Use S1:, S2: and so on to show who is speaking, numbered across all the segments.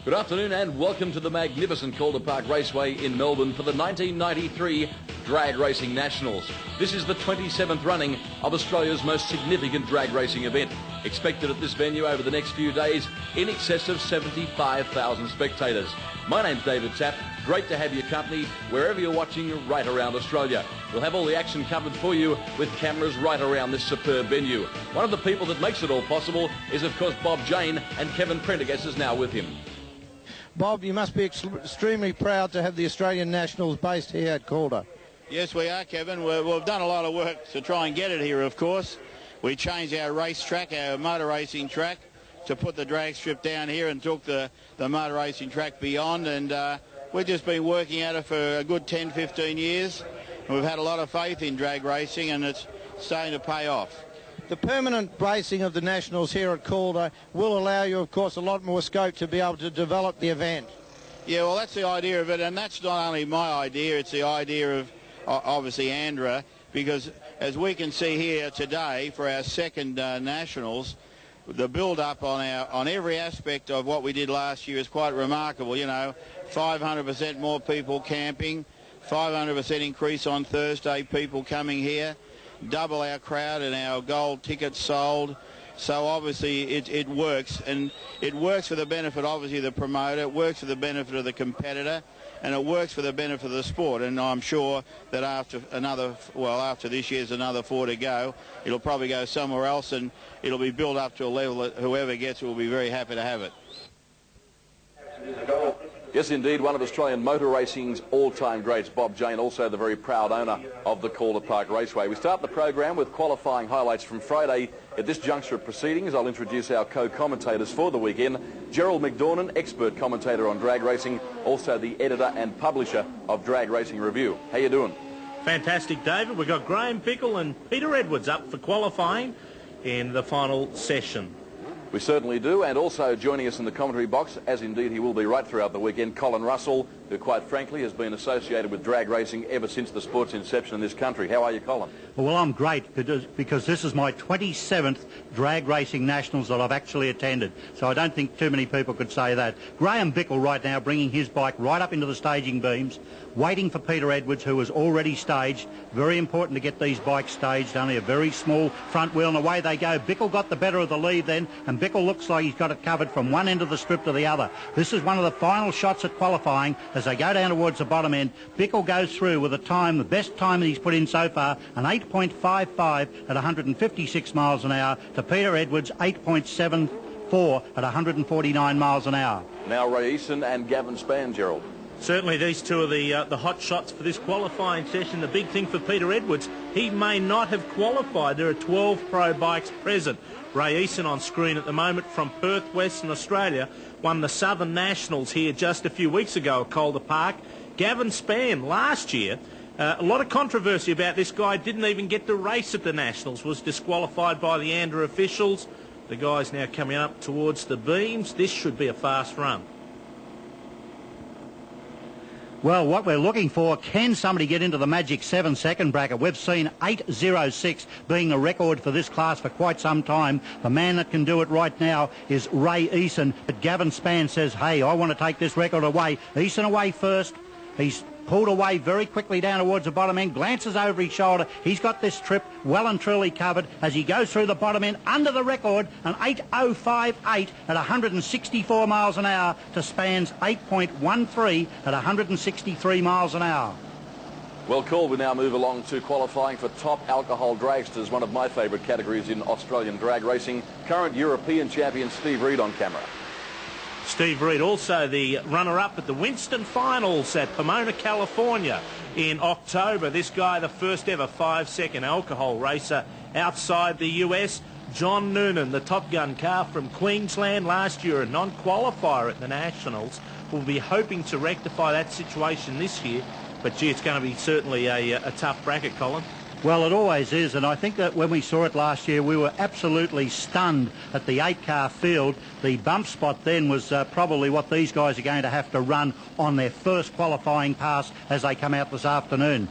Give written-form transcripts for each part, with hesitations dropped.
S1: Good afternoon and welcome to the magnificent Calder Park Raceway in Melbourne for the 1993 Drag Racing Nationals. This is the 27th running of Australia's most significant drag racing event. Expected at this venue over the next few days in excess of 75,000 spectators. My name's David Tapp. Great to have your company wherever you're watching right around Australia. We'll have all the action covered for you with cameras right around this superb venue. One of the people that makes it all possible is of course Bob Jane, and Kevin Prendergast is now with him.
S2: Bob, you must be extremely proud to have the Australian Nationals based here at Calder.
S3: Yes, we are, Kevin. We've done a lot of work to try and get it here, of course. We changed our race track, our motor racing track, to put the drag strip down here and took the motor racing track beyond. And we've just been working at it for a good 10, 15 years. We've had a lot of faith in drag racing, and it's starting to pay off.
S2: The permanent racing of the Nationals here at Calder will allow you, of course, a lot more scope to be able to develop the event.
S3: Yeah, well, that's the idea of it, and that's not only my idea, it's the idea of, obviously, Andra, because as we can see here today for our second Nationals, the build-up on every aspect of what we did last year is quite remarkable. You know, 500% more people camping, 500% increase on Thursday, people coming here, double our crowd and our gold tickets sold. So obviously it works, and it works for the benefit, obviously, of the promoter, it works for the benefit of the competitor, and it works for the benefit of the sport. And I'm sure that after this year's another 4 to go, it'll probably go somewhere else, and it'll be built up to a level that whoever gets it will be very happy to have it.
S1: Yes, indeed, one of Australian motor racing's all-time greats, Bob Jane, also the very proud owner of the Calder Park Raceway. We start the program with qualifying highlights from Friday. At this juncture of proceedings, I'll introduce our co-commentators for the weekend. Gerald McDornan, expert commentator on drag racing, also the editor and publisher of Drag Racing Review. How you doing?
S4: Fantastic, David. We've got Graham Pickle and Peter Edwards up for qualifying in the final session.
S1: We certainly do, and also joining us in the commentary box, as indeed he will be right throughout the weekend, Colin Russell, who quite frankly has been associated with drag racing ever since the sport's inception in this country. How are you, Colin?
S5: Well, I'm great because this is my 27th drag racing nationals that I've actually attended, so I don't think too many people could say that. Graham Bickle right now bringing his bike right up into the staging beams, waiting for Peter Edwards, who is already staged. Very important to get these bikes staged, only a very small front wheel, and away they go. Bickle got the better of the lead then, and Bickle looks like he's got it covered from one end of the strip to the other. This is one of the final shots at qualifying as they go down towards the bottom end. Bickle goes through with a time, the best time that he's put in so far, an 8.55 at 156 miles an hour to Peter Edwards' 8.74 at 149 miles an hour.
S1: Now Ray Eason and Gavin Spann, Gerald.
S4: Certainly these two are the hot shots for this qualifying session. The big thing for Peter Edwards, he may not have qualified. There are 12 pro bikes present. Ray Eason on screen at the moment from Perth, Western Australia, won the Southern Nationals here just a few weeks ago at Calder Park. Gavin Spann last year, a lot of controversy about this guy, didn't even get to race at the Nationals, was disqualified by the Andra officials. The guy's now coming up towards the beams. This should be a fast run.
S5: Well, what we're looking for, can somebody get into the magic 7-second bracket? We've seen 8.06 being the record for this class for quite some time. The man that can do it right now is Ray Eason. But Gavin Spann says, hey, I want to take this record away. Eason away first. He's pulled away very quickly down towards the bottom end, glances over his shoulder. He's got this trip well and truly covered as he goes through the bottom end under the record, an 8.058 at 164 miles an hour to Spann's 8.13 at 163 miles an hour.
S1: Well, cool. We now move along to qualifying for top alcohol dragsters, one of my favourite categories in Australian drag racing. Current European champion Steve Reed on camera.
S4: Steve Reed, also the runner-up at the Winston Finals at Pomona, California in October. This guy, the first ever 5-second alcohol racer outside the US. John Noonan, the Top Gun car from Queensland last year, a non-qualifier at the Nationals. We'll be hoping to rectify that situation this year. But, gee, it's going to be certainly a tough bracket, Colin.
S5: Well, it always is, and I think that when we saw it last year, we were absolutely stunned at the 8-car field. The bump spot then was probably what these guys are going to have to run on their first qualifying pass as they come out this afternoon.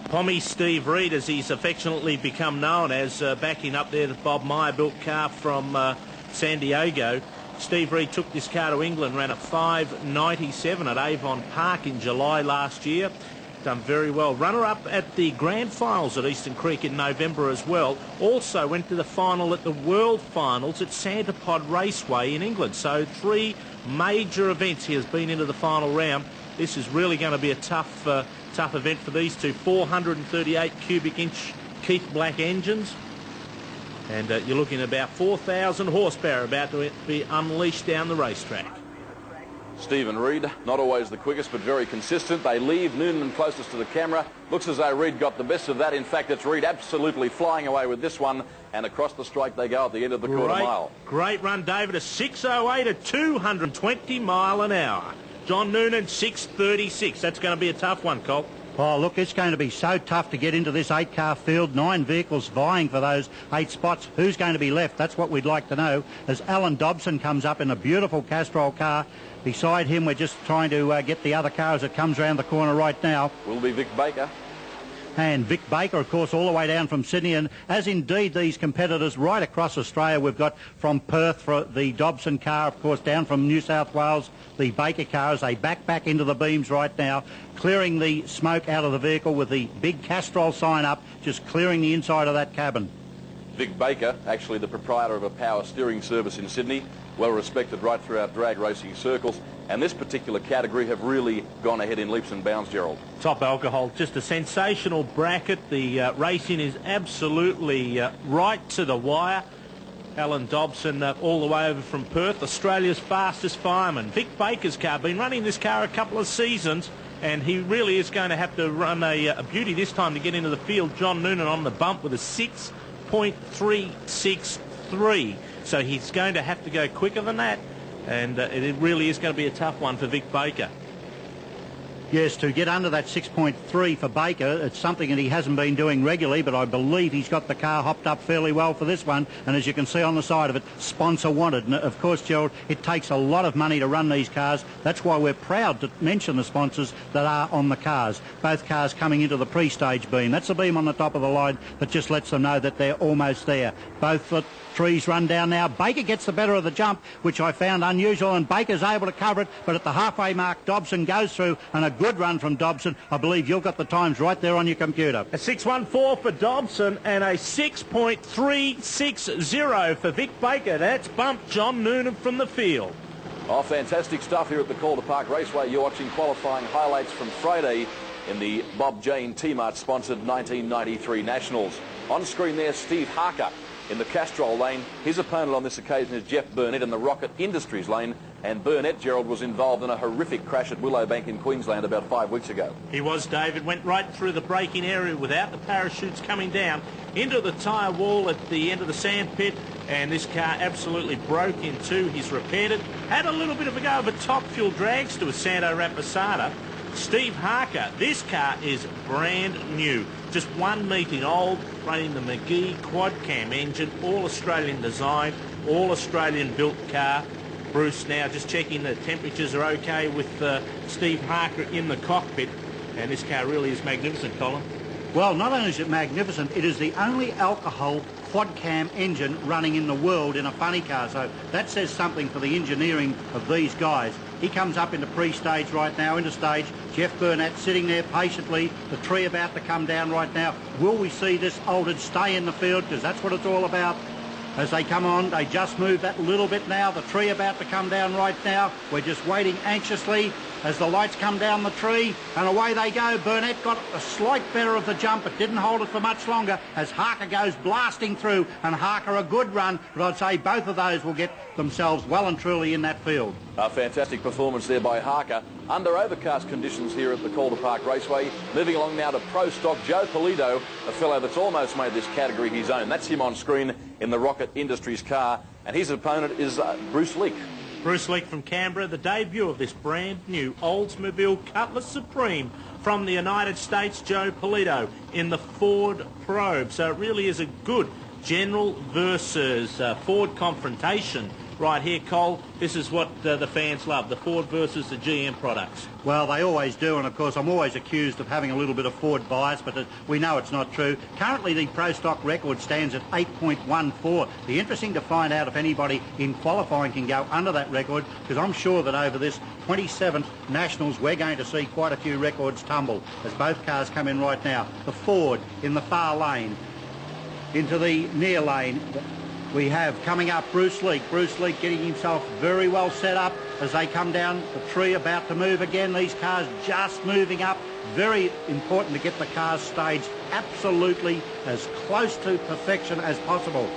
S4: Pommy Steve Reed, as he's affectionately become known as, backing up there the Bob Meyer built car from San Diego. Steve Reed took this car to England, ran a 5.97 at Avon Park in July last year. Done very well. Runner-up at the grand finals at Eastern Creek in November as well. Also went to the final at the World Finals at Santapod Raceway in England. So 3 major events he has been into the final round. This is really going to be a tough event for these two. 438 cubic inch Keith Black engines. And you're looking at about 4,000 horsepower about to be unleashed down the racetrack.
S1: Stephen Reed, not always the quickest, but very consistent. They leave Noonan closest to the camera. Looks as though Reed got the best of that. In fact, it's Reed absolutely flying away with this one. And across the strike they go at the end of the quarter mile.
S4: Great run, David. A 6.08 at 220 mile an hour. John Noonan, 6.36. That's going to be a tough one, Colt.
S5: Oh, look, it's going to be so tough to get into this 8-car field. 9 vehicles vying for those 8 spots. Who's going to be left? That's what we'd like to know. As Alan Dobson comes up in a beautiful Castrol car. Beside him, we're just trying to get the other car as it comes round the corner right now.
S1: Will be Vic Baker.
S5: And Vic Baker, of course, all the way down from Sydney, and as indeed these competitors right across Australia. We've got from Perth for the Dobson car, of course, down from New South Wales, the Baker car as they back into the beams right now, clearing the smoke out of the vehicle with the big Castrol sign up, just clearing the inside of that cabin.
S1: Vic Baker, actually the proprietor of a power steering service in Sydney, well respected right throughout drag racing circles, and this particular category have really gone ahead in leaps and bounds, Gerald.
S4: Top alcohol, just a sensational bracket. The racing is absolutely right to the wire. Alan Dobson all the way over from Perth, Australia's fastest fireman. Vic Baker's car, been running this car a couple of seasons, and he really is going to have to run a beauty this time to get into the field. John Noonan on the bump with a 6.363. So he's going to have to go quicker than that, and it really is going to be a tough one for Vic Baker.
S5: Yes, to get under that 6.3 for Baker, it's something that he hasn't been doing regularly, but I believe he's got the car hopped up fairly well for this one. And as you can see on the side of it, sponsor wanted. And of course, Gerald, it takes a lot of money to run these cars. That's why we're proud to mention the sponsors that are on the cars. Both cars coming into the pre-stage beam. That's the beam on the top of the line that just lets them know that they're almost there. Both the trees run down now. Baker gets the better of the jump, which I found unusual, and Baker's able to cover it, but at the halfway mark, Dobson goes through, and a good run from Dobson. I believe you've got the times right there on your computer.
S4: A 6.14 for Dobson and a 6.360 for Vic Baker. That's bumped John Noonan from the field.
S1: Oh, fantastic stuff here at the Calder Park Raceway. You're watching qualifying highlights from Friday in the Bob Jane T-Mart sponsored 1993 Nationals. On screen there, Steve Harker in the Castrol lane. His opponent on this occasion is Jeff Burnett in the Rocket Industries lane, and Burnett, Gerald, was involved in a horrific crash at Willowbank in Queensland about 5 weeks ago.
S4: He was, David. Went right through the braking area without the parachutes coming down into the tyre wall at the end of the sand pit, and this car absolutely broke in two. He's repaired it. Had a little bit of a go of a top fuel dragster with Santo Raposata. Steve Harker, this car is brand new. Just 1 meeting old, running the McGee quad cam engine, all Australian design, all Australian built car. Bruce now just checking the temperatures are okay with Steve Harker in the cockpit, and this car really is magnificent, Colin.
S5: Well, not only is it magnificent, it is the only alcohol quad cam engine running in the world in a funny car, so that says something for the engineering of these guys. He comes up into pre-stage right now, into stage. Jeff Burnett sitting there patiently, the tree about to come down right now. Will we see this altered stay in the field? Because that's what it's all about. As they come on, they just move that little bit now. The tree about to come down right now. We're just waiting anxiously as the lights come down the tree, and away they go. Burnett got a slight better of the jump, but didn't hold it for much longer as Harker goes blasting through, and Harker a good run, but I'd say both of those will get themselves well and truly in that field.
S1: A fantastic performance there by Harker. Under overcast conditions here at the Calder Park Raceway. Moving along now to Pro Stock, Joe Polito, a fellow that's almost made this category his own. That's him on screen in the Rocket Industries car, and his opponent is Bruce Leake.
S4: Bruce Leake from Canberra, the debut of this brand new Oldsmobile Cutlass Supreme from the United States, Joe Polito in the Ford Probe. So it really is a good general versus Ford confrontation right here, Cole. This is what the fans love, the Ford versus the GM products.
S5: Well, they always do, and of course I'm always accused of having a little bit of Ford bias, but we know it's not true. Currently the Pro Stock record stands at 8.14. Be interesting to find out if anybody in qualifying can go under that record, because I'm sure that over this 27th Nationals we're going to see quite a few records tumble as both cars come in right now. The Ford in the far lane, into the near lane. We have coming up Bruce Leak. Bruce Leak getting himself very well set up as they come down the tree, about to move again. These cars just moving up. Very important to get the cars staged absolutely as close to perfection as possible.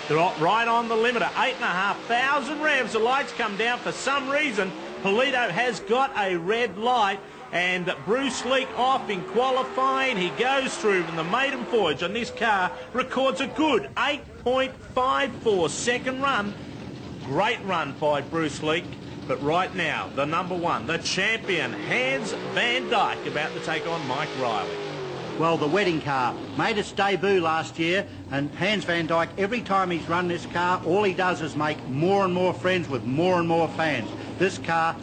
S4: They're right on the limiter, 8,500 revs. The lights come down for some reason. Polito has got a red light, and Bruce Leak off in qualifying. He goes through in the maiden voyage on this car, records a good 8.54 second run. Great run by Bruce Leak. But right now, the number one, the champion, Hans Van Dyke, about to take on Mike Riley.
S5: Well, the wedding car made its debut last year, and Hans Van Dyke, every time he's run this car, all he does is make more and more friends with more and more fans. This car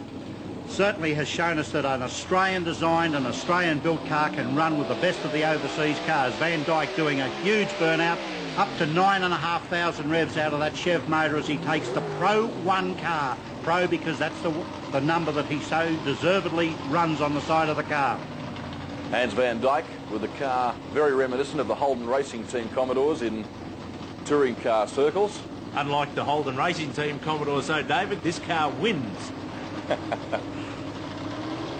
S5: certainly has shown us that an Australian-designed and Australian-built car can run with the best of the overseas cars. Van Dyke doing a huge burnout, up to 9,500 revs out of that Chev motor as he takes the Pro 1 car. Pro because that's the number that he so deservedly runs on the side of the car.
S1: Hans Van Dyke with a car very reminiscent of the Holden Racing Team Commodores in touring car circles.
S4: Unlike the Holden Racing Team Commodores, though, David, this car wins.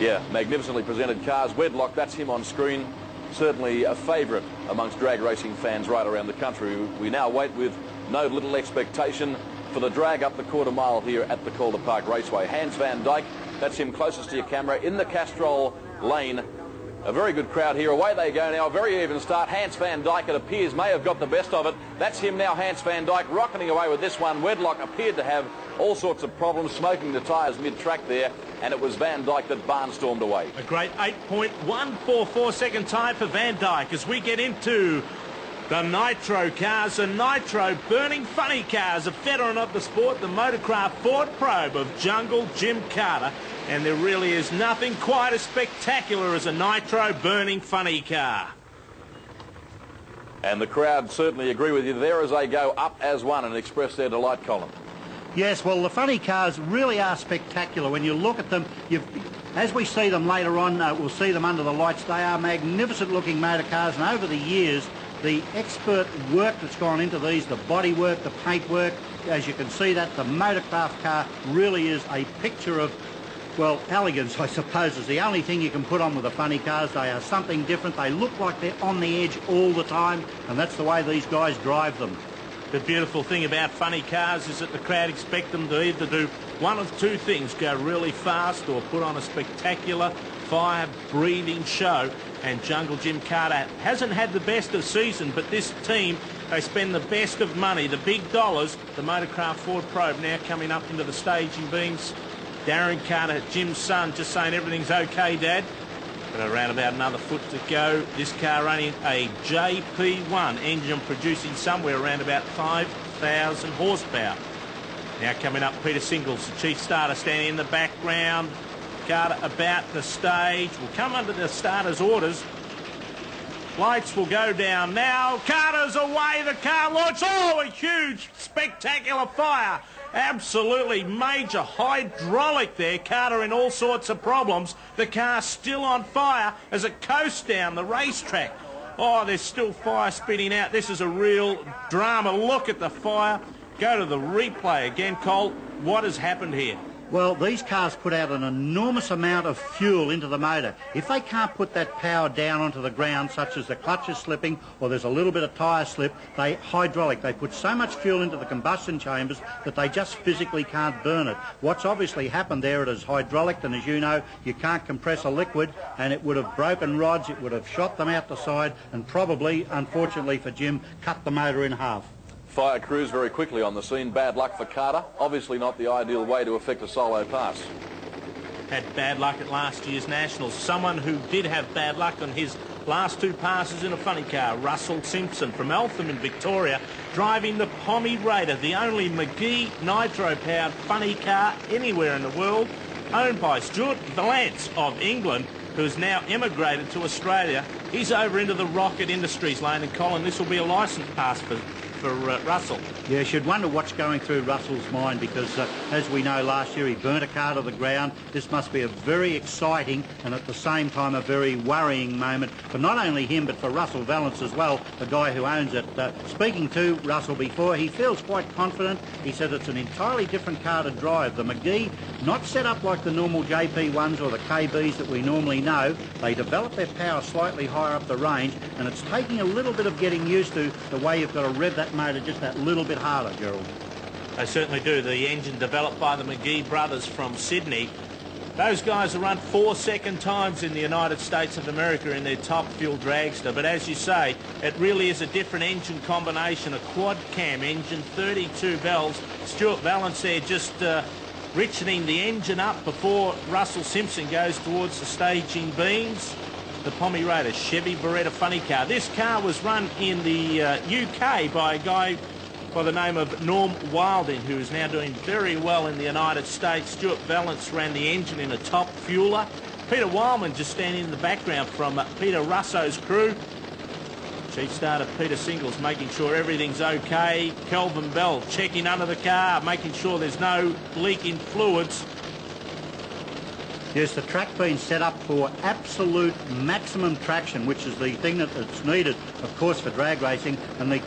S1: Yeah, magnificently presented cars. Wedlock, that's him on screen. Certainly a favourite amongst drag racing fans right around the country. We now wait with no little expectation for the drag up the quarter mile here at the Calder Park Raceway. Hans Van Dyke, that's him closest to your camera, in the Castrol lane. A very good crowd here. Away they go now. A very even start. Hans Van Dyke, it appears, may have got the best of it. That's him now, Hans Van Dyke, rocketing away with this one. Wedlock appeared to have all sorts of problems, smoking the tyres mid-track there, and it was Van Dyke that barnstormed away.
S4: A great 8.144 second time for Van Dyke as we get into the Nitro cars, the Nitro burning funny cars, a veteran of the sport, the Motorcraft Ford Probe of Jungle Jim Carter. And there really is nothing quite as spectacular as a Nitro burning funny car.
S1: And the crowd certainly agree with you there as they go up as one and express their delight, Colin.
S5: Yes, well, the funny cars really are spectacular. When you look at them, as we see them later on, we'll see them under the lights. They are magnificent-looking motor cars, and over the years, the expert work that's gone into these, the body work, the paint work, as you can see that, the Motorcraft car really is a picture of, well, elegance, I suppose, is the only thing you can put on with the funny cars. They are something different. They look like they're on the edge all the time, and that's the way these guys drive them.
S4: The beautiful thing about funny cars is that the crowd expect them to either do one of two things, go really fast or put on a spectacular fire-breathing show. And Jungle Jim Carter hasn't had the best of season, but this team, they spend the best of money, the big dollars. The Motorcraft Ford Probe now coming up into the staging beams. Darren Carter, Jim's son, just saying everything's okay, Dad. But around about another foot to go. This car running a JP1 engine producing somewhere around about 5,000 horsepower. Now coming up, Peter Singles, the chief starter, standing in the background. Carter about the stage. Will come under the starter's orders. Lights will go down now. Carter's away. The car launch. Oh, a huge, spectacular fire. Absolutely major hydraulic there. Carter in all sorts of problems. The car still on fire as it coasts down the racetrack. Oh, there's still fire spitting out. This is a real drama. Look at the fire. Go to the replay again, Cole. What has happened here?
S5: Well, these cars put out an enormous amount of fuel into the motor. If they can't put that power down onto the ground, such as the clutch is slipping or there's a little bit of tyre slip, they hydraulic. They put so much fuel into the combustion chambers that they just physically can't burn it. What's obviously happened there, it is hydraulic, and as you know, you can't compress a liquid, and it would have broken rods, it would have shot them out the side, and probably, unfortunately for Jim, cut the motor in half.
S1: Fire crews very quickly on the scene. Bad luck for Carter. Obviously not the ideal way to effect a solo pass.
S4: Had bad luck at last year's Nationals. Someone who did have bad luck on his Last two passes in a funny car. Russell Simpson from Eltham in Victoria driving the Pommy Raider, the only McGee nitro-powered funny car anywhere in the world, owned by Stuart Valance of England, who's now emigrated to Australia. He's over into the Rocket Industries lane, and Colin, this will be a licence pass for Russell.
S5: Yeah, you should wonder what's going through Russell's mind, because as we know, last year he burnt a car to the ground. This must be a very exciting and at the same time a very worrying moment for not only him but for Russell Valance as well, the guy who owns it. Speaking to Russell before, he feels quite confident. He said it's an entirely different car to drive. The McGee, not set up like the normal JP1s or the KBs that we normally know. They develop their power slightly higher up the range, and it's taking a little bit of getting used to the way you've got to rev that motor just that little bit harder, Gerald.
S4: They certainly do. The engine developed by the McGee brothers from Sydney. Those guys have run 4 second times in the United States of America in their top fuel dragster. But as you say, it really is a different engine combination, a quad cam engine, 32 bells. Stuart Valance there just richening the engine up before Russell Simpson goes towards the staging beams. The Pommy Raider, Chevy Beretta funny car. This car was run in the UK by a guy by the name of Norm Wilding, who is now doing very well in the United States. Stuart Valance ran the engine in a top fueler. Peter Wildman just standing in the background from Peter Russo's crew. Chief starter Peter Singles making sure everything's okay. Kelvin Bell checking under the car, making sure there's no leak in fluids.
S5: Yes, the track being set up for absolute maximum traction, which is the thing that's needed, of course, for drag racing. And the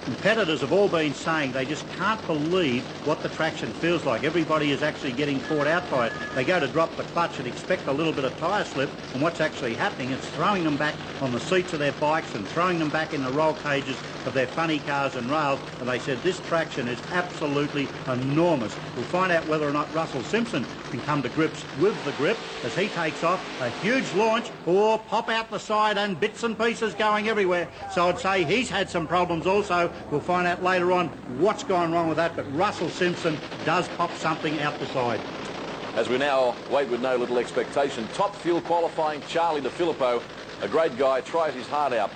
S5: competitors have all been saying they just can't believe what the traction feels like. Everybody is actually getting caught out by it. They go to drop the clutch and expect a little bit of tyre slip, and what's actually happening is throwing them back on the seats of their bikes and throwing them back in the roll cages of their funny cars and rails. And they said this traction is absolutely enormous. We'll find out whether or not Russell Simpson can come to grips with the grip as he takes off. A huge launch, or pop out the side and bits and pieces going everywhere. So I'd say he's had some problems also. We'll find out later on what's gone wrong with that, but Russell Simpson does pop something out the side.
S1: As we now wait with no little expectation, top fuel qualifying Charlie DeFilippo, a great guy, tries his heart out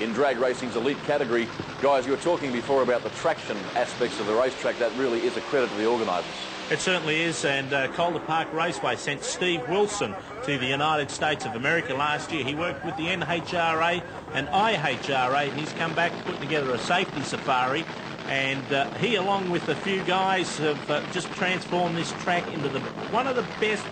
S1: in drag racing's elite category. Guys, you were talking before about the traction aspects of the racetrack. That really is a credit to the organisers.
S4: It certainly is, and Calder Park Raceway sent Steve Wilson to the United States of America last year. He worked with the NHRA and IHRA, and he's come back putting together a safety safari, and he, along with a few guys, have just transformed this track into one of the best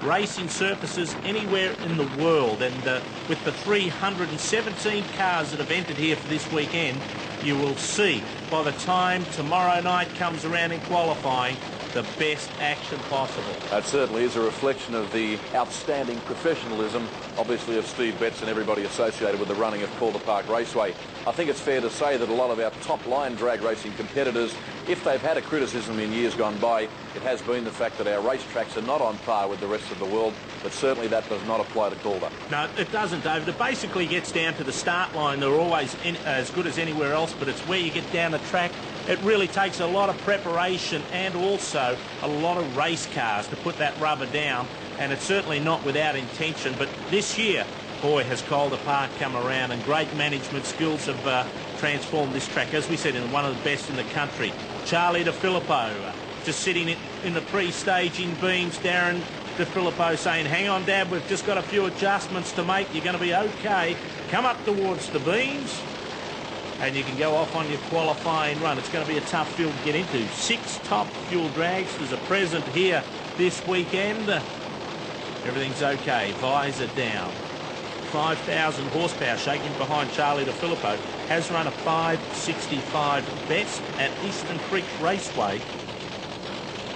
S4: racing surfaces anywhere in the world. And with the 317 cars that have entered here for this weekend, you will see by the time tomorrow night comes around in qualifying, the best action possible.
S1: That certainly is a reflection of the outstanding professionalism, obviously, of Steve Betts and everybody associated with the running of Calder Park Raceway. I think it's fair to say that a lot of our top-line drag racing competitors, if they've had a criticism in years gone by, it has been the fact that our racetracks are not on par with the rest of the world, but certainly that does not apply to Calder.
S4: No, it doesn't, David. It basically gets down to the start line. They're always as good as anywhere else, but it's where you get down the track. It really takes a lot of preparation and also a lot of race cars to put that rubber down, and it's certainly not without intention. But this year, boy, has Calder Park come around, and great management skills have transformed this track, as we said, in one of the best in the country. Charlie DeFilippo just sitting in the pre-staging beams. Darren DeFilippo saying, hang on, Dad, we've just got a few adjustments to make. You're going to be okay. Come up towards the beams, and you can go off on your qualifying run. It's going to be a tough field to get into. 6 top fuel dragsters are present here this weekend. Everything's okay. Visor down. 5,000 horsepower shaking behind Charlie DeFilippo. Has run a 5.65 best at Eastern Creek Raceway.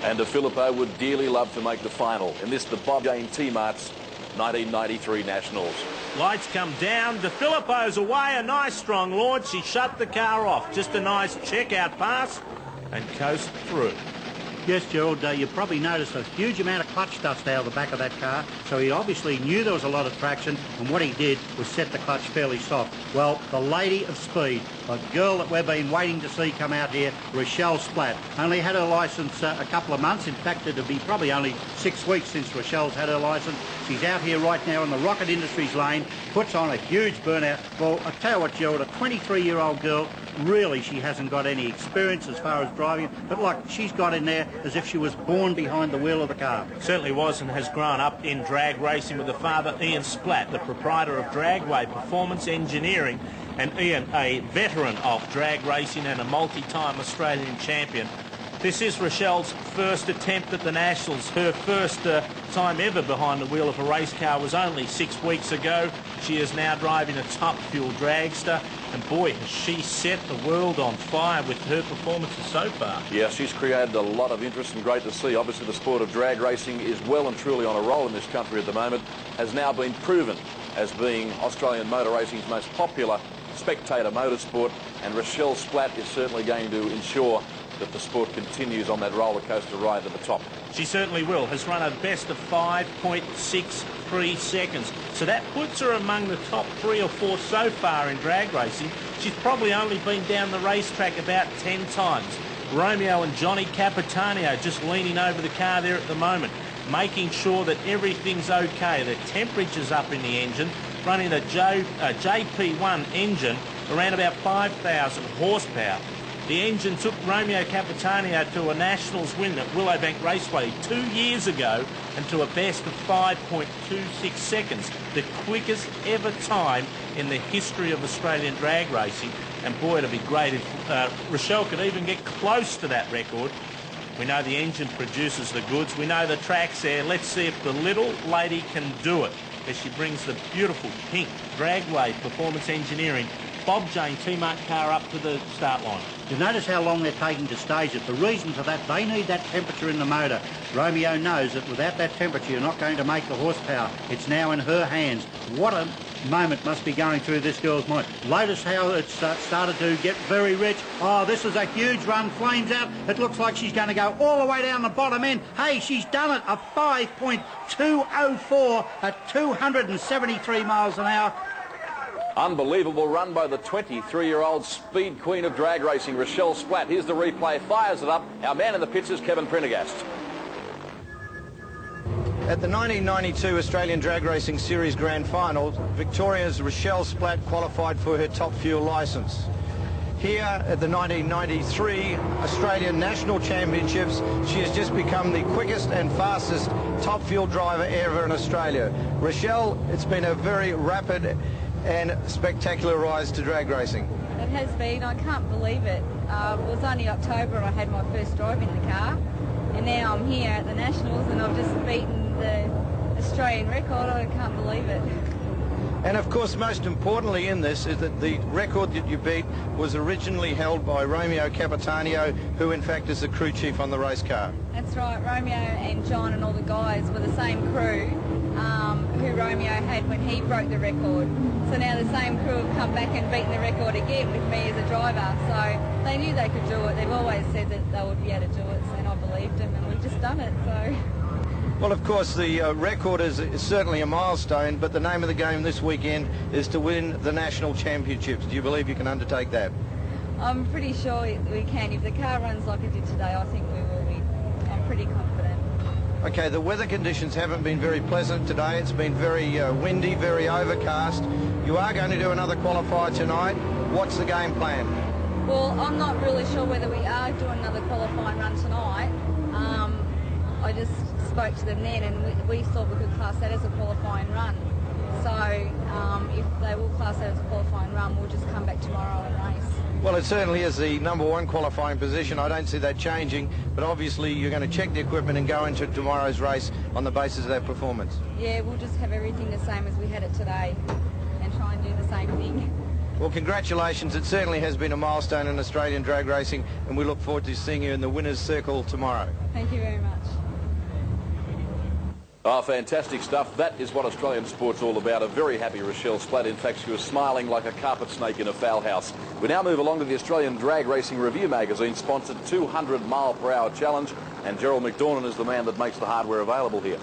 S1: And DeFilippo would dearly love to make the final in this, the Bob Jane T-Mart's 1993 Nationals.
S4: Lights come down. DeFilippo's away. A nice strong launch. He shut the car off. Just a nice check-out pass and coast through.
S5: Yes, Gerald, you probably noticed a huge amount of clutch dust out of the back of that car, so he obviously knew there was a lot of traction, and what he did was set the clutch fairly soft. Well, the lady of speed, a girl that we've been waiting to see come out here, Rochelle Splatt, only had her licence a couple of months. In fact, it'll be probably only 6 weeks since Rochelle's had her licence. She's out here right now in the Rocket Industries lane, puts on a huge burnout. Well, I tell you what, Gerald, a 23-year-old girl, really she hasn't got any experience as far as driving, but like she's got in there as if she was born behind the wheel of the car.
S4: Certainly was, and has grown up in drag racing with her father Ian Splatt, the proprietor of Dragway Performance Engineering, and Ian, a veteran of drag racing and a multi-time Australian champion. This is Rochelle's first attempt at the Nationals. Her first time ever behind the wheel of a race car was only 6 weeks ago. She is now driving a top fuel dragster, and boy, has she set the world on fire with her performances so far.
S1: Yeah, she's created a lot of interest, and great to see. Obviously the sport of drag racing is well and truly on a roll in this country at the moment, has now been proven as being Australian motor racing's most popular spectator motorsport, and Rochelle Splatt is certainly going to ensure that the sport continues on that roller coaster ride to the top.
S4: She certainly will. Has run a best of 5.63 seconds. So that puts her among the top 3 or 4 so far in drag racing. She's probably only been down the racetrack about 10 times. Romeo and Johnny Capitanio just leaning over the car there at the moment, making sure that everything's okay. The temperature's up in the engine, running a JP1 engine around about 5,000 horsepower. The engine took Romeo Capitanio to a Nationals win at Willowbank Raceway 2 years ago, and to a best of 5.26 seconds, the quickest ever time in the history of Australian drag racing. And boy, it'd be great if Rochelle could even get close to that record. We know the engine produces the goods. We know the track's there. Let's see if the little lady can do it, as she brings the beautiful pink Dragway Performance Engineering Bob Jane T-Mark car up to the start line.
S5: You notice how long they're taking to stage it. The reason for that, they need that temperature in the motor. Romeo knows that without that temperature, you're not going to make the horsepower. It's now in her hands. What a moment must be going through this girl's mind. Notice how it's started to get very rich. Oh, this is a huge run. Flames out. It looks like she's going to go all the way down the bottom end. Hey, she's done it. A 5.204 at 273 miles an hour.
S1: Unbelievable run by the 23-year-old speed queen of drag racing, Rochelle Splatt. Here's the replay, fires it up. Our man in the pits is Kevin Prendergast.
S2: At the 1992 Australian Drag Racing Series Grand Final, Victoria's Rochelle Splatt qualified for her top fuel licence. Here at the 1993 Australian National Championships, she has just become the quickest and fastest top fuel driver ever in Australia. Rochelle, it's been a very rapid and spectacular rise to drag racing.
S6: It has been. I can't believe it. It was only October and I had my first drive in the car, and now I'm here at the Nationals and I've just beaten the Australian record. I can't believe it.
S2: And of course, most importantly in this is that the record that you beat was originally held by Romeo Capitanio, who in fact is the crew chief on the race car.
S6: That's right. Romeo and John and all the guys were the same crew who Romeo had when he broke the record. So now the same crew have come back and beaten the record again with me as a driver. So they knew they could do it. They've always said that they would be able to do it, and I believed them, and we've just done it. So.
S2: Well, of course, the record is certainly a milestone, but the name of the game this weekend is to win the National Championships. Do you believe you can undertake that?
S6: I'm pretty sure we can. If the car runs like it did today, I think we will be. I'm pretty confident.
S2: Okay, the weather conditions haven't been very pleasant today. It's been very windy, very overcast. You are going to do another qualifier tonight. What's the game plan?
S6: Well, I'm not really sure whether we are doing another qualifying run tonight. I just spoke to them then, and we thought we could class that as a qualifying run. So if they will class that as a qualifying run, we'll just come back tomorrow and race.
S2: Well, it certainly is the #1 qualifying position. I don't see that changing, but obviously you're going to check the equipment and go into tomorrow's race on the basis of that performance.
S6: Yeah, we'll just have everything the same as we had it today and try and do the same thing.
S2: Well, congratulations. It certainly has been a milestone in Australian drag racing, and we look forward to seeing you in the winner's circle tomorrow.
S6: Thank you very much.
S1: Oh, fantastic stuff. That is what Australian sport's all about. A very happy Rochelle Splatt. In fact, she was smiling like a carpet snake in a fowl house. We now move along to the Australian Drag Racing Review magazine sponsored 200-mile-per-hour challenge, and Gerald McDornan is the man that makes the hardware available here.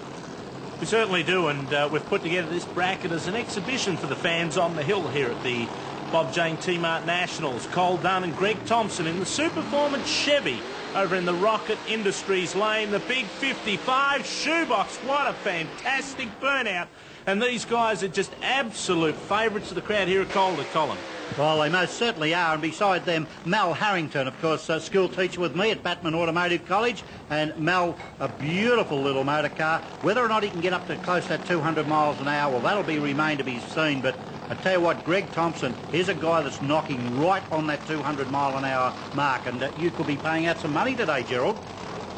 S4: We certainly do, and we've put together this bracket as an exhibition for the fans on the hill here at the Bob Jane T-Mart Nationals. Cole Dunn and Greg Thompson in the Superformance Chevy over in the Rocket Industries lane. The big 55 shoebox. What a fantastic burnout. And these guys are just absolute favourites of the crowd here at Calder, Colin.
S5: Well, they most certainly are, and beside them, Mel Harrington, of course, a school teacher with me at Batman Automotive College, and Mel, a beautiful little motor car. Whether or not he can get up to close to 200 miles an hour, well, that'll remain to be seen, but I tell you what, Greg Thompson, here's a guy that's knocking right on that 200 mile an hour mark, and you could be paying out some money today, Gerald.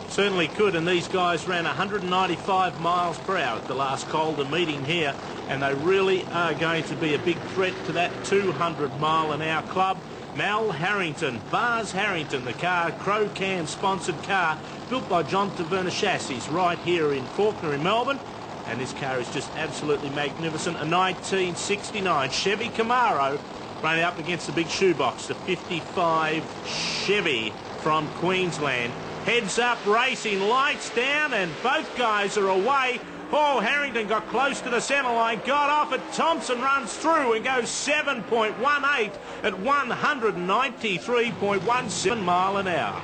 S4: Certainly could, and these guys ran 195 miles per hour at the last Calder meeting here, and they really are going to be a big threat to that 200 mile an hour club. Mal Harrington, Bars Harrington, the car, Crow Can sponsored car, built by John Taverner Chassis right here in Faulkner in Melbourne. And this car is just absolutely magnificent. A 1969 Chevy Camaro running up against the big shoebox, the 55 Chevy from Queensland. Heads up racing, lights down, and both guys are away. Oh, Harrington got close to the centre line, got off it. Thompson runs through and goes 7.18 at 193.17 mile an hour.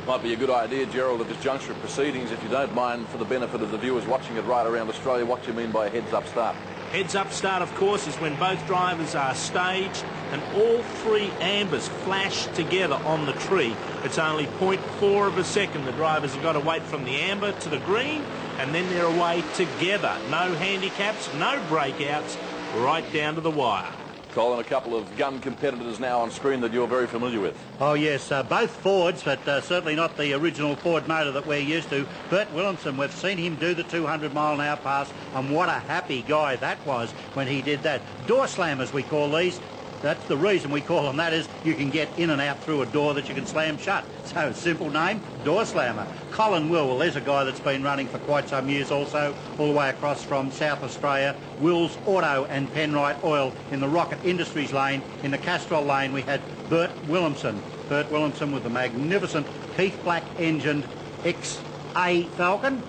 S1: Might be a good idea, Gerald, at this juncture of proceedings, if you don't mind, for the benefit of the viewers watching it right around Australia, what do you mean by a heads-up start?
S4: Heads-up start, of course, is when both drivers are staged and all three ambers flash together on the tree. It's only 0.4 of a second. The drivers have got to wait from the amber to the green, and then they're away together. No handicaps, no breakouts, right down to the wire.
S1: Colin, a couple of gun competitors now on screen that you're very familiar with.
S5: Oh, yes, both Fords, but certainly not the original Ford motor that we're used to. Bert Williamson, we've seen him do the 200 mile an hour pass, and what a happy guy that was when he did that. Door slammers, we call these. That's the reason we call them that, is you can get in and out through a door that you can slam shut. So, simple name, door slammer. Colin Will, well, there's a guy that's been running for quite some years also, all the way across from South Australia. Will's Auto and Penrite Oil in the Rocket Industries lane. In the Castrol lane, we had Bert Williamson. Bert Williamson with the magnificent Keith Black engined XA Falcon.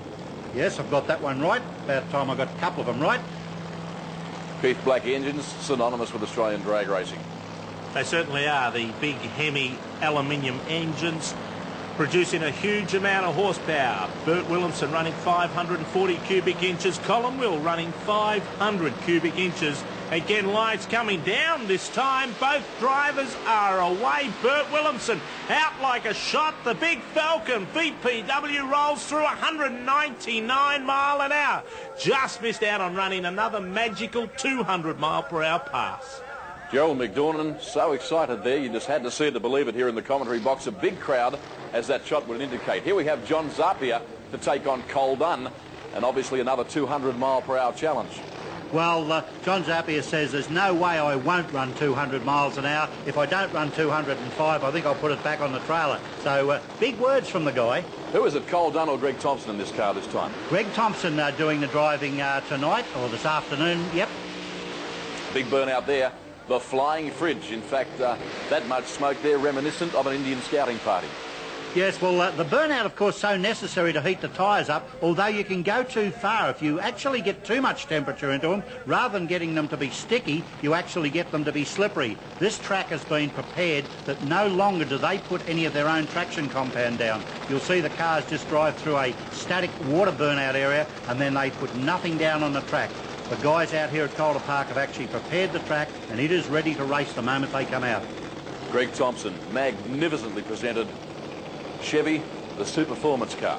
S5: Yes, I've got that one right. About time I got a couple of them right.
S1: Keith Black engines, synonymous with Australian drag racing.
S4: They certainly are, the big Hemi aluminium engines, producing a huge amount of horsepower. Bert Williamson running 540 cubic inches. Colin Will running 500 cubic inches. Again, lights coming down this time. Both drivers are away. Bert Williamson out like a shot. The big Falcon VPW rolls through 199 mile an hour. Just missed out on running another magical 200 mile per hour pass.
S1: Gerald McDornan, so excited there. You just had to see it to believe it here in the commentary box. A big crowd, as that shot would indicate. Here we have John Zapier to take on Cole Dunn, and obviously another 200 mile per hour challenge.
S5: Well, John Zapier says there's no way I won't run 200 miles an hour. If I don't run 205, I think I'll put it back on the trailer. So, big words from the guy.
S1: Who is it, Cole Dunn or Greg Thompson in this car this time?
S5: Greg Thompson doing the driving tonight, or this afternoon, yep.
S1: Big burnout there. The flying fridge. In fact, that much smoke there reminiscent of an Indian scouting party.
S5: Yes, well, the burnout, of course, so necessary to heat the tyres up, although you can go too far. If you actually get too much temperature into them, rather than getting them to be sticky, you actually get them to be slippery. This track has been prepared that no longer do they put any of their own traction compound down. You'll see the cars just drive through a static water burnout area, and then they put nothing down on the track. The guys out here at Calder Park have actually prepared the track, and it is ready to race the moment they come out.
S1: Greg Thompson, magnificently presented. Chevy, the Superformance car.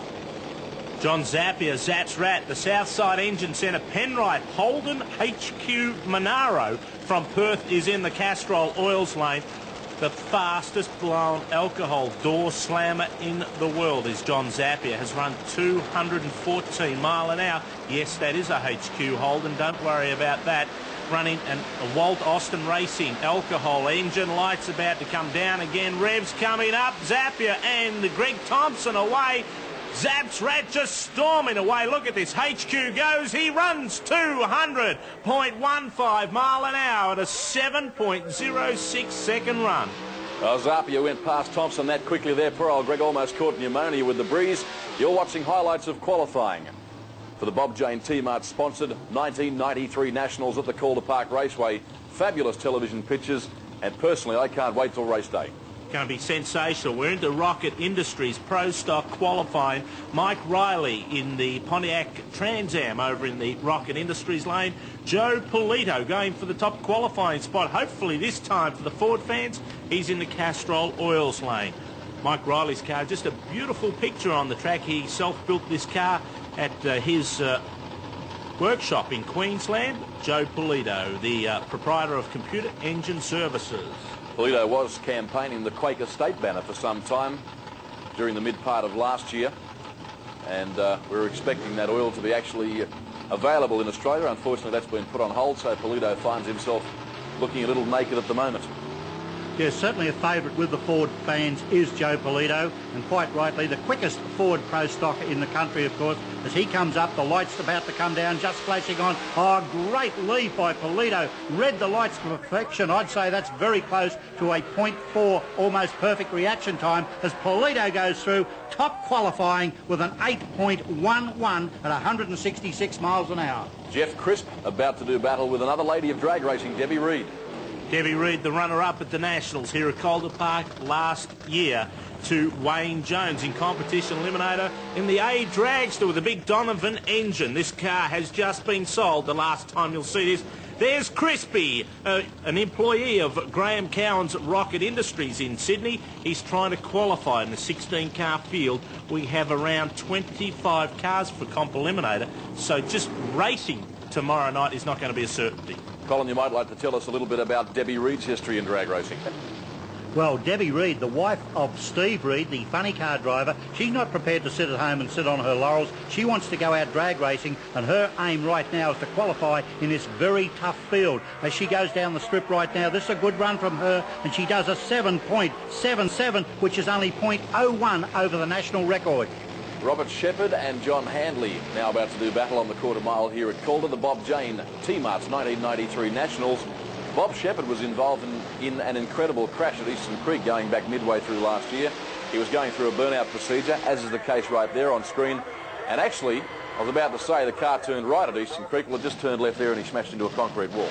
S4: John Zapier, Zat's Rat, the Southside Engine Centre, Penrite, Holden, HQ Monaro from Perth is in the Castrol Oils lane. The fastest blown alcohol door slammer in the world is John Zapier. Has run 214 mile an hour. Yes, that is a HQ Holden. Don't worry about that. Running a Walt Austin Racing alcohol engine. Lights about to come down again. Revs coming up. Zapier and Greg Thompson away. Zaps Rat just storming away. Look at this. HQ goes. He runs 200.15 mile an hour at a 7.06 second run.
S1: Zapia went past Thompson that quickly there. Poor old Greg almost caught pneumonia with the breeze. You're watching highlights of qualifying for the Bob Jane T-Mart sponsored 1993 Nationals at the Calder Park Raceway. Fabulous television pictures, and personally I can't wait till race day.
S4: Going to be sensational. We're into Rocket Industries Pro Stock qualifying. Mike Riley in the Pontiac Trans Am over in the Rocket Industries lane. Joe Polito going for the top qualifying spot. Hopefully this time for the Ford fans, he's in the Castrol Oils lane. Mike Riley's car, just a beautiful picture on the track. He self-built this car at his workshop in Queensland. Joe Polito, the proprietor of Computer Engine Services.
S1: Polito was campaigning the Quaker State banner for some time during the mid part of last year, and we were expecting that oil to be actually available in Australia. Unfortunately, that's been put on hold, so Polito finds himself looking a little naked at the moment.
S5: Yes, certainly a favourite with the Ford fans is Joe Polito, and quite rightly the quickest Ford Pro Stock in the country, of course. As he comes up, the light's about to come down, just flashing on. Oh, great lead by Polito. Read the lights to perfection. I'd say that's very close to a 0.4 almost perfect reaction time as Polito goes through top qualifying with an 8.11 at 166 miles an hour.
S1: Jeff Crisp about to do battle with another lady of drag racing, Debbie Reed.
S4: Debbie Reed, the runner-up at the Nationals here at Calder Park last year to Wayne Jones in competition eliminator in the A Dragster with a big Donovan engine. This car has just been sold. The last time you'll see this. There's Crispy, an employee of Graham Cowan's Rocket Industries in Sydney. He's trying to qualify in the 16-car field. We have around 25 cars for comp eliminator, so just racing tomorrow night is not going to be a certainty.
S1: Colin, you might like to tell us a little bit about Debbie Reed's history in drag racing.
S5: Well, Debbie Reed, the wife of Steve Reed, the funny car driver, she's not prepared to sit at home and sit on her laurels. She wants to go out drag racing, and her aim right now is to qualify in this very tough field. As she goes down the strip right now, this is a good run from her, and she does a 7.77, which is only 0.01 over the national record.
S1: Robert Shepherd and John Handley now about to do battle on the quarter mile here at Calder, the Bob Jane T-Mart's 1993 Nationals. Bob Shepherd was involved in an incredible crash at Eastern Creek going back midway through last year. He was going through a burnout procedure, as is the case right there on screen. And actually, I was about to say the car turned right at Eastern Creek. Well, it just turned left there and he smashed into a concrete wall.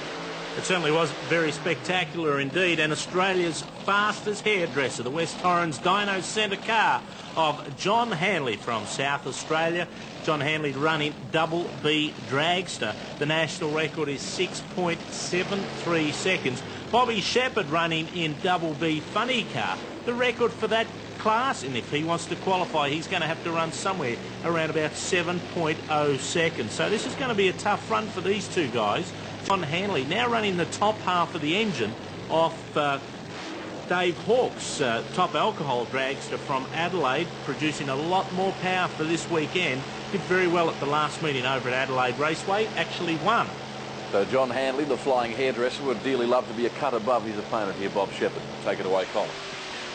S4: It certainly was very spectacular indeed, and Australia's fastest hairdresser, the West Torrens Dyno Centre car of John Handley from South Australia. John Handley running double B Dragster. The national record is 6.73 seconds. Bobby Shepherd running in double B Funny Car. The record for that class, and if he wants to qualify, he's going to have to run somewhere around about 7.0 seconds. So this is going to be a tough run for these two guys. John Handley now running the top half of the engine off Dave Hawke's top alcohol dragster from Adelaide, producing a lot more power for this weekend. Did very well at the last meeting over at Adelaide Raceway, actually won.
S1: So John Handley, the flying hairdresser, would dearly love to be a cut above his opponent here, Bob Shepherd. Take it away, Colin.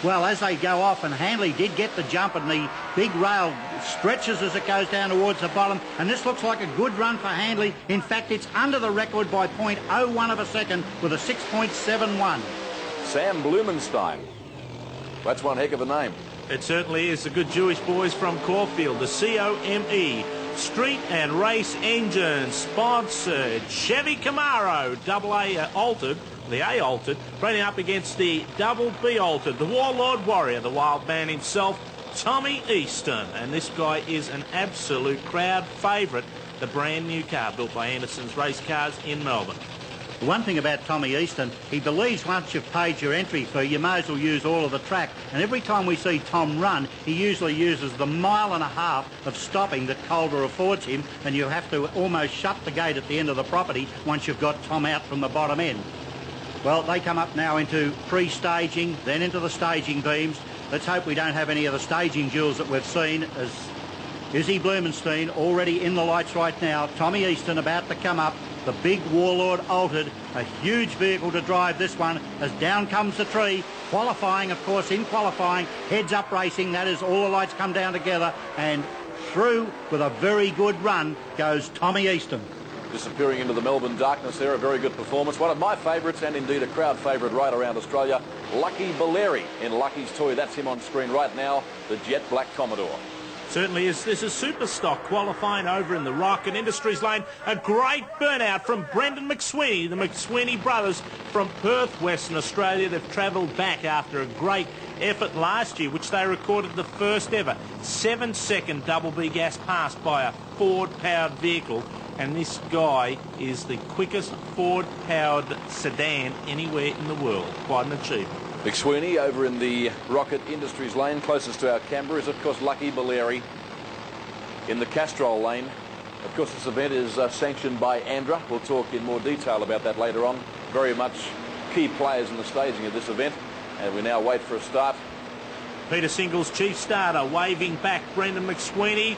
S5: Well, as they go off, and Handley did get the jump, and the big rail stretches as it goes down towards the bottom, and this looks like a good run for Handley. In fact, it's under the record by 0.01 of a second with a 6.71.
S1: Sam Blumenstein. That's one heck of a name.
S4: It certainly is. The good Jewish boys from Caulfield, the COME Street and Race Engines, sponsored Chevy Camaro, double A altered. The A altered, running up against the double B altered, the Warlord Warrior, the wild man himself, Tommy Easton. And this guy is an absolute crowd favourite, the brand new car built by Anderson's Race Cars in Melbourne.
S5: The one thing about Tommy Easton, he believes once you've paid your entry fee, you may as well use all of the track. And every time we see Tom run, he usually uses the 1.5 miles of stopping that Calder affords him, and you have to almost shut the gate at the end of the property once you've got Tom out from the bottom end. Well, they come up now into pre-staging, then into the staging beams. Let's hope we don't have any of the staging duels that we've seen, as Izzy Blumenstein already in the lights right now. Tommy Easton about to come up. The big Warlord altered, a huge vehicle to drive this one, as down comes the tree. Qualifying, of course, in qualifying, heads up racing, that is, all the lights come down together, and through with a very good run goes Tommy Easton.
S1: Disappearing into the Melbourne darkness there, a very good performance. One of my favourites, and indeed a crowd favourite right around Australia, Lucky Baleri in Lucky's Toy. That's him on screen right now, the jet black Commodore.
S4: Certainly is. This is super stock qualifying over in the Rocket Industries lane. A great burnout from Brendan McSweeney, the McSweeney brothers from Perth, Western Australia. They've travelled back after a great effort last year, which they recorded the first ever 7-second double B gas pass by a Ford-powered vehicle. And this guy is the quickest Ford-powered sedan anywhere in the world. Quite an achievement.
S1: McSweeney over in the Rocket Industries lane, closest to our camera, is of course Lucky Baleri in the Castrol lane. Of course, this event is sanctioned by Andra. We'll talk in more detail about that later on. Very much key players in the staging of this event, and we now wait for a start.
S4: Peter Single's chief starter waving back Brendan McSweeney.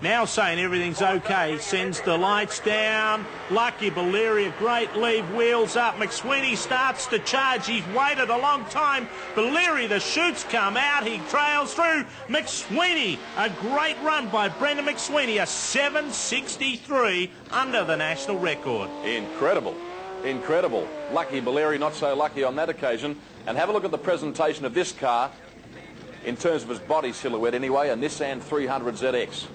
S4: Now saying everything's okay, sends the lights down. Lucky Baleri, a great leave, wheels up. McSweeney starts to charge. He's waited a long time. Baleri, the chutes come out. He trails through. McSweeney, a great run by Brendan McSweeney, a 7.63 under the national record.
S1: Incredible. Incredible. Lucky Baleri not so lucky on that occasion. And have a look at the presentation of this car in terms of its body silhouette anyway, a Nissan 300 ZX.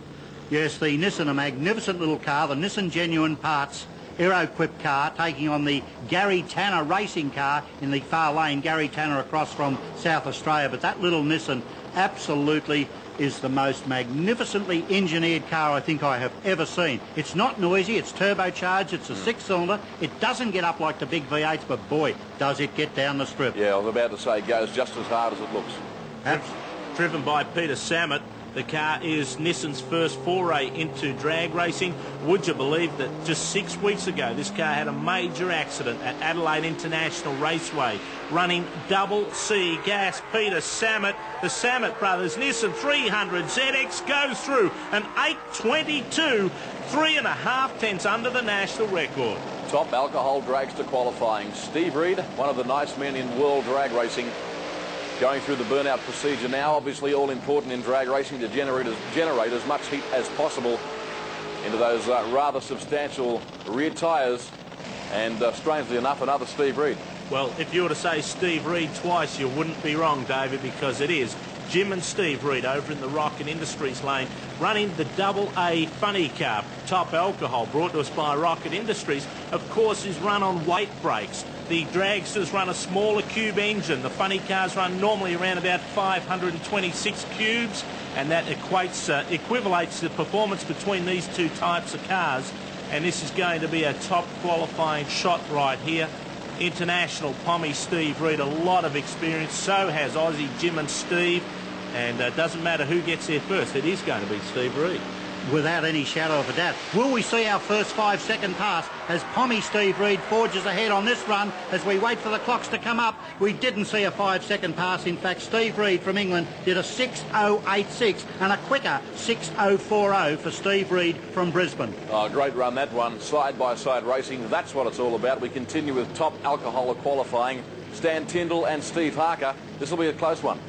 S5: Yes, the Nissan, a magnificent little car, the Nissan Genuine Parts Aero-equipped car, taking on the Gary Tanner racing car in the far lane, Gary Tanner across from South Australia. But that little Nissan absolutely is the most magnificently engineered car I think I have ever seen. It's not noisy, it's turbocharged, it's a six-cylinder. It doesn't get up like the big V8s, but boy, does it get down the strip.
S1: Yeah, I was about to say, it goes just as hard as it looks.
S4: Driven by Peter Samet. The car is Nissan's first foray into drag racing. Would you believe that just 6 weeks ago this car had a major accident at Adelaide International Raceway, running double C gas. Peter Samet, the Samet brothers Nissan 300 ZX goes through an 8.22, 3.5 tenths under the national record.
S1: Top alcohol drags to qualifying. Steve Reed, one of the nice men in world drag racing, going through the burnout procedure now. Obviously all important in drag racing to generate as much heat as possible into those rather substantial rear tyres. And strangely enough, another Steve Reed.
S4: Well, if you were to say Steve Reed twice, you wouldn't be wrong, David, because it is Jim and Steve Reed over in the Rocket Industries lane, running the Double A funny car. Top alcohol, brought to us by Rocket Industries, of course, is run on weight brakes. The dragsters run a smaller cube engine. The funny cars run normally around about 526 cubes, and that equivalates the performance between these two types of cars. And this is going to be a top qualifying shot right here. International Pommy Steve Reed, a lot of experience. So has Aussie Jim and Steve. And it doesn't matter who gets there first. It is going to be Steve Reed.
S5: Without any shadow of a doubt. Will we see our first 5-second pass as Pommy Steve Reed forges ahead on this run as we wait for the clocks to come up? We didn't see a 5-second pass. In fact, Steve Reed from England did a 6.086 and a quicker 6.040 for Steve Reed from Brisbane.
S1: Oh, great run, that one. Side-by-side racing, that's what it's all about. We continue with top alcohol qualifying. Stan Tyndall and Steve Harker. This will be a close one.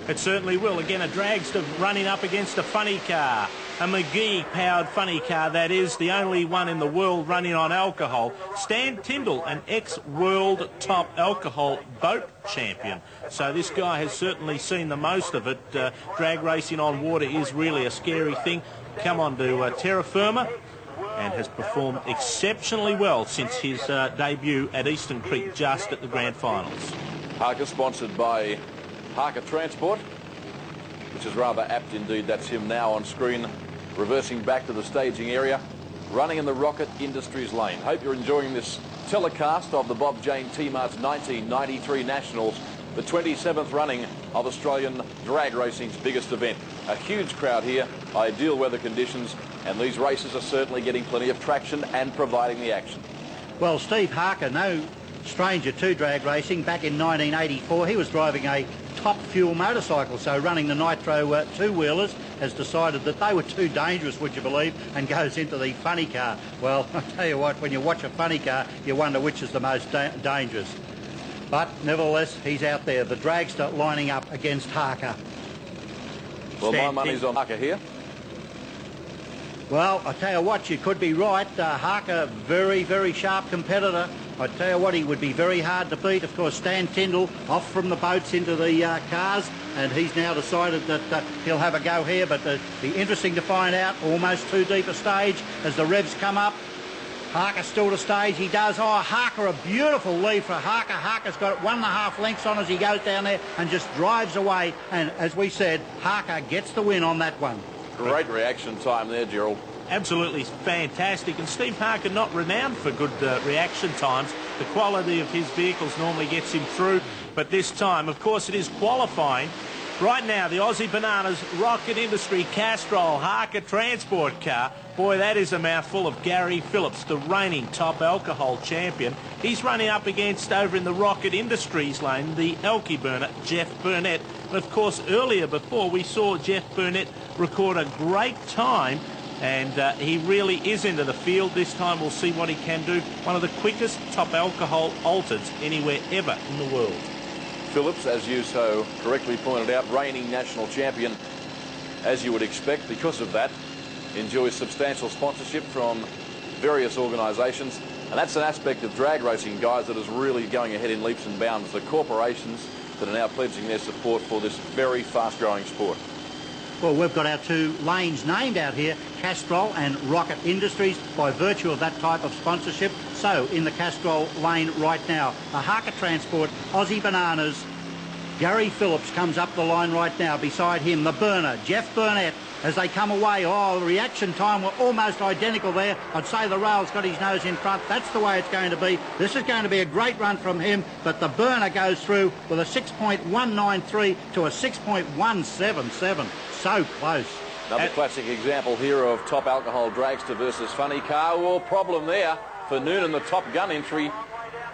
S4: It certainly will. Again, a dragster running up against a funny car. A McGee-powered funny car, that is the only one in the world running on alcohol. Stan Tyndall, an ex-world top alcohol boat champion. So this guy has certainly seen the most of it. Drag racing on water is really a scary thing. Come on to terra firma, and has performed exceptionally well since his debut at Eastern Creek just at the grand finals.
S1: Harker sponsored by Harker Transport, which is rather apt indeed. That's him now on screen, reversing back to the staging area, running in the Rocket Industries lane. Hope you're enjoying this telecast of the Bob Jane T-Mart's 1993 Nationals, the 27th running of Australian drag racing's biggest event. A huge crowd here, ideal weather conditions, and these races are certainly getting plenty of traction and providing the action.
S5: Well, Steve Harker, no stranger to drag racing. Back in 1984, he was driving a top fuel motorcycle, so running the Nitro two-wheelers, has decided that they were too dangerous, would you believe, and goes into the funny car. Well, I'll tell you what, when you watch a funny car, you wonder which is the most dangerous. But nevertheless, he's out there, the dragster lining up against Harker.
S1: Well, my money's on Harker here.
S5: Well, I tell you what, you could be right. Harker, very, very sharp competitor. I tell you what, he would be very hard to beat. Of course, Stan Tyndall off from the boats into the cars, and he's now decided that he'll have a go here, but it'll be interesting to find out. Almost too deep a stage as the revs come up. Harker still to stage. He does. Oh, Harker, a beautiful lead for Harker. Harker's got 1.5 lengths on as he goes down there and just drives away. And as we said, Harker gets the win on that one.
S1: Great reaction time there, Gerald.
S4: Absolutely fantastic. And Steve Harker not renowned for good reaction times. The quality of his vehicles normally gets him through. But this time, of course, it is qualifying. Right now, the Aussie Bananas Rocket Industry Castrol Harker Transport car. Boy, that is a mouthful of Gary Phillips, the reigning top alcohol champion. He's running up against, over in the Rocket Industries lane, the Elkie burner, Jeff Burnett. And of course, earlier before, we saw Jeff Burnett record a great time, and he really is into the field. This time we'll see what he can do. One of the quickest top alcohol alters anywhere ever in the world.
S1: Phillips, as you so correctly pointed out, reigning national champion, as you would expect. Because of that, enjoys substantial sponsorship from various organisations, and that's an aspect of drag racing, guys, that is really going ahead in leaps and bounds. The corporations that are now pledging their support for this very fast-growing sport.
S5: Well, we've got our two lanes named out here, Castrol and Rocket Industries, by virtue of that type of sponsorship. So, in the Castrol lane right now, the Harker Transport, Aussie Bananas, Gary Phillips comes up the line right now. Beside him, the burner, Jeff Burnett, as they come away. Oh, the reaction time were almost identical there. I'd say the rail's got his nose in front. That's the way it's going to be. This is going to be a great run from him, but the burner goes through with a 6.193 to a 6.177. So close.
S1: Another classic example here of top alcohol dragster versus funny car. Well, problem there for Noonan. The Top Gun entry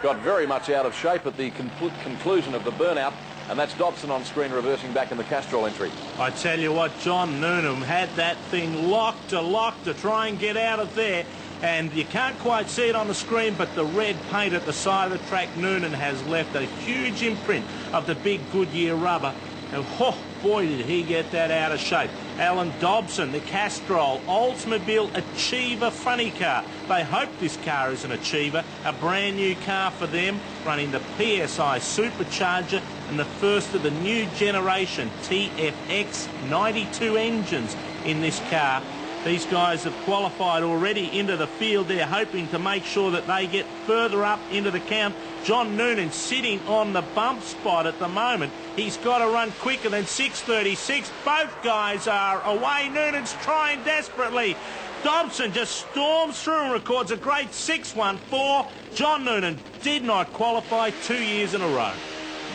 S1: got very much out of shape at the conclusion of the burnout, and that's Dobson on screen reversing back in the Castrol entry.
S4: I tell you what, John Noonan had that thing locked to try and get out of there, and you can't quite see it on the screen, but the red paint at the side of the track, Noonan has left a huge imprint of the big Goodyear rubber. And oh, boy, did he get that out of shape. Alan Dobson, the Castrol Oldsmobile Achiever funny car. They hope this car is an Achiever, a brand new car for them, running the PSI supercharger and the first of the new generation TFX 92 engines in this car. These guys have qualified already into the field. They're hoping to make sure that they get further up into the count. John Noonan sitting on the bump spot at the moment. He's got to run quicker than 6:36. Both guys are away. Noonan's trying desperately. Dobson just storms through and records a great 6:14. John Noonan did not qualify 2 years in a row.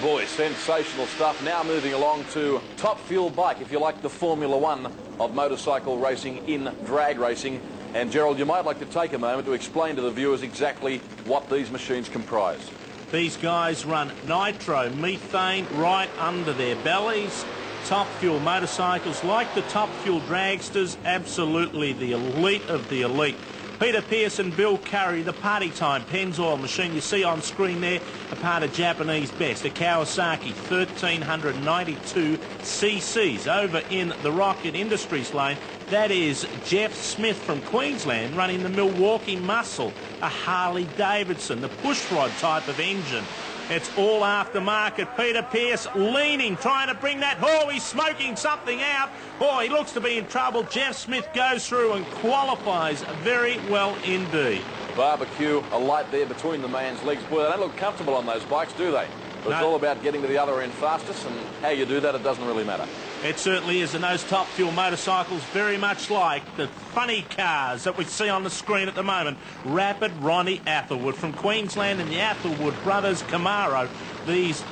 S1: Boy, sensational stuff. Now moving along to Top Fuel Bike, if you like, the Formula One of motorcycle racing in drag racing. And Gerald, you might like to take a moment to explain to the viewers exactly what these machines comprise.
S4: These guys run nitro methane right under their bellies. Top Fuel motorcycles, like the Top Fuel dragsters, absolutely the elite of the elite. Peter Pearce and Bill Curry, the Party Time Pennzoil machine you see on screen there, a part of Japanese best, a Kawasaki 1392 cc's. Over in the Rocket Industries lane, that is Jeff Smith from Queensland running the Milwaukee Muscle, a Harley Davidson, the pushrod type of engine. It's all aftermarket. Peter Pearce leaning, trying to bring that. Oh, he's smoking something out. Oh, he looks to be in trouble. Jeff Smith goes through and qualifies very well indeed.
S1: Barbecue, a light there between the man's legs. Boy, they don't look comfortable on those bikes, do they? But it's all about getting to the other end fastest, and how you do that, it doesn't really matter.
S4: It certainly is, and those Top Fuel motorcycles very much like the funny cars that we see on the screen at the moment. Rapid Ronnie Athelwood from Queensland and the Athelwood brothers Camaro. These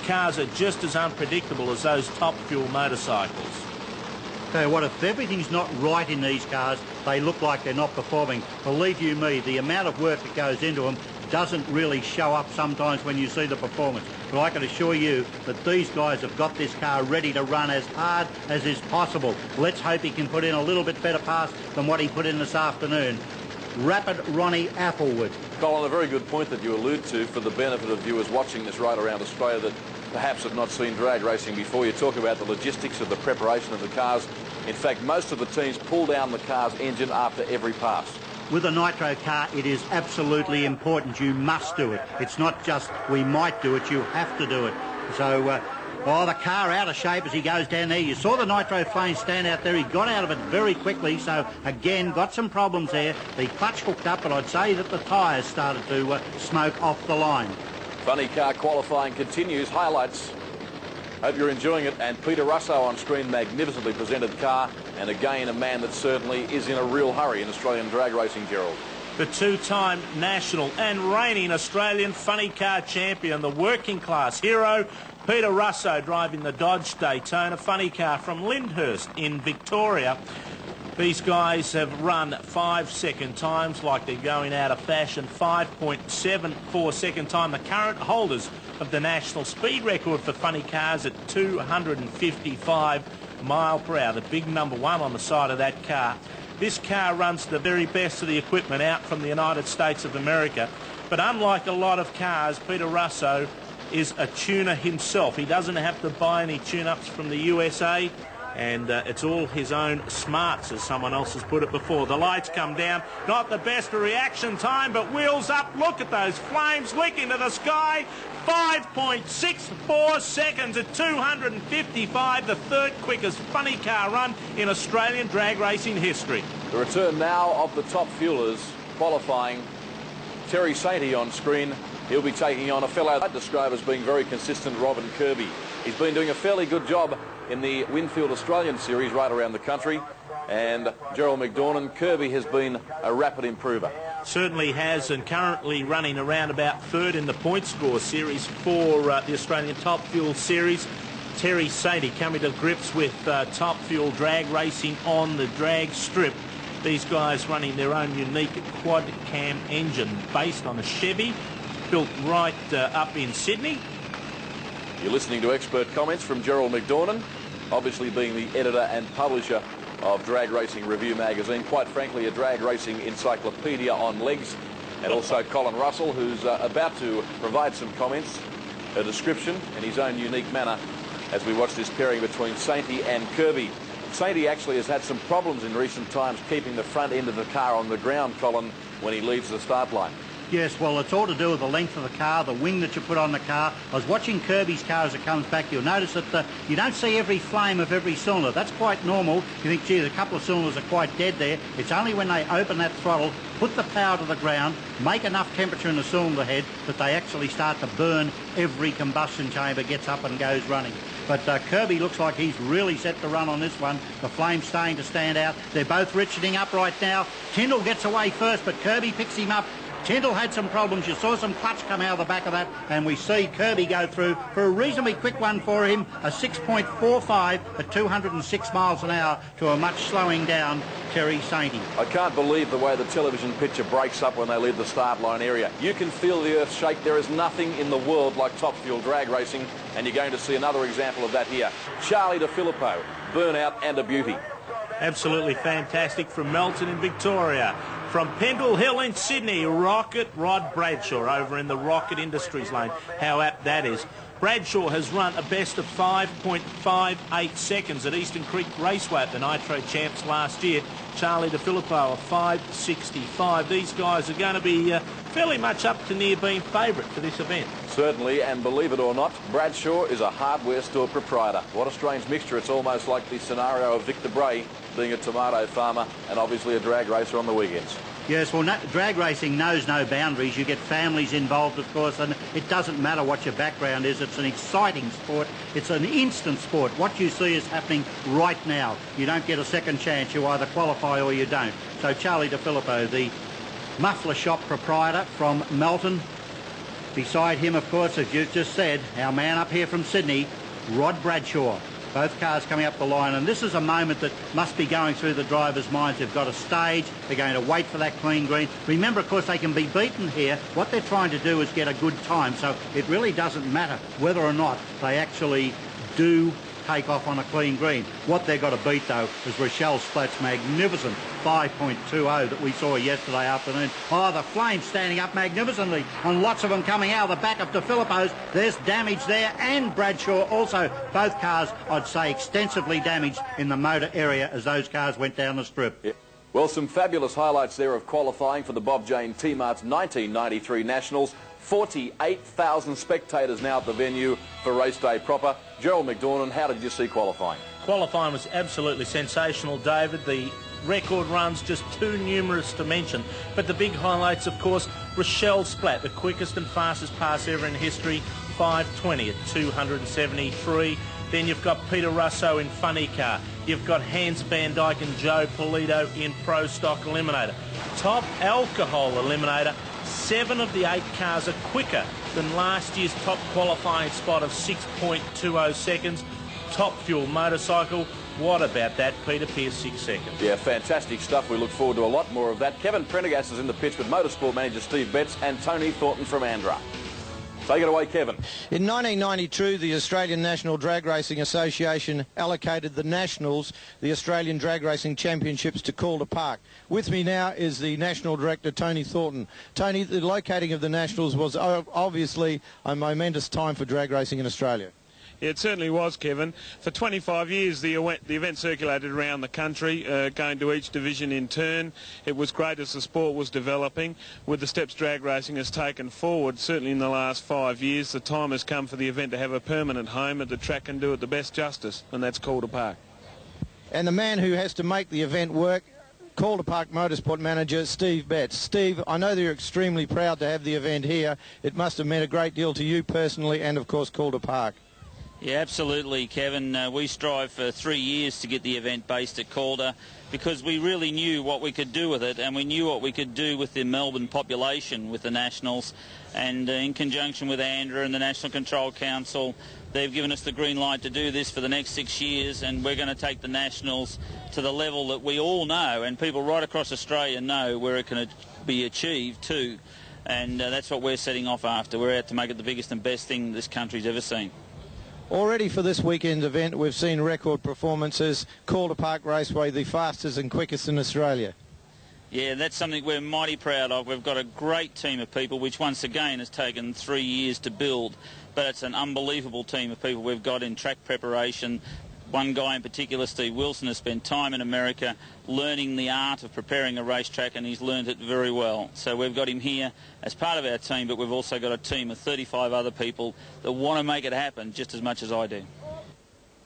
S4: cars are just as unpredictable as those Top Fuel motorcycles.
S5: Tell you what, if everything's not right in these cars, they look like they're not performing. Believe you me, the amount of work that goes into them doesn't really show up sometimes when you see the performance. But I can assure you that these guys have got this car ready to run as hard as is possible. Let's hope he can put in a little bit better pass than what he put in this afternoon. Rapid Ronnie Athelwood.
S1: Colin, a very good point that you allude to for the benefit of viewers watching this right around Australia that perhaps have not seen drag racing before. You talk about the logistics of the preparation of the cars. In fact, most of the teams pull down the car's engine after every pass.
S5: With a nitro car, it is absolutely important. You must do it. It's not just we might do it, you have to do it. So, the car out of shape as he goes down there. You saw the nitro flame stand out there. He got out of it very quickly, so again, got some problems there. The clutch hooked up, but I'd say that the tyres started to smoke off the line.
S1: Funny car qualifying continues. Highlights. Hope you're enjoying it. And Peter Russo on screen, magnificently presented car. And again, a man that certainly is in a real hurry in Australian drag racing, Gerald.
S4: The two-time national and reigning Australian funny car champion, the working class hero, Peter Russo, driving the Dodge Daytona funny car from Lyndhurst in Victoria. These guys have run 5-second times like they're going out of fashion. 5.74 second time. The current holders of the national speed record for funny cars at 255 mile per hour. The big number 1 on the side of that car. This car runs the very best of the equipment out from the United States of America. But unlike a lot of cars, Peter Russo is a tuner himself. He doesn't have to buy any tune-ups from the USA. And it's all his own smarts, as someone else has put it before. The lights come down. Not the best reaction time, but wheels up. Look at those flames licking to the sky. 5.64 seconds at 255, the third quickest funny car run in Australian drag racing history.
S1: The return now of the top fuelers qualifying. Terry Sainty on screen. He'll be taking on a fellow I'd describe as being very consistent, Robin Kirby. He's been doing a fairly good job in the Winfield Australian Series right around the country. And Gerald McDornan, Kirby has been a rapid improver.
S4: Certainly has, and currently running around about third in the point score series for the Australian Top Fuel Series. Terry Sainty coming to grips with Top Fuel drag racing on the drag strip. These guys running their own unique quad cam engine based on a Chevy, built right up in Sydney.
S1: You're listening to expert comments from Gerald McDornan, obviously being the editor and publisher of Drag Racing Review magazine, quite frankly a drag racing encyclopedia on legs, and also Colin Russell, who's about to provide some comments, a description in his own unique manner as we watch this pairing between Sainty and Kirby. Sainty actually has had some problems in recent times keeping the front end of the car on the ground, Colin, when he leaves the start line.
S5: Yes, well, it's all to do with the length of the car, the wing that you put on the car. I was watching Kirby's car as it comes back. You'll notice that you don't see every flame of every cylinder. That's quite normal. You think, gee, a couple of cylinders are quite dead there. It's only when they open that throttle, put the power to the ground, make enough temperature in the cylinder head that they actually start to burn. Every combustion chamber gets up and goes running. But Kirby looks like he's really set to run on this one. The flame's starting to stand out. They're both richeting up right now. Tyndall gets away first, but Kirby picks him up. Tyndall had some problems. You saw some clutch come out of the back of that, and we see Kirby go through for a reasonably quick one for him, a 6.45 at 206 miles an hour to a much slowing down Terry Sainty.
S1: I can't believe the way the television picture breaks up when they leave the start line area. You can feel the earth shake. There is nothing in the world like Top Fuel drag racing, and you're going to see another example of that here. Charlie DeFilippo, burnout and a beauty.
S4: Absolutely fantastic from Melton in Victoria. From Pendle Hill in Sydney, Rocket Rod Bradshaw over in the Rocket Industries lane. How apt that is. Bradshaw has run a best of 5.58 seconds at Eastern Creek Raceway at the Nitro Champs last year. Charlie DeFilippo, a 5.65. These guys are going to be fairly much up to near being favourite for this event.
S1: Certainly, and believe it or not, Bradshaw is a hardware store proprietor. What a strange mixture. It's almost like the scenario of Victor Bray being a tomato farmer and obviously a drag racer on the weekends.
S5: Yes, well, drag racing knows no boundaries. You get families involved, of course, and it doesn't matter what your background is. It's an exciting sport. It's an instant sport. What you see is happening right now. You don't get a second chance. You either qualify or you don't. So Charlie DeFilippo, the muffler shop proprietor from Melton. Beside him, of course, as you just said, our man up here from Sydney, Rod Bradshaw. Both cars coming up the line, and this is a moment that must be going through the drivers' minds. They've got a stage. They're going to wait for that clean green. Remember, of course, they can be beaten here. What they're trying to do is get a good time, so it really doesn't matter whether or not they actually do take off on a clean green. What they've got to beat, though, is Rochelle Splatt's magnificent 5.20 that we saw yesterday afternoon. Oh, the flames standing up magnificently, and lots of them coming out of the back of De Filippo's. There's damage there, and Bradshaw also. Both cars, I'd say, extensively damaged in the motor area as those cars went down the strip.
S1: Yeah. Well, some fabulous highlights there of qualifying for the Bob Jane T-Mart's 1993 Nationals. 48,000 spectators now at the venue for race day proper. Gerald McDornan, how did you see qualifying?
S4: Qualifying was absolutely sensational, David. The record runs just too numerous to mention. But the big highlights, of course, Rochelle Splatt, the quickest and fastest pass ever in history, 5:20 at 273. Then you've got Peter Russo in funny car. You've got Hans Van Dyke and Joe Polito in Pro Stock Eliminator. Top alcohol eliminator. 7 of the 8 cars are quicker than last year's top qualifying spot of 6.20 seconds. Top fuel motorcycle. What about that, Peter? Pearce, 6 seconds.
S1: Yeah, fantastic stuff. We look forward to a lot more of that. Kevin Prendergast is in the pitch with motorsport manager Steve Betts and Tony Thornton from Andra. Take it away, Kevin.
S2: In 1992, the Australian National Drag Racing Association allocated the Nationals, the Australian Drag Racing Championships, to Calder Park. With me now is the National Director, Tony Thornton. Tony, the locating of the Nationals was obviously a momentous time for drag racing in Australia.
S7: It certainly was, Kevin. For 25 years, the event circulated around the country, going to each division in turn. It was great as the sport was developing. With the steps drag racing has taken forward, certainly in the last 5 years, the time has come for the event to have a permanent home at the track and do it the best justice, and that's Calder Park.
S2: And the man who has to make the event work, Calder Park Motorsport Manager Steve Betts. Steve, I know that you're extremely proud to have the event here. It must have meant a great deal to you personally and, of course, Calder Park.
S8: Yeah, absolutely, Kevin. We strive for 3 years to get the event based at Calder because we really knew what we could do with it, and we knew what we could do with the Melbourne population with the Nationals. And in conjunction with Andra and the National Control Council, they've given us the green light to do this for the next 6 years, and we're going to take the Nationals to the level that we all know, and people right across Australia know where it can be achieved too. And that's what we're setting off after. We're out to make it the biggest and best thing this country's ever seen.
S2: Already for this weekend's event, we've seen record performances. Calder Park Raceway, the fastest and quickest in Australia.
S8: Yeah, that's something we're mighty proud of. We've got a great team of people, which once again has taken 3 years to build. But it's an unbelievable team of people we've got in track preparation. One guy in particular, Steve Wilson, has spent time in America learning the art of preparing a racetrack, and he's learned it very well. So we've got him here as part of our team, but we've also got a team of 35 other people that want to make it happen just as much as I do.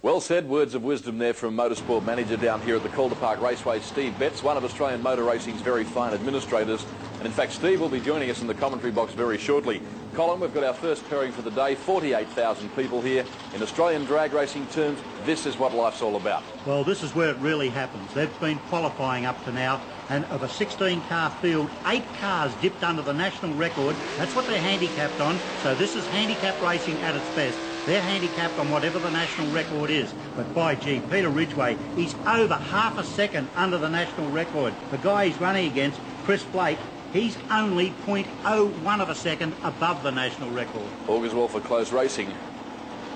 S1: Well said. Words of wisdom there from motorsport manager down here at the Calder Park Raceway, Steve Betts, one of Australian motor racing's very fine administrators. And in fact, Steve will be joining us in the commentary box very shortly. Colin, we've got our first pairing for the day. 48,000 people here. In Australian drag racing terms, this is what life's all about.
S5: Well, this is where it really happens. They've been qualifying up to now, and of a 16-car field, 8 cars dipped under the national record. That's what they're handicapped on. So this is handicap racing at its best. They're handicapped on whatever the national record is. But by gee, Peter Ridgway, he's over half a second under the national record. The guy he's running against, Chris Blake, he's only 0.01 of a second above the national record.
S1: Augurs well for close racing.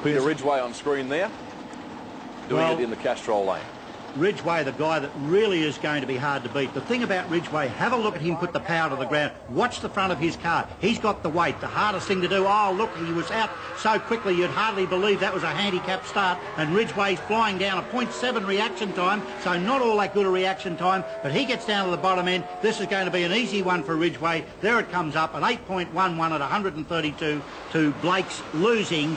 S1: Peter Ridgway on screen there, doing it in the Castrol lane.
S5: Ridgway, the guy that really is going to be hard to beat. The thing about Ridgway, have a look at him put the power to the ground. Watch the front of his car. He's got the weight. The hardest thing to do, oh, look, he was out so quickly you'd hardly believe that was a handicap start. And Ridgway's flying down a 0.7 reaction time, so not all that good a reaction time, but he gets down to the bottom end. This is going to be an easy one for Ridgway. There it comes up, an 8.11 at 132 to Blake's losing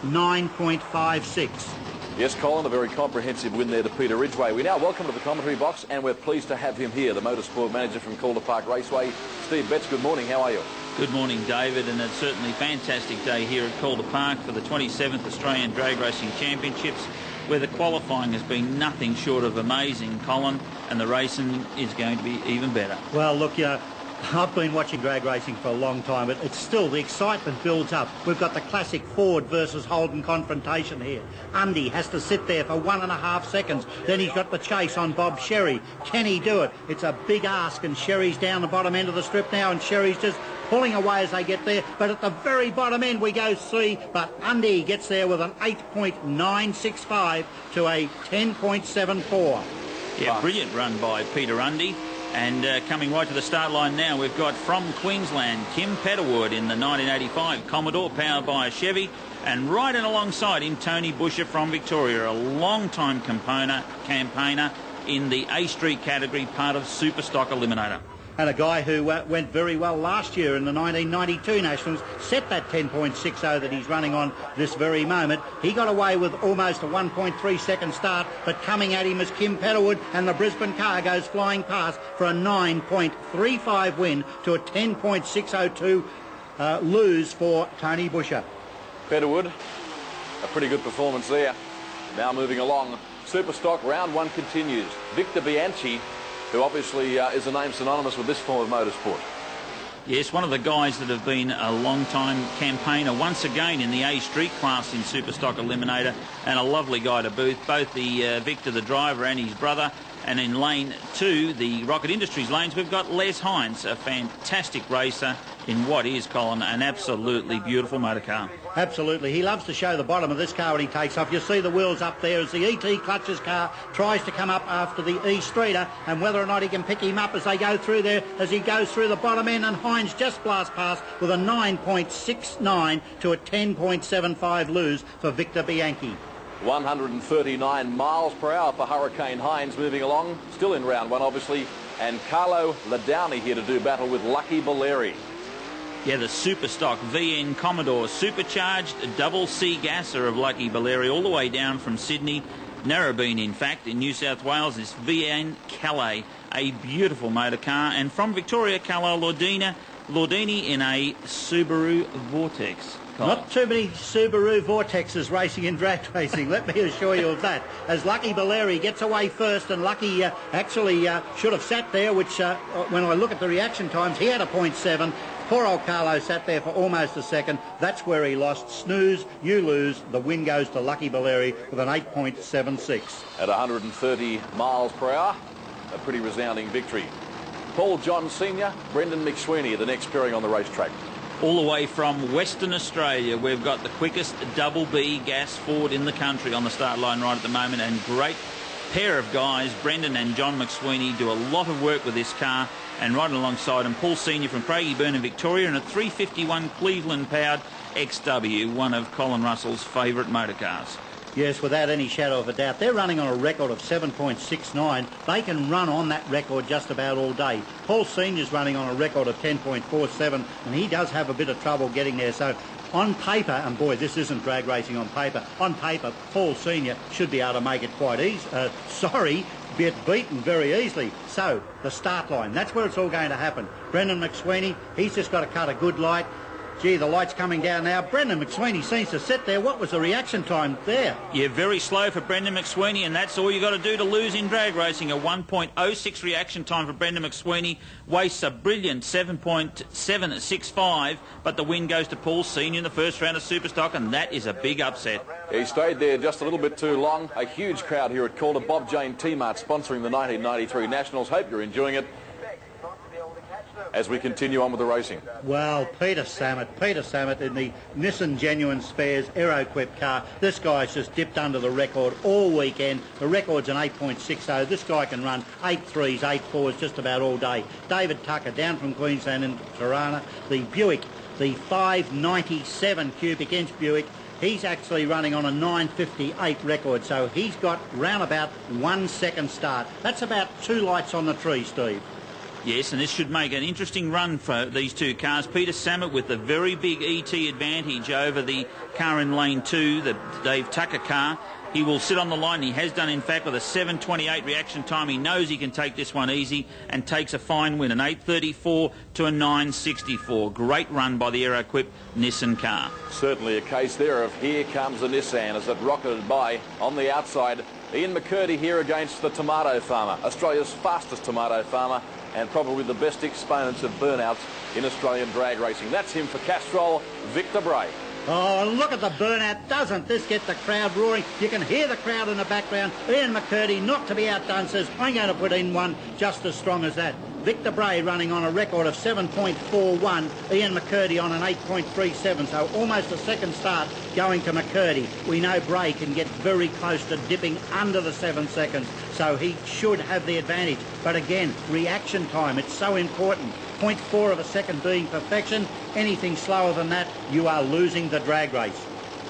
S5: 9.56.
S1: Yes, Colin, a very comprehensive win there to Peter Ridgway. We now welcome to the commentary box, and we're pleased to have him here, the motorsport manager from Calder Park Raceway, Steve Betts. Good morning, how are you?
S8: Good morning, David, and it's certainly a fantastic day here at Calder Park for the 27th Australian Drag Racing Championships, where the qualifying has been nothing short of amazing, Colin, and the racing is going to be even better.
S5: Well, look, I've been watching drag racing for a long time, but it's still, the excitement builds up. We've got the classic Ford versus Holden confrontation here. Undy has to sit there for 1.5 seconds. Then he's got the chase on Bob Sherry. Can he do it? It's a big ask, and Sherry's down the bottom end of the strip now, and Sherry's just pulling away as they get there. But at the very bottom end we go see, but Undy gets there with an 8.965 to a 10.74.
S8: Yeah, brilliant run by Peter Undy. And coming right to the start line now, we've got from Queensland, Kim Petterwood in the 1985 Commodore, powered by a Chevy. And right in alongside him, Tony Busher from Victoria, a long-time campaigner in the A Street category, part of Super Stock Eliminator.
S5: And a guy who went very well last year in the 1992 Nationals, set that 10.60 that he's running on this very moment. He got away with almost a 1.3 second start, but coming at him is Kim Petterwood, and the Brisbane car goes flying past for a 9.35 win to a 10.602 lose for Tony Busher.
S1: Petterwood, a pretty good performance there. Now moving along, Super Stock round one continues. Victor Bianchi, who obviously is a name synonymous with this form of motorsport.
S8: Yes, one of the guys that have been a long-time campaigner once again in the A Street class in Super Stock Eliminator, and a lovely guy to boot. Both the Victor, the driver, and his brother. And in lane 2, the Rocket Industries lanes, we've got Les Hines, a fantastic racer in what is, Colin, an absolutely beautiful motor car.
S5: Absolutely. He loves to show the bottom of this car when he takes off. You see the wheels up there as the ET Clutches car tries to come up after the E Streeter, and whether or not he can pick him up as they go through there, as he goes through the bottom end, and Hines just blasts past with a 9.69 to a 10.75 lose for Victor Bianchi.
S1: 139 miles per hour for Hurricane Hines moving along, still in round one obviously, and Carlo Ladowney here to do battle with Lucky Valeri.
S8: Yeah, the Super Stock VN Commodore supercharged double C gasser of Lucky Valeri all the way down from Sydney, Narrabeen in fact, in New South Wales, is VN Calais, a beautiful motor car, and from Victoria, Carlo Laudini in a Subaru Vortex.
S5: Not too many Subaru Vortexes racing in drag racing, let me assure you of that. As Lucky Valeri gets away first, and Lucky actually should have sat there, which when I look at the reaction times, he had a 0.7. Poor old Carlo sat there for almost a second. That's where he lost. Snooze, you lose. The win goes to Lucky Valeri with an 8.76.
S1: At 130 miles per hour, a pretty resounding victory. Paul John Sr., Brendan McSweeney, the next pairing on the racetrack.
S8: All the way from Western Australia, we've got the quickest double B gas Ford in the country on the start line right at the moment, and great pair of guys. Brendan and John McSweeney do a lot of work with this car, and right alongside him, Paul Senior from Craigieburn in Victoria, and a 351 Cleveland-powered XW, one of Colin Russell's favourite motor cars.
S5: Yes, without any shadow of a doubt. They're running on a record of 7.69. They can run on that record just about all day. Paul Senior's running on a record of 10.47, and he does have a bit of trouble getting there. So on paper, and boy, this isn't drag racing on paper, Paul Senior should be able to make it quite easy. Get beaten very easily. So the start line, that's where it's all going to happen. Brendan McSweeney, he's just got to cut a good light. Gee, the light's coming down now. Brendan McSweeney seems to sit there. What was the reaction time there?
S8: Yeah, very slow for Brendan McSweeney, and that's all you got to do to lose in drag racing. A 1.06 reaction time for Brendan McSweeney. Wastes a brilliant 7.765, but the win goes to Paul Senior in the first round of Super Stock, and that is a big upset.
S1: He stayed there just a little bit too long. A huge crowd here at Calder. Bob Jane T-Mart sponsoring the 1993 Nationals. Hope you're enjoying it as we continue on with the racing.
S5: Well, Peter Samet in the Nissan Genuine Spares Aero-equipped car. This guy's just dipped under the record all weekend. The record's an 8.60. This guy can run 8.3s, 8.4s just about all day. David Tucker down from Queensland in Tirana. The Buick, the 597 cubic inch Buick, he's actually running on a 9.58 record, so he's got round about 1 second start. That's about 2 lights on the tree, Steve.
S8: Yes, and this should make an interesting run for these two cars. Peter Samet with the very big ET advantage over the car in lane 2, the Dave Tucker car. He will sit on the line. He has done, in fact, with a 7.28 reaction time. He knows he can take this one easy and takes a fine win, an 8.34 to a 9.64. Great run by the Aero-equipped Nissan car.
S1: Certainly a case there of here comes the Nissan as it rocketed by on the outside. Ian McCurdy here against the tomato farmer, Australia's fastest tomato farmer, and probably the best exponents of burnouts in Australian drag racing. That's him for Castrol, Victor Bray.
S5: Oh, look at the burnout. Doesn't this get the crowd roaring? You can hear the crowd in the background. Ian McCurdy, not to be outdone, says, I'm going to put in one just as strong as that. Victor Bray running on a record of 7.41, Ian McCurdy on an 8.37, so almost a second start going to McCurdy. We know Bray can get very close to dipping under the 7 seconds, so he should have the advantage. But again, reaction time, it's so important. 0.4 of a second being perfection. Anything slower than that, you are losing the drag race.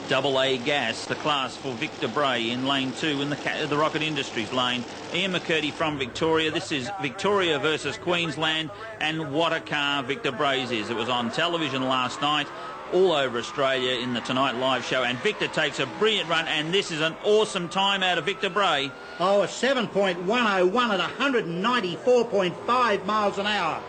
S8: Double A gas, the class for Victor Bray in lane 2 in the Rocket Industries lane. Ian McCurdy from Victoria. This is Victoria versus Queensland, and what a car Victor Bray's is. It was on television last night, all over Australia in the Tonight Live show, and Victor takes a brilliant run, and this is an awesome time out of Victor Bray.
S5: Oh, a 7.101 at 194.5 miles an hour.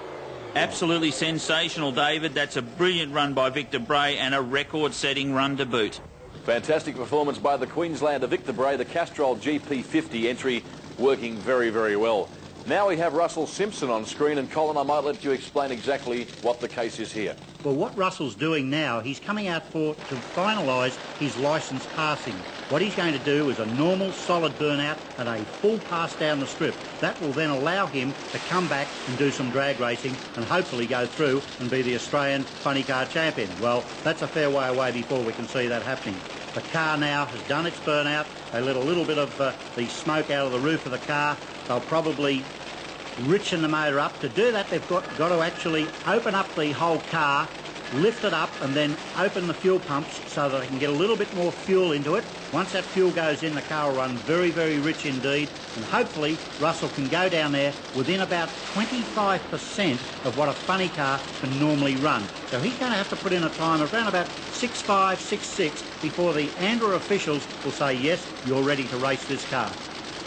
S8: Absolutely sensational, David. That's a brilliant run by Victor Bray and a record-setting run to boot.
S1: Fantastic performance by the Queenslander Victor Bray, the Castrol GP50 entry working very, very well. Now we have Russell Simpson on screen, and Colin, I might let you explain exactly what the case is here.
S5: Well, what Russell's doing now, he's coming out to finalise his licence passing. What he's going to do is a normal, solid burnout and a full pass down the strip. That will then allow him to come back and do some drag racing and hopefully go through and be the Australian funny car champion. Well, that's a fair way away before we can see that happening. The car now has done its burnout. They let a little bit of the smoke out of the roof of the car. They'll probably richen the motor up. To do that, they've got to actually open up the whole car, lift it up, and then open the fuel pumps so that they can get a little bit more fuel into it. Once that fuel goes in, the car will run very, very rich indeed, and hopefully Russell can go down there within about 25% of what a funny car can normally run. So he's going to have to put in a time of around about 6.5, 6.6 before the Andorra officials will say, yes, you're ready to race this car.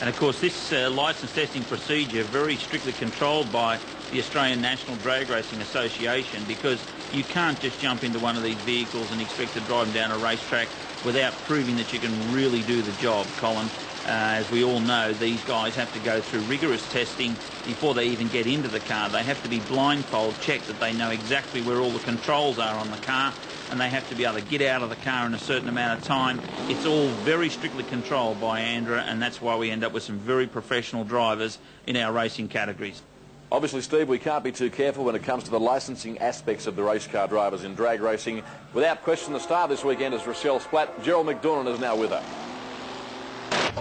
S8: And of course, this licence testing procedure very strictly controlled by the Australian National Drag Racing Association, because you can't just jump into one of these vehicles and expect to drive them down a racetrack without proving that you can really do the job, Colin. As we all know, these guys have to go through rigorous testing before they even get into the car. They have to be blindfold checked that they know exactly where all the controls are on the car, and they have to be able to get out of the car in a certain amount of time. It's all very strictly controlled by Andorra, and that's why we end up with some very professional drivers in our racing categories.
S1: Obviously, Steve, we can't be too careful when it comes to the licensing aspects of the race car drivers in drag racing. Without question, the star this weekend is Rochelle Splatt. Gerald McDornan is now with her.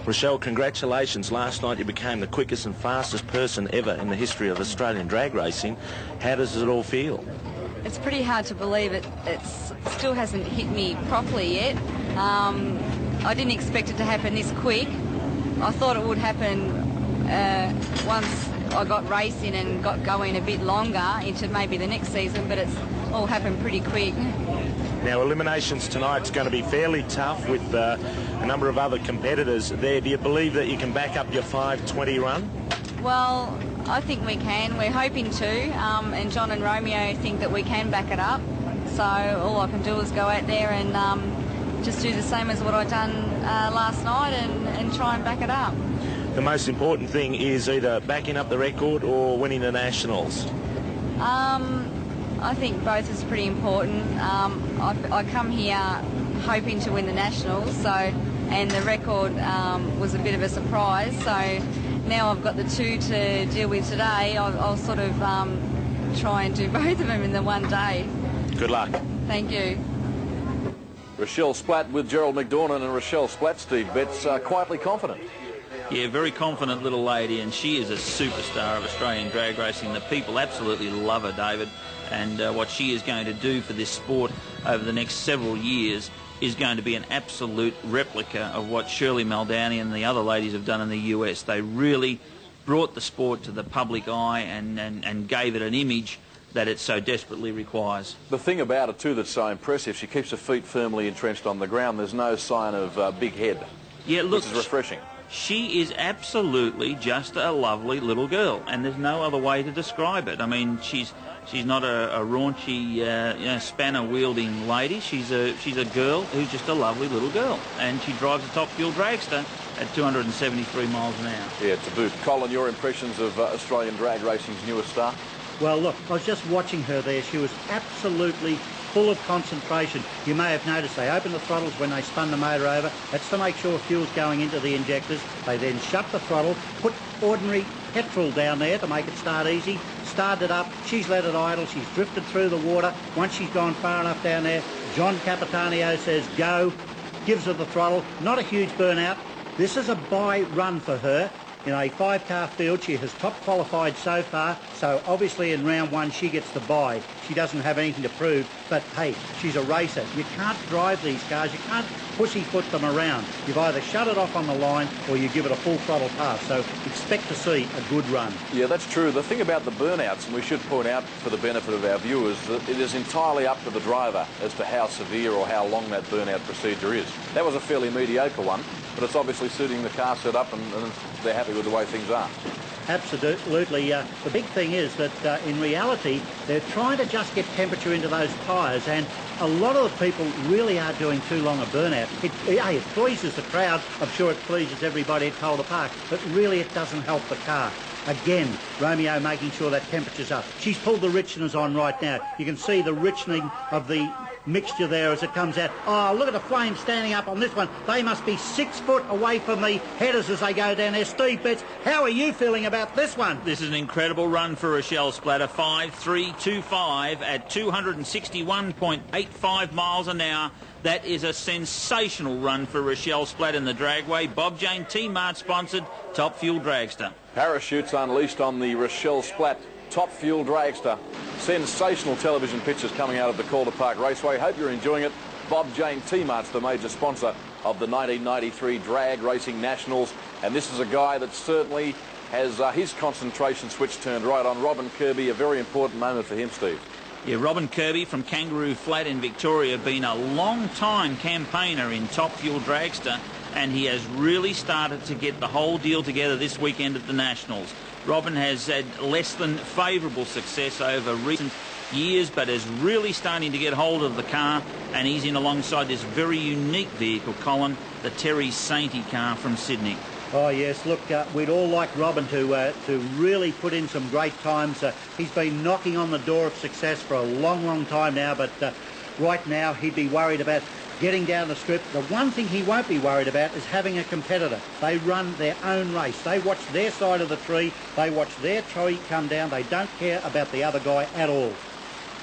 S9: Rochelle, congratulations. Last night you became the quickest and fastest person ever in the history of Australian drag racing. How does it all feel?
S6: It's pretty hard to believe it. It still hasn't hit me properly yet. I didn't expect it to happen this quick. I thought it would happen once I got racing and got going a bit longer into maybe the next season, but it's all happened pretty quick.
S9: Now, eliminations tonight's going to be fairly tough with a number of other competitors there. Do you believe that you can back up your 5:20 run?
S6: Well, I think we can. We're hoping to, and John and Romeo think that we can back it up. So all I can do is go out there and just do the same as what I done last night and try and back it up.
S9: The most important thing is either backing up the record or winning the Nationals.
S6: I think both is pretty important. I come here hoping to win the Nationals, and the record was a bit of a surprise. So now I've got the two to deal with today. I'll sort of try and do both of them in the one day.
S9: Good luck.
S6: Thank you.
S1: Rochelle Splatt with Gerald McDornan, and Rochelle Splatt, Steve Betts, quietly confident.
S8: Yeah, very confident little lady, and she is a superstar of Australian drag racing. The people absolutely love her, David, and what she is going to do for this sport over the next several years is going to be an absolute replica of what Shirley Muldowney and the other ladies have done in the US. They really brought the sport to the public eye and gave it an image that it so desperately requires.
S1: The thing about it, too, that's so impressive, she keeps her feet firmly entrenched on the ground. There's no sign of big head,
S8: yeah, look,
S1: which is refreshing.
S8: She is absolutely just a lovely little girl, and there's no other way to describe it. I mean, she's not a raunchy, spanner-wielding lady. She's a girl who's just a lovely little girl, and she drives a top fuel dragster, at 273 miles an hour.
S1: Yeah, to boot. Colin, your impressions of Australian drag racing's newest star?
S5: Well, look, I was just watching her there. She was absolutely full of concentration. You may have noticed they opened the throttles when they spun the motor over. That's to make sure fuel's going into the injectors. They then shut the throttle, put ordinary petrol down there to make it start easy, started it up, she's let it idle, she's drifted through the water. Once she's gone far enough down there, John Capitanio says go, gives her the throttle. Not a huge burnout. This is a bye run for her. In a 5-car field, she has top qualified so far, so obviously in round 1 she gets the bye. She doesn't have anything to prove, but hey, she's a racer. You can't drive these cars, you can't pussyfoot them around. You've either shut it off on the line or you give it a full throttle pass, so expect to see a good run.
S1: Yeah, that's true. The thing about the burnouts, and we should point out for the benefit of our viewers, that it is entirely up to the driver as to how severe or how long that burnout procedure is. That was a fairly mediocre one, but it's obviously suiting the car set up and they're happy with the way things are.
S5: Absolutely. The big thing is that in reality, they're trying to just get temperature into those tyres, and a lot of the people really are doing too long a burnout. It pleases the crowd. I'm sure it pleases everybody at Calder Park, but really it doesn't help the car. Again, Romeo making sure that temperature's up. She's pulled the richness on right now. You can see the richening of the mixture there as it comes out. Oh, look at the flames standing up on this one. They must be 6 foot away from the headers as they go down there. Steve Betts, how are you feeling about this one?
S8: This is an incredible run for Rochelle Splatter. 5.325 at 261.85 miles an hour. That is a sensational run for Rochelle Splatt in the dragway. Bob Jane T-Mart sponsored Top Fuel Dragster.
S1: Parachutes unleashed on the Rochelle Splatt Top Fuel Dragster. Sensational television pictures coming out of the Calder Park Raceway. Hope you're enjoying it. Bob Jane T-Mart's the major sponsor of the 1993 Drag Racing Nationals, and this is a guy that certainly has his concentration switch turned right on. Robin Kirby, a very important moment for him, Steve.
S8: Yeah, Robin Kirby from Kangaroo Flat in Victoria, been a long-time campaigner in Top Fuel Dragster, and he has really started to get the whole deal together this weekend at the Nationals. Robin has had less than favourable success over recent years, but is really starting to get hold of the car, and he's in alongside this very unique vehicle, Colin, the Terry Sainty car from Sydney.
S5: Oh yes, look, we'd all like Robin to really put in some great times. He's been knocking on the door of success for a long time now, but right now he'd be worried about getting down the strip. The one thing he won't be worried about is having a competitor. They run their own race. They watch their side of the tree. They watch their tree come down. They don't care about the other guy at all.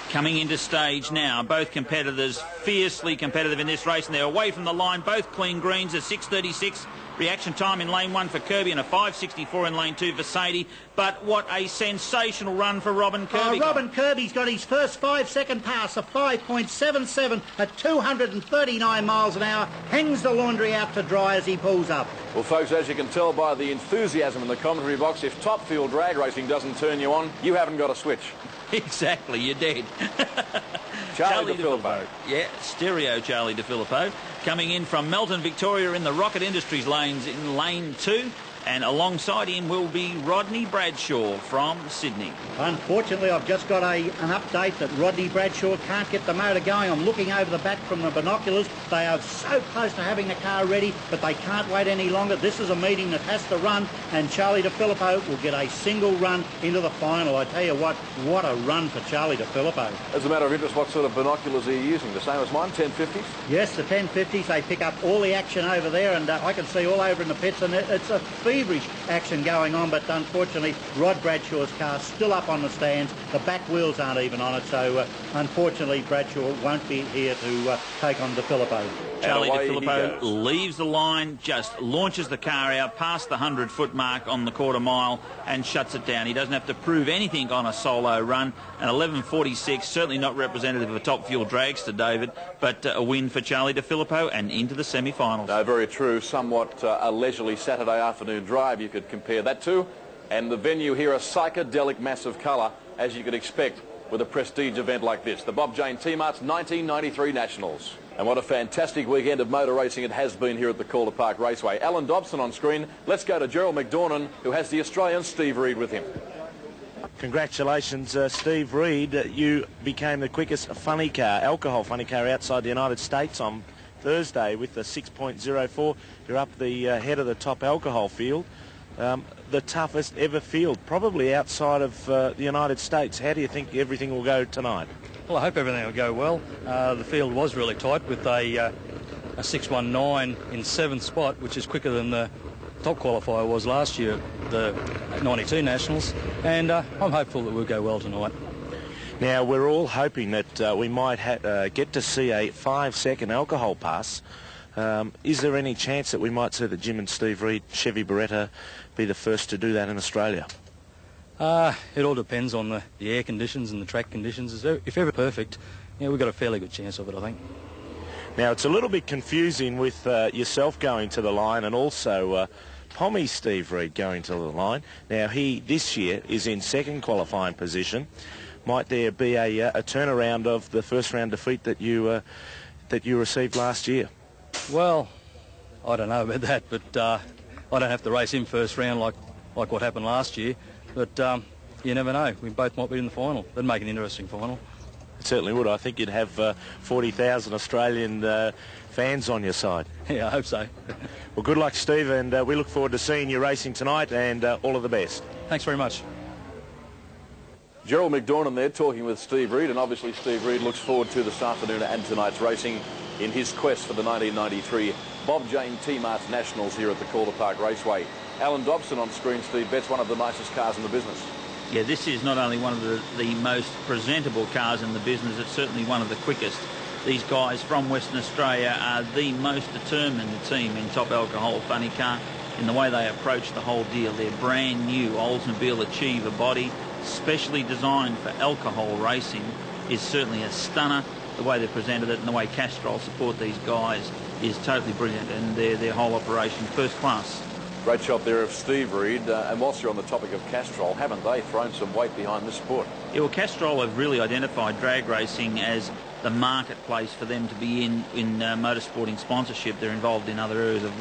S8: Coming into stage now, both competitors fiercely competitive in this race, and they're away from the line, both clean greens at 6.36. Reaction time in lane 1 for Kirby and a 5.64 in lane 2 for Sadie. But what a sensational run for Robin Kirby.
S5: Robin Kirby's got his first 5-second pass of 5.77 at 239 miles an hour. Hangs the laundry out to dry as he pulls up.
S1: Well, folks, as you can tell by the enthusiasm in the commentary box, if Top Fuel Drag Racing doesn't turn you on, you haven't got a switch.
S8: Exactly, you're dead.
S1: Charlie DeFilippo.
S8: Yeah, stereo Charlie DeFilippo. Coming in from Melton, Victoria in the Rocket Industries lanes in lane 2. And alongside him will be Rodney Bradshaw from Sydney.
S5: Unfortunately, I've just got an update that Rodney Bradshaw can't get the motor going. I'm looking over the back from the binoculars. They are so close to having the car ready, but they can't wait any longer. This is a meeting that has to run, and Charlie DeFilippo will get a single run into the final. I tell you what a run for Charlie DeFilippo.
S1: As a matter of interest, what sort of binoculars are you using? The same as mine, 1050s?
S5: Yes, the 1050s. They pick up all the action over there, and I can see all over in the pits, and it's a feverish action going on, but unfortunately Rod Bradshaw's car's still up on the stands. The back wheels aren't even on it, so unfortunately Bradshaw won't be here to take on DeFilippo.
S8: Charlie DeFilippo leaves the line, just launches the car out past the 100-foot mark on the quarter mile and shuts it down. He doesn't have to prove anything on a solo run. An 11.46, certainly not representative of a Top Fuel dragster, David, but a win for Charlie DeFilippo and into the semi-finals.
S1: No, very true. Somewhat a leisurely Saturday afternoon drive you could compare that to. And the venue here, a psychedelic mass of colour, as you could expect with a prestige event like this. The Bob Jane T-Mart's 1993 Nationals. And what a fantastic weekend of motor racing it has been here at the Calder Park Raceway. Alan Dobson on screen. Let's go to Gerald McDornan, who has the Australian Steve Reed with him.
S9: Congratulations, Steve Reed. You became the quickest alcohol funny car outside the United States. I'm Thursday with the 6.04. You're up the head of the top alcohol field. The toughest ever field, probably outside of the United States. How do you think everything will go tonight?
S10: Well, I hope everything will go well. The field was really tight with a 6.19 in 7th spot, which is quicker than the top qualifier was last year at the 92 Nationals, and I'm hopeful that we'll go well tonight.
S9: Now, we're all hoping that we might get to see a 5-second alcohol pass. Is there any chance that we might see that Jim and Steve Reid, Chevy Beretta, be the first to do that in Australia?
S10: It all depends on the air conditions and the track conditions. If ever perfect, yeah, we've got a fairly good chance of it, I think.
S9: Now, it's a little bit confusing with yourself going to the line and also Pommy Steve Reid going to the line. Now, he this year is in second qualifying position. Might there be a turnaround of the first round defeat that you received last year?
S10: Well, I don't know about that, but I don't have to race him first round like what happened last year. But you never know. We both might be in the final. That'd make an interesting final.
S9: It certainly would. I think you'd have 40,000 Australian fans on your side.
S10: Yeah, I hope so.
S9: Well, good luck, Steve, and we look forward to seeing you racing tonight, and all of the best.
S10: Thanks very much.
S1: Gerald McDornan there talking with Steve Reid, and obviously Steve Reid looks forward to this afternoon and tonight's racing in his quest for the 1993 Bob Jane T-Mart's Nationals here at the Calder Park Raceway. Alan Dobson on screen, Steve. That's one of the nicest cars in the business.
S8: Yeah, this is not only one of the most presentable cars in the business, it's certainly one of the quickest. These guys from Western Australia are the most determined team in top alcohol funny car in the way they approach the whole deal. Their brand new Oldsmobile Achiever body, specially designed for alcohol racing, is certainly a stunner. The way they've presented it and the way Castrol support these guys is totally brilliant, and their whole operation first class.
S1: Great shot there of Steve Reid. And whilst you're on the topic of Castrol, haven't they thrown some weight behind this sport?
S8: Yeah, well, Castrol have really identified drag racing as the marketplace for them to be in motorsporting sponsorship. They're involved in other areas as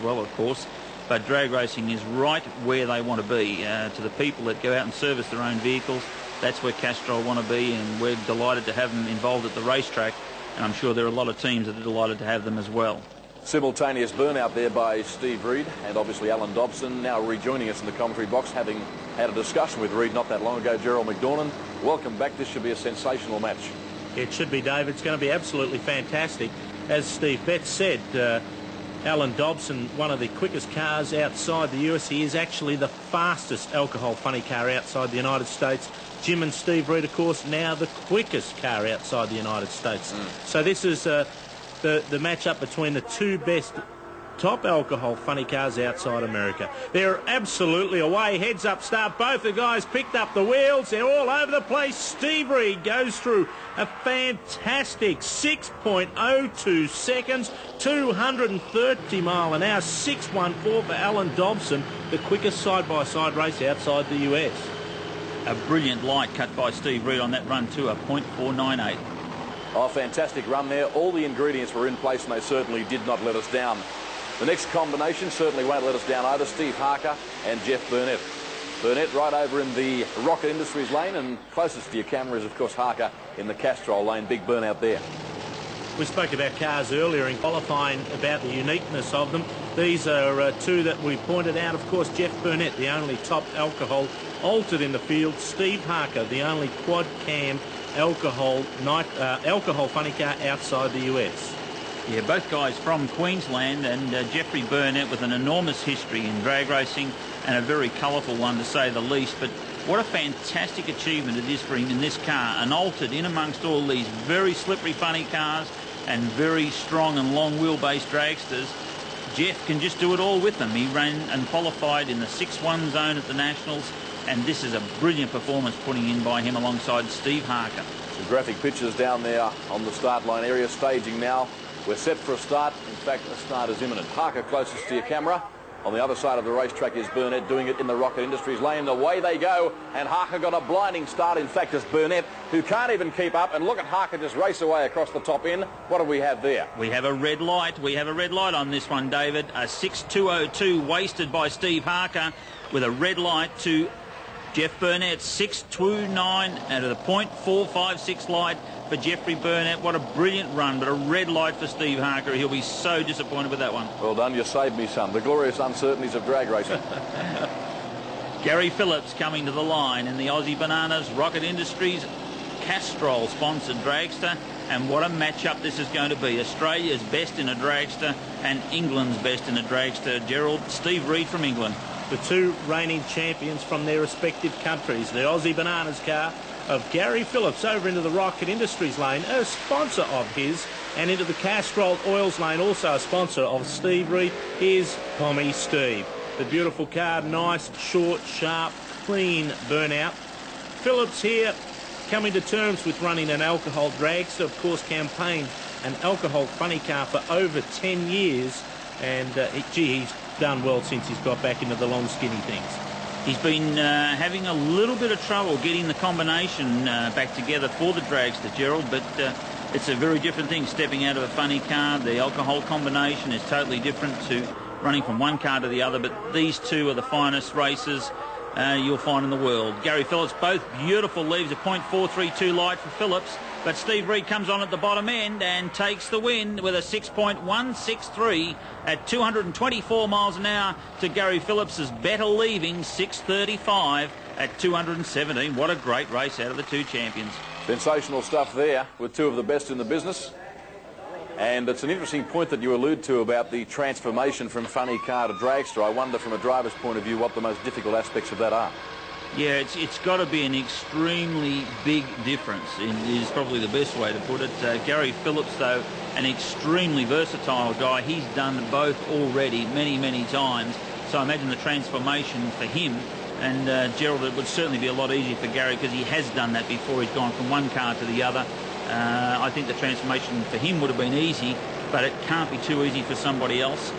S8: well, of course. But drag racing is right where they want to be. To the people that go out and service their own vehicles, that's where Castrol want to be, and we're delighted to have them involved at the racetrack. And I'm sure there are a lot of teams that are delighted to have them as well.
S1: Simultaneous burnout there by Steve Reid and obviously Alan Dobson now rejoining us in the commentary box, having had a discussion with Reid not that long ago. Gerald McDornan, welcome back. This should be a sensational match.
S4: It should be, Dave. It's going to be absolutely fantastic. As Steve Betts said, Alan Dobson, one of the quickest cars outside the US. He is actually the fastest alcohol funny car outside the United States. Jim and Steve Reid, of course, now the quickest car outside the United States. So this is the match-up between the two best top alcohol funny cars outside America. They're absolutely away. Heads up start. Both the guys picked up the wheels. They're all over the place. Steve Reid goes through a fantastic 6.02 seconds, 230 mile an hour, 6.14 for Alan Dobson, the quickest side-by-side race outside the US.
S8: A brilliant light cut by Steve Reid on that run too, a .498.
S1: Oh, fantastic run there. All the ingredients were in place and they certainly did not let us down. The next combination certainly won't let us down either. Steve Harker and Jeff Burnett. Burnett right over in the Rocket Industries lane, and closest to your camera is, of course, Harker in the Castrol lane. Big burnout there.
S4: We spoke about cars earlier in qualifying, about the uniqueness of them. These are two that we pointed out. Of course, Jeff Burnett, the only top alcohol altered in the field. Steve Harker, the only quad cam alcohol funny car outside the US.
S8: Yeah, both guys from Queensland, and Jeffrey Burnett with an enormous history in drag racing and a very colourful one to say the least. But what a fantastic achievement it is for him in this car, and altered in amongst all these very slippery funny cars and very strong and long wheelbase dragsters. Jeff can just do it all with them. He ran and qualified in the 6-1 zone at the Nationals, and this is a brilliant performance putting in by him alongside Steve Harker.
S1: Some graphic pictures down there on the start line area, staging now. We're set for a start. In fact, the start is imminent. Harker closest to your camera. On the other side of the racetrack is Burnett doing it in the Rocket Industries lane. Away they go, and Harker got a blinding start. In fact, it's Burnett who can't even keep up. And look at Harker just race away across the top end. What do we have there?
S8: We have a red light. We have a red light on this one, David. A 6.202 wasted by Steve Harker with a red light to Jeff Burnett. 6.29 out of the .456 light. for Jeffrey Burnett. What a brilliant run, but a red light for Steve Harker. He'll be so disappointed with that one.
S1: Well done, you saved me some. The glorious uncertainties of drag racing.
S8: Gary Phillips coming to the line in the Aussie Bananas Rocket Industries Castrol sponsored dragster. And what a matchup this is going to be. Australia's best in a dragster and England's best in a dragster. Gerald, Steve Reed from England.
S4: The two reigning champions from their respective countries. The Aussie Bananas car of Gary Phillips over into the Rocket Industries lane, a sponsor of his, and into the Castrol Oils lane, also a sponsor of Steve Reed, is Pommy Steve. The beautiful car, nice, short, sharp, clean burnout. Phillips here coming to terms with running an alcohol dragster, of course campaigned an alcohol funny car for over 10 years, and he's done well since he's got back into the long skinny things.
S8: He's been having a little bit of trouble getting the combination back together for the dragster, Gerald, but it's a very different thing stepping out of a funny car. The alcohol combination is totally different to running from one car to the other, but these two are the finest racers you'll find in the world. Gary Phillips, both beautiful leaves, a .432 light for Phillips, but Steve Reed comes on at the bottom end and takes the win with a 6.163 at 224 miles an hour to Gary Phillips's better leaving 6.35 at 217. What a great race out of the two champions.
S1: Sensational stuff there with two of the best in the business. And it's an interesting point that you allude to about the transformation from funny car to dragster. I wonder from a driver's point of view what the most difficult aspects of that are.
S8: Yeah, it's got to be an extremely big difference, is probably the best way to put it. Gary Phillips, though, an extremely versatile guy. He's done both already many, many times. So I imagine the transformation for him, and Gerald, it would certainly be a lot easier for Gary because he has done that before. He's gone from one car to the other. I think the transformation for him would have been easy, but it can't be too easy for somebody else.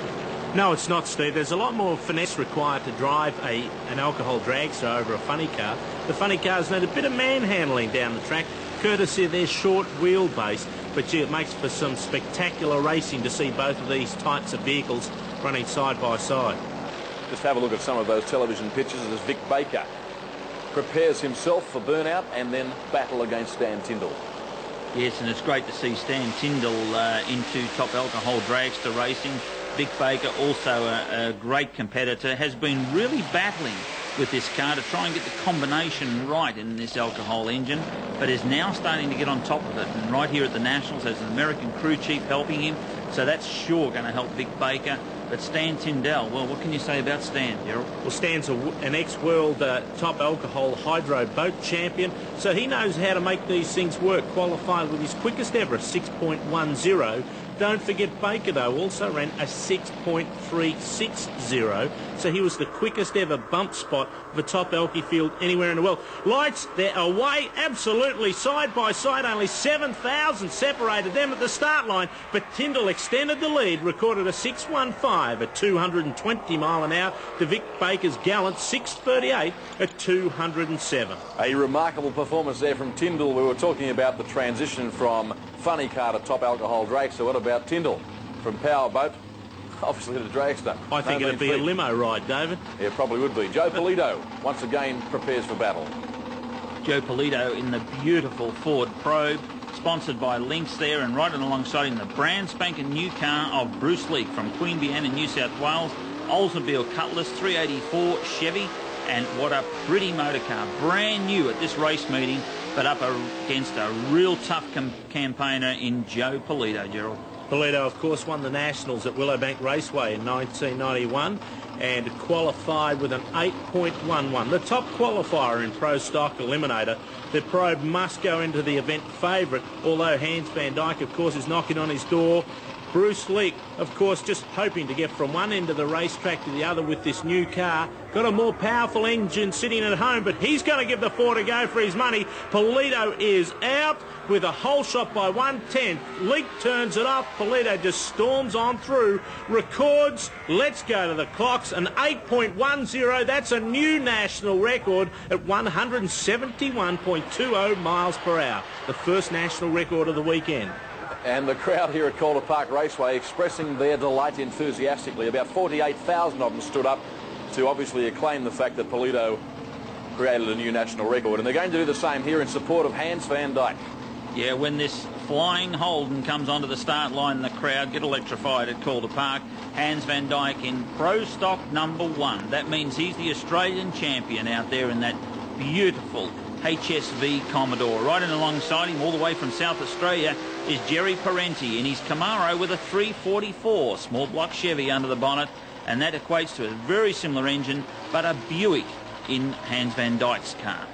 S4: No, it's not, Steve. There's a lot more finesse required to drive an alcohol dragster over a funny car. The funny cars need a bit of manhandling down the track, courtesy of their short wheelbase. But gee, it makes for some spectacular racing to see both of these types of vehicles running side by side.
S1: Just have a look at some of those television pictures as Vic Baker prepares himself for burnout and then battle against Stan Tyndall.
S8: Yes, and it's great to see Stan Tyndall into top alcohol dragster racing. Vic Baker, also a great competitor, has been really battling with this car to try and get the combination right in this alcohol engine, but is now starting to get on top of it. And right here at the Nationals has an American crew chief helping him, so that's sure going to help Vic Baker. But Stan Tyndall, well, what can you say about Stan, Gerald?
S4: Well, Stan's an ex-world top alcohol hydro boat champion, so he knows how to make these things work. Qualified with his quickest ever, 6.10. Don't forget Baker, though, also ran a 6.360. So he was the quickest ever bump spot of a top alky field anywhere in the world. Lights, they're away, absolutely side by side. Only 7,000 separated them at the start line. But Tyndall extended the lead, recorded a 6.15 at 220 mile an hour to Vic Baker's gallant 6.38 at 207.
S1: A remarkable performance there from Tyndall. We were talking about the transition from funny car to top alcohol dragster. What about Tyndall? From powerboat, obviously to dragster.
S4: I think it'd be a limo ride, David.
S1: Yeah, it probably would be. Joe Polito once again prepares for battle.
S8: Joe Polito in the beautiful Ford Probe, sponsored by Lynx there, and right alongside him the brand spanking new car of Bruce Leake from Queanbeyan in New South Wales, Oldsmobile Cutlass 384 Chevy, and what a pretty motor car, brand new at this race meeting, but up against a real tough campaigner in Joe Polito, Gerald.
S4: Polito, of course, won the Nationals at Willowbank Raceway in 1991 and qualified with an 8.11. The top qualifier in Pro Stock Eliminator. The Probe must go into the event favourite, although Hans van Dyke, of course, is knocking on his door. Bruce Leake, of course, just hoping to get from one end of the racetrack to the other with this new car. Got a more powerful engine sitting at home, but he's going to give the Ford a go for his money. Polito is out with a hole shot by 1/10. Leake turns it off. Polito just storms on through. Records, let's go to the clocks, an 8.10. That's a new national record at 171.20 miles per hour. The first national record of the weekend.
S1: And the crowd here at Calder Park Raceway expressing their delight enthusiastically. About 48,000 of them stood up to obviously acclaim the fact that Polito created a new national record. And they're going to do the same here in support of Hans van Dyke.
S8: Yeah, when this flying Holden comes onto the start line, the crowd get electrified at Calder Park. Hans van Dyke in Pro Stock #1. That means he's the Australian champion out there in that beautiful HSV Commodore. Right in alongside him, all the way from South Australia, is Jerry Parenti in his Camaro with a 344 small block Chevy under the bonnet, and that equates to a very similar engine, but a Buick in Hans van Dyke's car.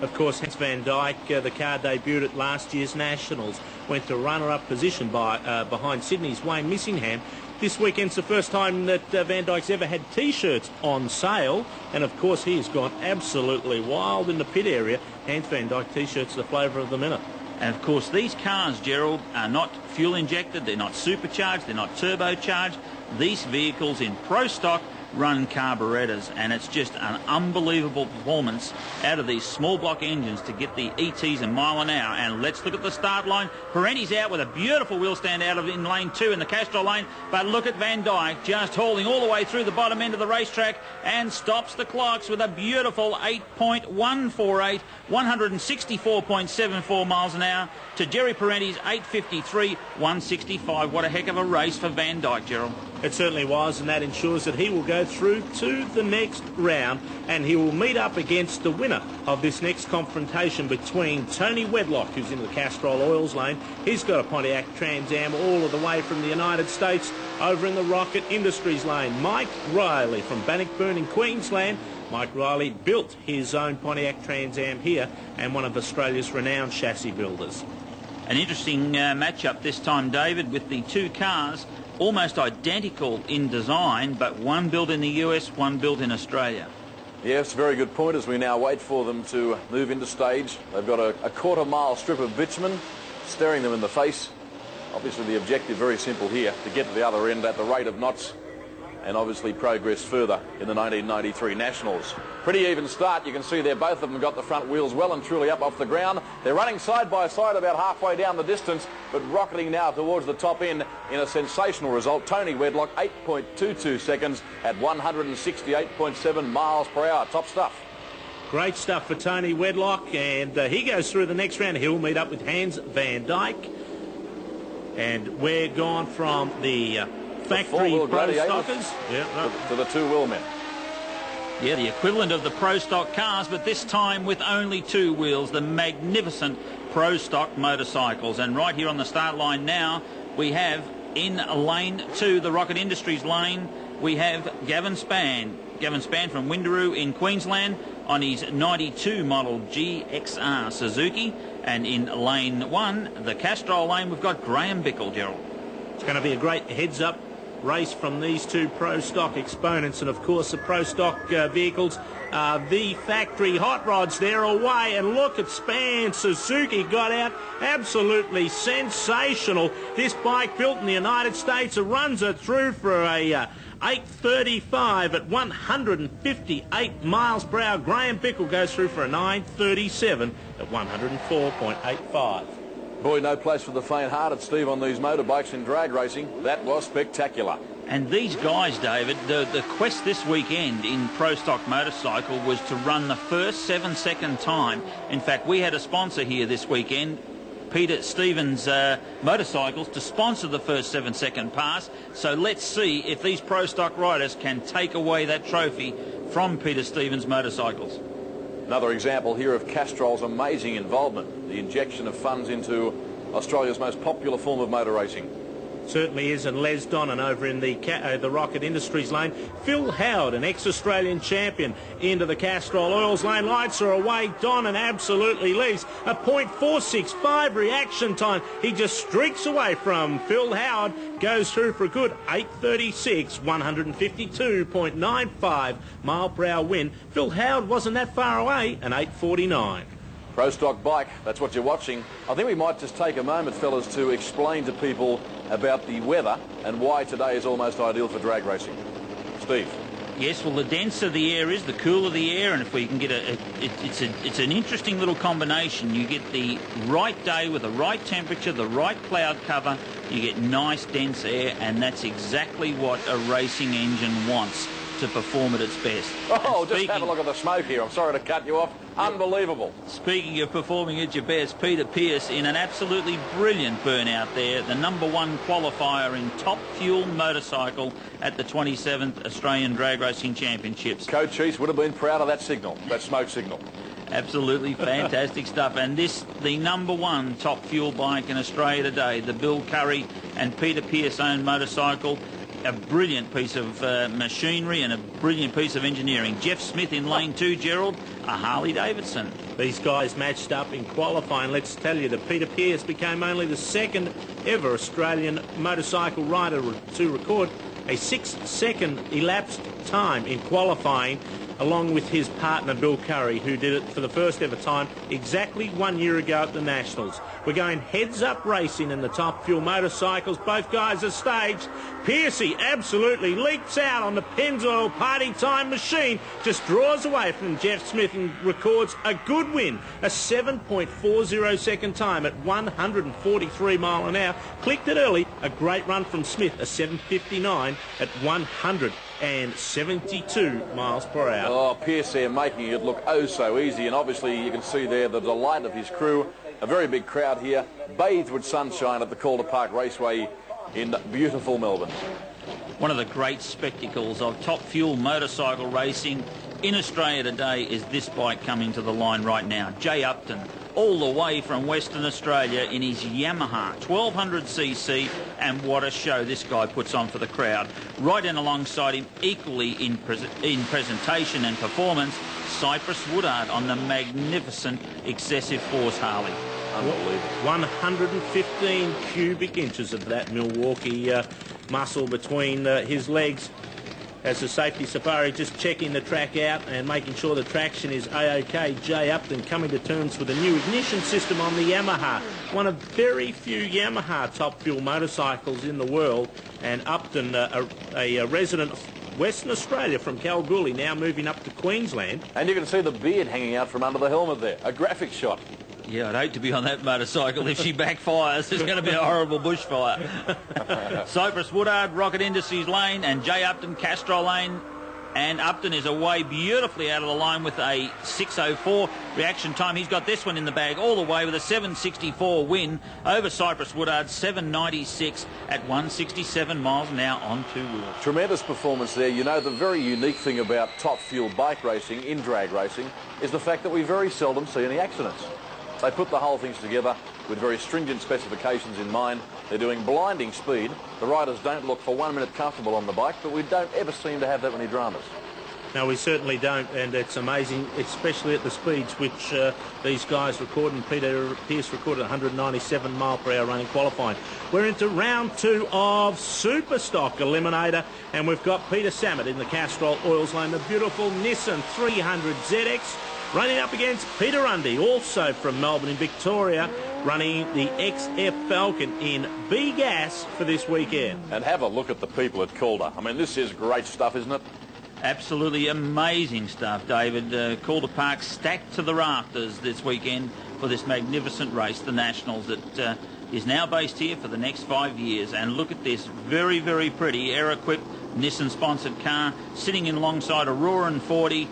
S4: Of course, Hans van Dyke, the car debuted at last year's Nationals, went to runner-up position behind Sydney's Wayne Missingham. This weekend's the first time that Van Dyke's ever had T-shirts on sale, and of course he has gone absolutely wild in the pit area. Hans van Dyke T-shirts, the flavour of the minute.
S8: And of course these cars, Gerald, are not fuel injected, they're not supercharged, they're not turbocharged. These vehicles in Pro Stock run carburetors, and it's just an unbelievable performance out of these small block engines to get the ETs a mile an hour. And let's look at the start line. Parenti's out with a beautiful wheel stand out of in lane 2 in the Castrol lane, but look at Van Dyke just hauling all the way through the bottom end of the racetrack and stops the clocks with a beautiful 8.148, 164.74 miles an hour to Jerry Parenti's 8.53, 165. What a heck of a race for Van Dyke, Gerald.
S4: It certainly was, and that ensures that he will go through to the next round, and he will meet up against the winner of this next confrontation between Tony Wedlock, who's in the Castrol Oils lane. He's got a Pontiac Trans Am all of the way from the United States over in the Rocket Industries lane. Mike Riley from Bannockburn in Queensland. Mike Riley built his own Pontiac Trans Am here, and one of Australia's renowned chassis builders.
S8: An interesting matchup this time, David, with the two cars almost identical in design, but one built in the US, one built in Australia.
S1: Yes, very good point as we now wait for them to move into stage. They've got a quarter-mile strip of bitumen staring them in the face. Obviously the objective very simple here, to get to the other end at the rate of knots and obviously progress further in the 1993 Nationals. Pretty even start. You can see there both of them got the front wheels well and truly up off the ground. They're running side by side about halfway down the distance, but rocketing now towards the top end in a sensational result. Tony Wedlock 8.22 seconds at 168.7 miles per hour. Top stuff.
S4: Great stuff for Tony Wedlock, and he goes through the next round. He'll meet up with Hans van Dyke, and we're gone from the factory Pro Stockers
S1: to the two-wheel men.
S8: Yeah, the equivalent of the Pro Stock cars, but this time with only two wheels, the magnificent Pro Stock motorcycles. And right here on the start line now, we have in lane 2, the Rocket Industries lane, we have Gavin Spann. Gavin Spann from Windaroo in Queensland on his 92 model GXR Suzuki. And in lane 1, the Castrol lane, we've got Graham Bickle, Gerald.
S4: It's going to be a great heads-up race from these two Pro Stock exponents, and of course the Pro Stock vehicles are the factory hot rods. They're away, and look at Spann. Suzuki got out absolutely sensational. This bike built in the United States runs it through for a 8.35 at 158 miles per hour. Graham Bickle goes through for a 9.37 at 104.85.
S1: Boy, no place for the faint-hearted, Steve, on these motorbikes in drag racing. That was spectacular.
S8: And these guys, David, the quest this weekend in Pro Stock Motorcycle was to run the first 7-second time. In fact, we had a sponsor here this weekend, Peter Stevens Motorcycles, to sponsor the first 7-second pass. So let's see if these Pro Stock riders can take away that trophy from Peter Stevens Motorcycles.
S1: Another example here of Castrol's amazing involvement, the injection of funds into Australia's most popular form of motor racing.
S4: Certainly is, and Les Donnan over in the Rocket Industries lane. Phil Howard, an ex-Australian champion, into the Castrol Oils lane. Lights are away. Donnan absolutely leaves. A .465 reaction time. He just streaks away from Phil Howard. Goes through for a good 8.36, 152.95 mile per hour win. Phil Howard wasn't that far away, an 8.49.
S1: Pro Stock bike, that's what you're watching. I think we might just take a moment, fellas, to explain to people about the weather and why today is almost ideal for drag racing. Steve.
S8: Yes, well, the denser the air is, the cooler the air, and if we can get it's an interesting little combination. You get the right day with the right temperature, the right cloud cover, you get nice dense air, and that's exactly what a racing engine wants. to perform at its best.
S1: Oh, just have a look at the smoke here. I'm sorry to cut you off. Unbelievable.
S8: Speaking of performing at your best, Peter Pearce in an absolutely brilliant burnout there, the #1 qualifier in top fuel motorcycle at the 27th Australian Drag Racing Championships.
S1: Coach East would have been proud of that signal, that smoke signal.
S8: Absolutely fantastic stuff. And this, the #1 top fuel bike in Australia today, the Bill Curry and Peter Pearce owned motorcycle. A brilliant piece of machinery and a brilliant piece of engineering. Jeff Smith in lane 2, Gerald, a Harley Davidson.
S4: These guys matched up in qualifying. Let's tell you that Peter Pearce became only the second ever Australian motorcycle rider to record a 6-second elapsed time in qualifying, along with his partner Bill Curry, who did it for the first ever time exactly 1 year ago at the Nationals. We're going heads-up racing in the top fuel motorcycles. Both guys are staged. Pearcey absolutely leaps out on the Pennzoil party time machine, just draws away from Jeff Smith and records a good win, a 7.40 second time at 143 mile an hour. Clicked it early, a great run from Smith, a 7.59 at 172 miles per hour.
S1: Oh, Pearce there making it look oh so easy, and obviously you can see there the delight of his crew. A very big crowd here, bathed with sunshine at the Calder Park Raceway in beautiful Melbourne.
S8: One of the great spectacles of top fuel motorcycle racing in Australia today is this bike coming to the line right now. Jay Upton, all the way from Western Australia in his Yamaha 1200cc, and what a show this guy puts on for the crowd. Right in alongside him, equally in presentation and performance, Cypress Woodard on the magnificent Excessive Force Harley.
S1: Unbelievable.
S4: 115 cubic inches of that Milwaukee muscle between his legs. As a safety safari, just checking the track out and making sure the traction is A-OK. Jay Upton coming to terms with a new ignition system on the Yamaha. One of very few Yamaha top fuel motorcycles in the world. And Upton, a resident of Western Australia from Kalgoorlie, now moving up to Queensland.
S1: And you can see the beard hanging out from under the helmet there. A graphic shot.
S8: Yeah, I'd hate to be on that motorcycle. If she backfires, there's going to be a horrible bushfire. Cypress Woodard, Rocket Industries lane, and Jay Upton, Castrol lane. And Upton is away beautifully out of the line with a 6.04 reaction time. He's got this one in the bag all the way with a 7.64 win over Cypress Woodard, 7.96 at 167 miles an hour on two wheels.
S1: Tremendous performance there. You know, the very unique thing about top fuel bike racing in drag racing is the fact that we very seldom see any accidents. They put the whole things together with very stringent specifications in mind. They're doing blinding speed. The riders don't look for 1 minute comfortable on the bike, but we don't ever seem to have that many dramas.
S4: No, we certainly don't, and it's amazing, especially at the speeds which these guys record, and Peter Pearce recorded 197 mile per hour running qualifying. We're into round 2 of Superstock Eliminator, and we've got Peter Samet in the Castrol Oils lane, the beautiful Nissan 300 ZX, running up against Peter Undy, also from Melbourne in Victoria, running the XF Falcon in B-Gas for this weekend.
S1: And have a look at the people at Calder. I mean, this is great stuff, isn't it?
S8: Absolutely amazing stuff, David. Calder Park stacked to the rafters this weekend for this magnificent race, the Nationals, that is now based here for the next 5 years. And look at this very, very pretty air-equipped Nissan-sponsored car sitting in alongside a Roaring 40.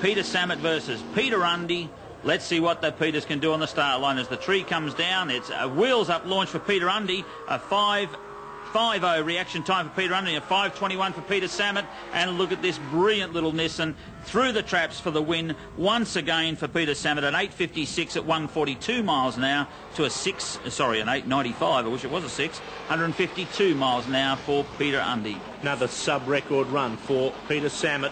S8: Peter Samet versus Peter Undy. Let's see what the Peters can do on the start line as the tree comes down. It's a wheels up launch for Peter Undy, a 5.50 reaction time for Peter Undy, a 5.21 for Peter Samet. And look at this brilliant little Nissan through the traps for the win once again for Peter Samet, an 8.56 at 142 miles an hour to an 8.95, I wish it was a 6, 152 miles an hour for Peter Undy.
S4: Another sub-record run for Peter Samet.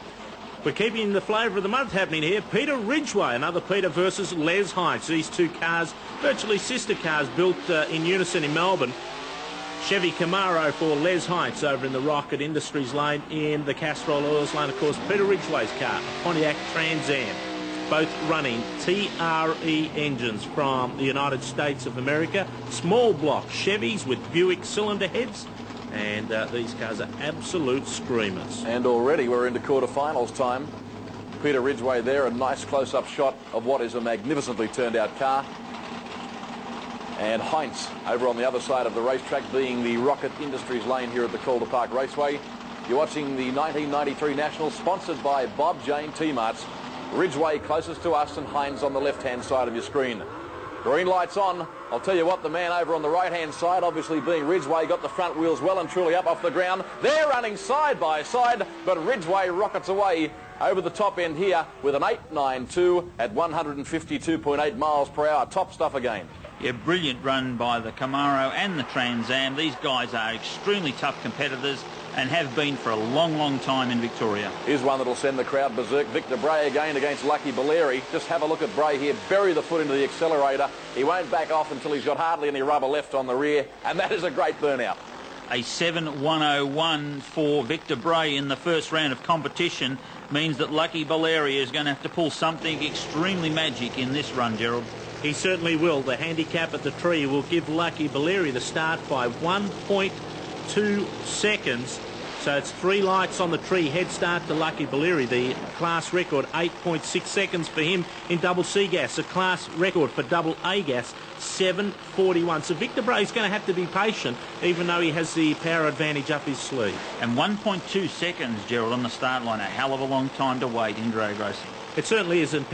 S4: We're keeping the flavour of the month happening here. Peter Ridgway, another Peter versus Les Heinz. These two cars, virtually sister cars, built in unison in Melbourne. Chevy Camaro for Les Heinz over in the Rocket Industries lane. In the Castrol Oils lane, of course, Peter Ridgway's car, a Pontiac Trans Am. Both running TRE engines from the United States of America. Small block Chevys with Buick cylinder heads. And these cars are absolute screamers.
S1: And already we're into quarterfinals time. Peter Ridgway there, a nice close-up shot of what is a magnificently turned-out car. And Heinz over on the other side of the racetrack, being the Rocket Industries lane here at the Calder Park Raceway. You're watching the 1993 Nationals, sponsored by Bob Jane T-Marts. Ridgeway closest to us and Hines on the left-hand side of your screen. Green lights on. I'll tell you what, the man over on the right-hand side, obviously being Ridgeway, got the front wheels well and truly up off the ground. They're running side by side, but Ridgeway rockets away over the top end here with an 8.92 at 152.8 miles per hour. Top stuff again.
S8: Yeah, brilliant run by the Camaro and the Trans Am. These guys are extremely tough competitors and have been for a long, long time in Victoria.
S1: Here's one that'll send the crowd berserk. Victor Bray again against Lucky Baleri. Just have a look at Bray here. Bury the foot into the accelerator. He won't back off until he's got hardly any rubber left on the rear, and that is a great burnout.
S8: A 7.101 for Victor Bray in the first round of competition means that Lucky Baleri is going to have to pull something extremely magic in this run, Gerald.
S4: He certainly will. The handicap at the tree will give Lucky Baleri the start by 1.2 seconds. So it's 3 lights on the tree, head start to Lucky Baleri. The class record, 8.6 seconds for him in double C gas. A class record for double A gas, 7.41. So Victor Bray's going to have to be patient, even though he has the power advantage up his sleeve.
S8: And 1.2 seconds, Gerald, on the start line. A hell of a long time to wait in drag racing.
S4: It certainly is, and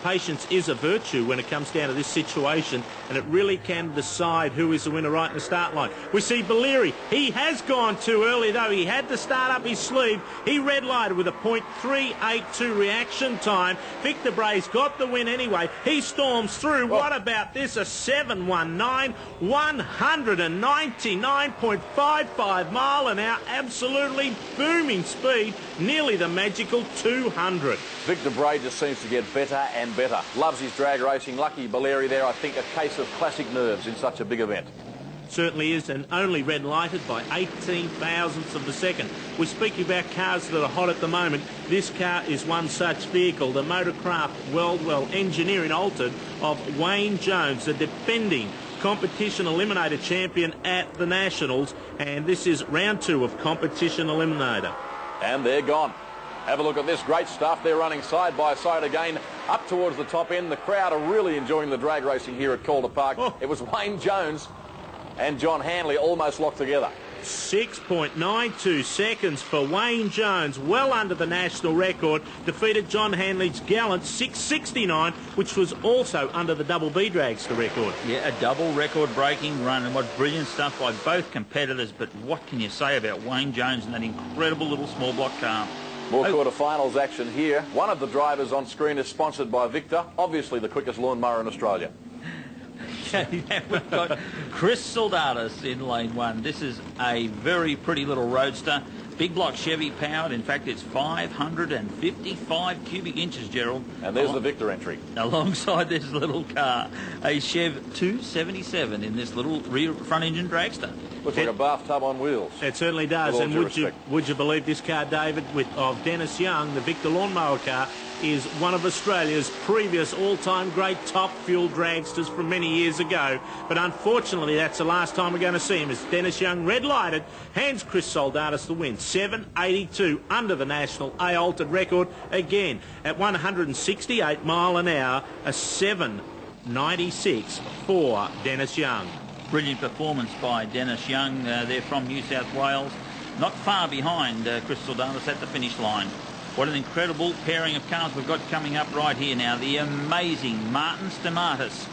S4: patience is a virtue when it comes down to this situation, and it really can decide who is the winner right in the start line. We see Baleri. He has gone too early, though. He had to start up his sleeve. He red lighted with a .382 reaction time. Victor Bray's got the win anyway. He storms through.
S1: Well,
S8: Oh.
S4: What about this? A 7.19, 199.55 mile an hour. Absolutely booming speed. Nearly the magical 200.
S1: Victor Bray just seems to get better and better. Loves his drag racing. Lucky Baleri there, I think, a case of classic nerves in such a big event.
S4: Certainly is, and only red lighted by 18 thousandths of a second. We're speaking about cars that are hot at the moment. This car is one such vehicle, the Motorcraft Weldwell Engineering Altered of Wayne Jones, the defending Competition Eliminator champion at the Nationals, and this is round 2 of Competition Eliminator.
S1: And they're gone. Have a look at this. Great stuff. They're running side by side again up towards the top end. The crowd are really enjoying the drag racing here at Calder Park.
S4: Oh.
S1: It was Wayne Jones and John Hanley almost locked together.
S4: 6.92 seconds for Wayne Jones, well under the national record. Defeated John Hanley's gallant 6.69, which was also under the double B dragster record.
S8: Yeah, a double record-breaking run, and what brilliant stuff by both competitors. But what can you say about Wayne Jones and that incredible little small block car?
S1: More quarterfinals action here. One of the drivers on screen is sponsored by Victor, obviously the quickest lawnmower in Australia.
S8: We've got Chris Soldatis in lane 1. This is a very pretty little roadster. Big block Chevy powered. In fact, it's 555 cubic inches, Gerald.
S1: And there's the Victor entry.
S8: Alongside this little car, a Chev 277 in this little rear front engine dragster.
S1: Looks like a bathtub on wheels.
S4: It certainly does.
S1: With all
S4: And
S1: due
S4: would you
S1: respect.
S4: believe this car, David, of Dennis Young, the Victor lawnmower car, is one of Australia's previous all-time great top fuel dragsters from many years ago. But unfortunately, that's the last time we're going to see him, as Dennis Young, red-lighted, hands Chris Soldatis the win. 7.82 under the national A-altered record, again at 168 mile an hour, a 7.96 for Dennis Young.
S8: Brilliant performance by Dennis Young. They're from New South Wales. Not far behind Chris Soldatis at the finish line. What an incredible pairing of cars we've got coming up right here now. The amazing Martin Stamatis,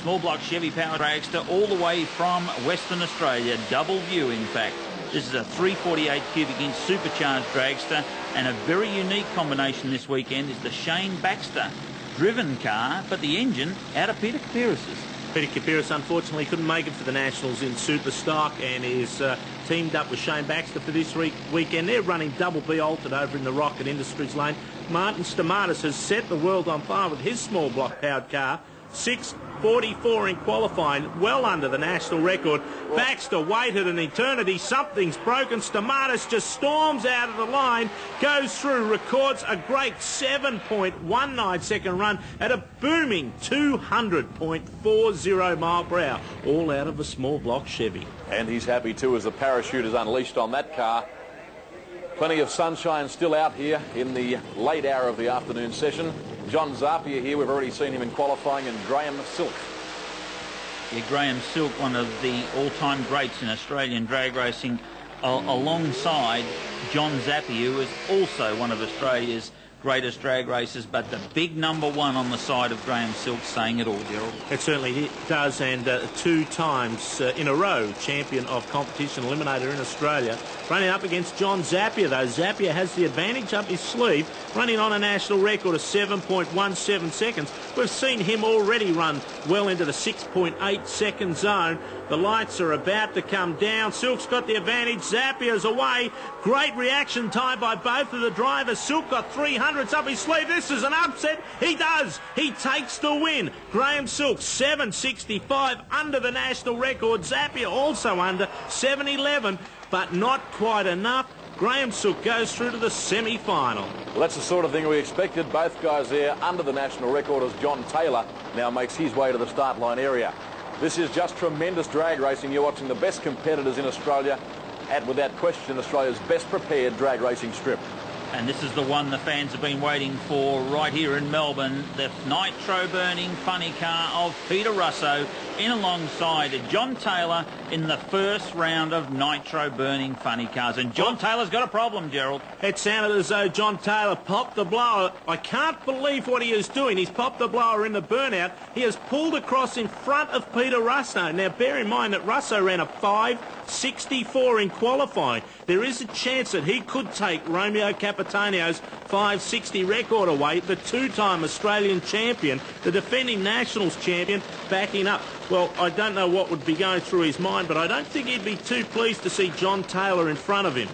S8: small block Chevy power dragster, all the way from Western Australia. Double view, in fact. This is a 348 cubic inch supercharged dragster, and a very unique combination this weekend is the Shane Baxter driven car, but the engine out of Peter Capiros's.
S4: Peter Capiris unfortunately couldn't make it for the Nationals in super stock, and is teamed up with Shane Baxter for this weekend. They're running double B altered over in the Rocket Industries lane. Martin Stamatis has set the world on fire with his small block powered car. 6.44 in qualifying, well under the national record. Baxter waited an eternity. Something's broken. Stamatis just storms out of the line, goes through, records a great 7.19 second run at a booming 200.40 mile per hour, all out of a small block Chevy.
S1: And he's happy too, as the parachute is unleashed on that car. Plenty of sunshine still out here in the late hour of the afternoon session. John Zapier here, we've already seen him in qualifying, and Graham Silk.
S8: Yeah, Graham Silk, one of the all-time greats in Australian drag racing, alongside John Zappia, who is also one of Australia's greatest drag racers, but the big number one on the side of Graham Silk saying it all, Gerald.
S4: It certainly does, and 2 times in a row champion of competition eliminator in Australia. Running up against John Zappia, though. Zappia has the advantage up his sleeve, running on a national record of 7.17 seconds. We've seen him already run well into the 6.8 second zone. The lights are about to come down. Silk's got the advantage. Zappia's away. Great reaction time by both of the drivers. Silk got 300s up his sleeve. This is an upset. He does. He takes the win. Graham Silk, 7.65 under the national record. Zappia also under 7.11, but not quite enough. Graham Silk goes through to the semi-final.
S1: Well, that's the sort of thing we expected. Both guys there under the national record as John Taylor now makes his way to the start line area. This is just tremendous drag racing. You're watching the best competitors in Australia at, without question, Australia's best prepared drag racing strip.
S8: And this is the one the fans have been waiting for right here in Melbourne. The nitro-burning funny car of Peter Russo in alongside John Taylor in the first round of nitro-burning funny cars. And John Taylor's got a problem, Gerald.
S4: It sounded as though John Taylor popped the blower. I can't believe what he is doing. He's popped the blower in the burnout. He has pulled across in front of Peter Russo. Now, bear in mind that Russo ran a 5.64 in qualifying. There is a chance that he could take Romeo Capitanio's 5.60 record away, the 2-time Australian champion, the defending Nationals champion, backing up. Well, I don't know what would be going through his mind, but I don't think he'd be too pleased to see John Taylor in front of him.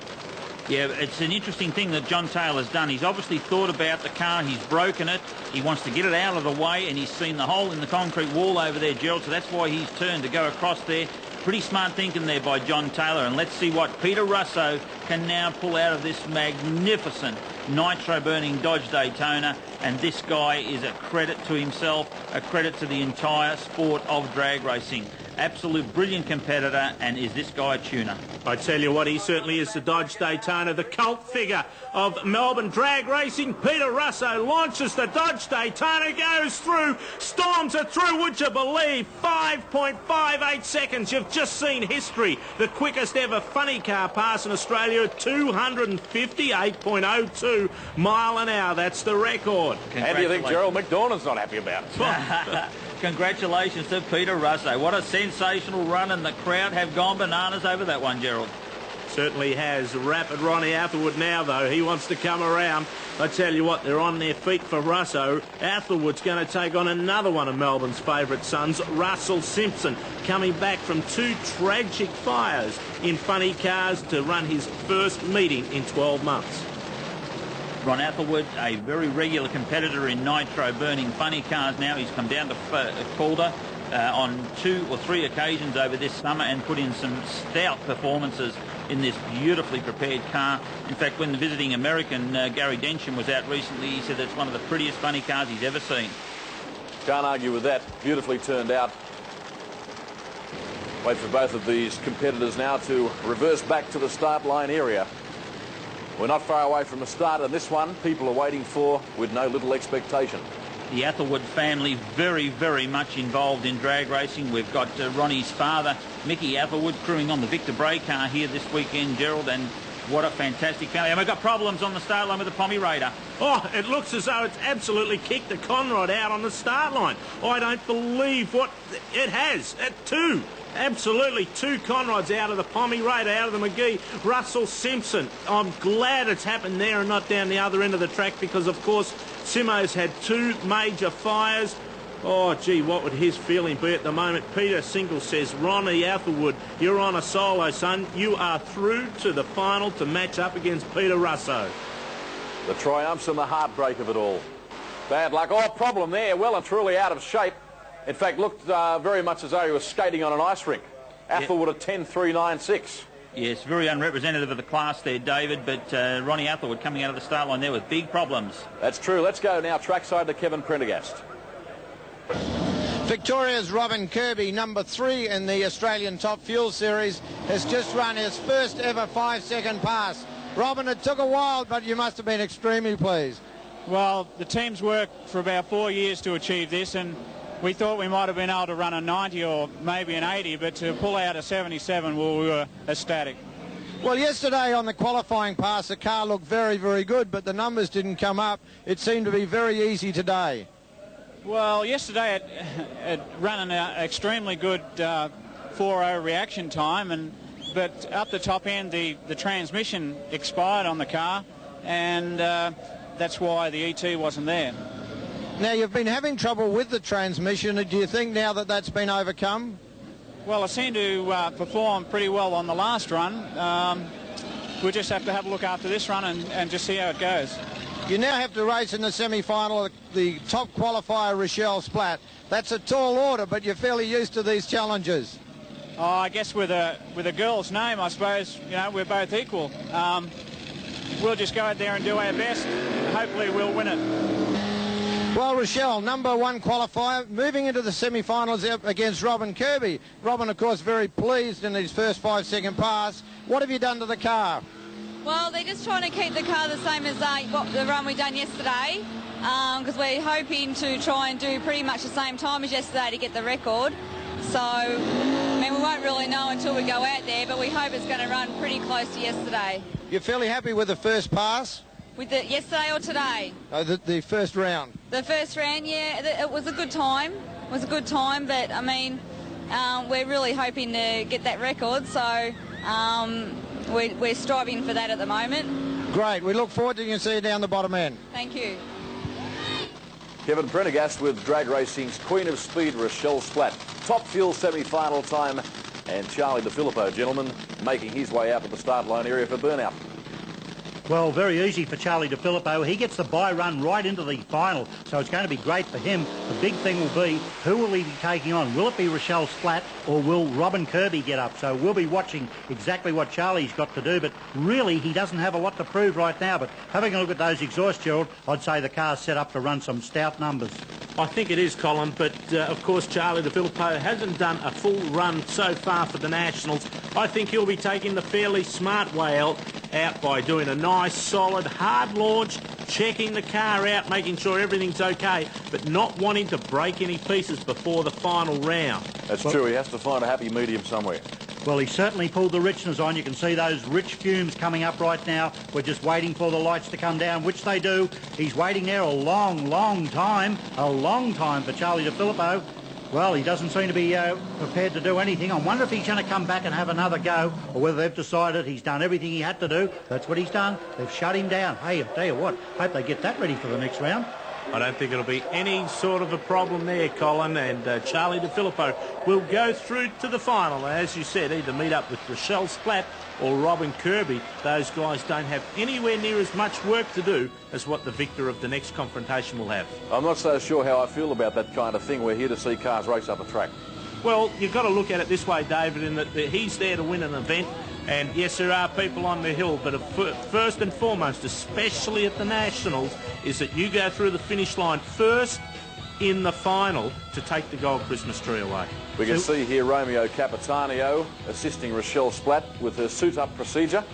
S8: Yeah, it's an interesting thing that John Taylor's done. He's obviously thought about the car. He's broken it. He wants to get it out of the way, and he's seen the hole in the concrete wall over there, Gerald, so that's why he's turned to go across there. Pretty smart thinking there by John Taylor, and let's see what Peter Russo can now pull out of this magnificent nitro-burning Dodge Daytona. And this guy is a credit to himself, a credit to the entire sport of drag racing. Absolute brilliant competitor, and is this guy a tuner?
S4: I tell you what, he certainly is the Dodge Daytona, the cult figure of Melbourne drag racing. Peter Russo launches the Dodge Daytona, goes through, storms it through, would you believe? 5.58 seconds. You've just seen history. The quickest ever funny car pass in Australia at 258.02 mile an hour. That's the record.
S1: How do you think Gerald McDornand's not happy about it?
S8: Congratulations to Peter Russo. What a sensational run, and the crowd have gone bananas over that one, Gerald.
S4: Certainly has. Rapid Ronnie Atherwood now, though. He wants to come around. I tell you what, they're on their feet for Russo. Atherwood's going to take on another one of Melbourne's favourite sons, Russell Simpson, coming back from 2 tragic fires in funny cars to run his first meeting in 12 months.
S8: Ron Atherwood, a very regular competitor in nitro-burning funny cars now. He's come down to Calder on 2 or 3 occasions over this summer and put in some stout performances in this beautifully prepared car. In fact, when the visiting American Gary Densham was out recently, he said it's one of the prettiest funny cars he's ever seen.
S1: Can't argue with that. Beautifully turned out. Wait for both of these competitors now to reverse back to the start line area. We're not far away from the start, and this one people are waiting for with no little expectation.
S8: The Atherwood family very, very much involved in drag racing. We've got Ronnie's father, Mickey Atherwood, crewing on the Victor Bray car here this weekend, Gerald, and what a fantastic family. And we've got problems on the start line with the Pommy Raider.
S4: Oh, it looks as though it's absolutely kicked the Conrod out on the start line. I don't believe what it has. At 2. Absolutely 2 Conrods out of the Pommy Raider, out of the McGee. Russell Simpson. I'm glad it's happened there and not down the other end of the track because, of course, Simo's had 2 major fires. Oh, gee, what would his feeling be at the moment? Peter Single says, Ronnie Atherwood, you're on a solo, son. You are through to the final to match up against Peter Russo.
S1: The triumphs and the heartbreak of it all. Bad luck. Oh, problem there. Well and truly out of shape. In fact, looked very much as though he was skating on an ice rink. Atherwood at 10.396.
S8: Yes, very unrepresentative of the class there, David, but Ronnie Atherwood coming out of the start line there with big problems.
S1: That's true. Let's go now trackside to Kevin Prendergast.
S2: Victoria's Robin Kirby, number 3 in the Australian Top Fuel Series, has just run his first ever 5-second pass. Robin, it took a while, but you must have been extremely pleased.
S11: Well, the team's worked for about 4 years to achieve this, and we thought we might have been able to run a 90 or maybe an 80, but to pull out a 77, well, we were ecstatic.
S2: Well, yesterday on the qualifying pass, the car looked very, very good, but the numbers didn't come up. It seemed to be very easy today.
S11: Well, yesterday it ran an extremely good 4.0 reaction time, but up the top end the transmission expired on the car, and that's why the ET wasn't there.
S2: Now, you've been having trouble with the transmission. Do you think now that that's been overcome?
S11: Well, I seem to perform pretty well on the last run. We'll just have to have a look after this run and just see how it goes.
S2: You now have to race in the semi-final the top qualifier, Rochelle Splatt. That's a tall order, but you're fairly used to these challenges.
S11: Oh, I guess with a girl's name, I suppose, you know, we're both equal. We'll just go out there and do our best. Hopefully we'll win it.
S2: Well, Rochelle, number one qualifier, moving into the semi-finals against Robin Kirby. Robin, of course, very pleased in his first 5-second pass. What have you done to the car?
S6: Well, they're just trying to keep the car the same as the run we done yesterday, because we're hoping to try and do pretty much the same time as yesterday to get the record. So, I mean, we won't really know until we go out there, but we hope it's going to run pretty close to yesterday.
S2: You're fairly happy with the first pass?
S6: With the yesterday or today?
S2: The first round.
S6: The first round, yeah, it was a good time. It was a good time, but, I mean, we're really hoping to get that record, so we're striving for that at the moment.
S2: Great. We look forward to seeing you down the bottom end.
S6: Thank you.
S1: Kevin Prendergast with drag racing's Queen of Speed, Rochelle Splatt. Top fuel semi-final time, and Charlie DeFilippo, gentlemen, making his way out to the start line area for burnout.
S5: Well, very easy for Charlie DeFilippo. He gets the bye run right into the final, so it's going to be great for him. The big thing will be, who will he be taking on? Will it be Rochelle Splatt or will Robin Kirby get up? So we'll be watching exactly what Charlie's got to do, but really he doesn't have a lot to prove right now. But having a look at those exhausts, Gerald, I'd say the car's set up to run some stout numbers.
S4: I think it is, Colin, but of course Charlie DeFilippo hasn't done a full run so far for the Nationals. I think he'll be taking the fairly smart way out by doing a nice, solid, hard launch, checking the car out, making sure everything's okay, but not wanting to break any pieces before the final round.
S1: That's true. He has to find a happy medium somewhere.
S5: Well, he certainly pulled the richness on. You can see those rich fumes coming up right now. We're just waiting for the lights to come down, which they do. He's waiting there a long, long time for Charlie DeFilippo. Well, he doesn't seem to be prepared to do anything. I wonder if he's going to come back and have another go, or whether they've decided he's done everything he had to do. That's what he's done. They've shut him down. Hey, I'll tell you what, hope they get that ready for the next round.
S4: I don't think it'll be any sort of a problem there, Colin, and Charlie DeFilippo will go through to the final. As you said, either meet up with Rochelle Splatt or Robin Kirby. Those guys don't have anywhere near as much work to do as what the victor of the next confrontation will have.
S1: I'm not so sure how I feel about that kind of thing. We're here to see cars race up a track.
S4: Well, you've got to look at it this way, David, in that he's there to win an event. And yes, there are people on the hill, but first and foremost, especially at the Nationals, is that you go through the finish line first in the final to take the gold Christmas tree away.
S1: We can see here Romeo Capitanio assisting Rochelle Splatt with her suit-up procedure.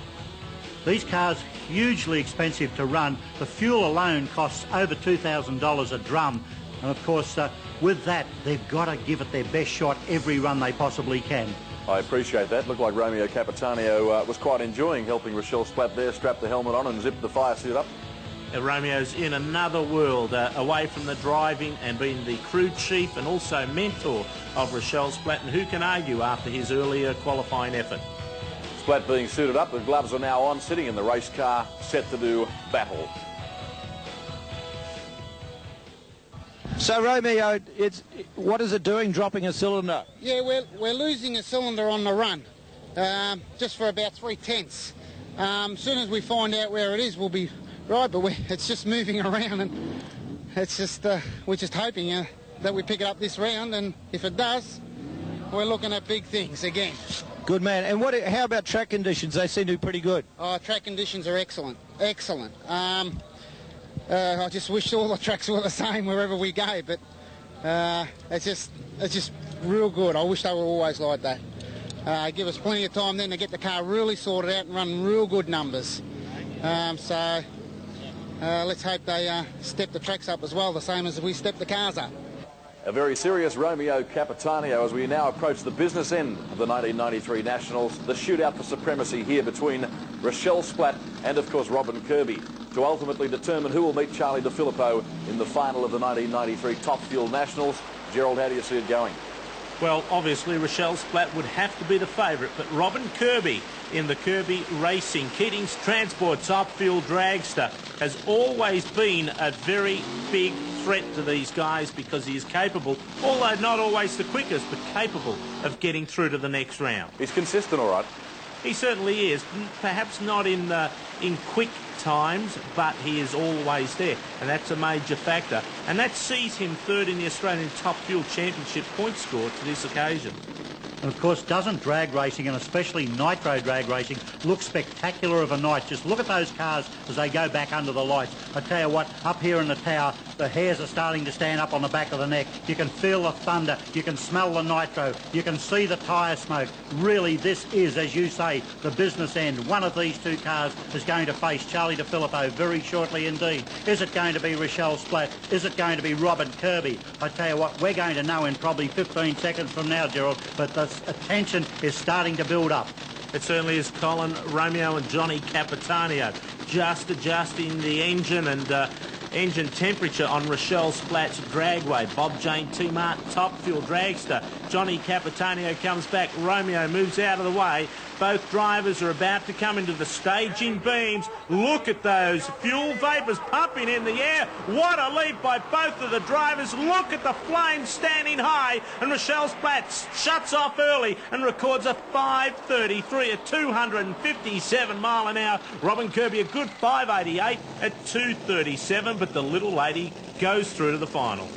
S5: These cars, hugely expensive to run. The fuel alone costs over $2,000 a drum. And of course, with that, they've got to give it their best shot every run they possibly can.
S1: I appreciate that. Looked like Romeo Capitanio was quite enjoying helping Rochelle Splatt there, strap the helmet on and zip the fire suit up.
S4: Romeo's in another world, away from the driving and being the crew chief and also mentor of Rochelle Splatt, and who can argue after his earlier qualifying effort.
S1: Splatt being suited up, the gloves are now on, sitting in the race car, set to do battle.
S2: So, Romeo, what is it doing, dropping a cylinder?
S12: Yeah, we're losing a cylinder on the run, just for about 3/10. As soon as we find out where it is, we'll be right, but it's just moving around, and it's just we're just hoping that we pick it up this round, and if it does, we're looking at big things again.
S2: Good man. And how about track conditions? They seem to be pretty good.
S12: Oh, track conditions are excellent, excellent. I just wish all the tracks were the same wherever we go, but it's just real good. I wish they were always like that. Give us plenty of time then to get the car really sorted out and run real good numbers. So let's hope they step the tracks up as well, the same as we step the cars up.
S1: A very serious Romeo Capitanio as we now approach the business end of the 1993 Nationals. The shootout for supremacy here between Rochelle Splatt and, of course, Robin Kirby to ultimately determine who will meet Charlie DeFilippo in the final of the 1993 Top Fuel Nationals. Gerald, how do you see it going?
S4: Well, obviously, Rochelle Splatt would have to be the favourite, but Robin Kirby in the Kirby Racing Keating's Transport Top Fuel Dragster has always been a very big threat to these guys because he is capable, although not always the quickest, but capable of getting through to the next round.
S1: He's consistent, all right.
S4: He certainly is. Perhaps not in quick times, but he is always there, and that's a major factor. And that sees him third in the Australian Top Fuel Championship point score to this occasion.
S5: And of course, doesn't drag racing, and especially nitro drag racing, look spectacular of a night? Just look at those cars as they go back under the lights. I tell you what, up here in the tower, the hairs are starting to stand up on the back of the neck. You can feel the thunder, you can smell the nitro, you can see the tyre smoke. Really, this is, as you say, the business end. One of these two cars is going to face Charlie DeFilippo very shortly indeed. Is it going to be Rochelle Splatt? Is it going to be Robin Kirby? I tell you what, we're going to know in probably 15 seconds from now, Gerald, but the attention is starting to build up.
S4: It certainly is. Colin, Romeo and Johnny Capitanio just adjusting the engine and engine temperature on Rochelle Splatt's dragway. Bob Jane T. Martin, Top Fuel Dragster. Johnny Capitanio comes back. Romeo moves out of the way. Both drivers are about to come into the staging beams. Look at those fuel vapours pumping in the air. What a leap by both of the drivers. Look at the flames standing high. And Rochelle Splatt shuts off early and records a 5:33 at 257 mile an hour. Robin Kirby a good 5:88 at 2:37, but the little lady goes through to the final.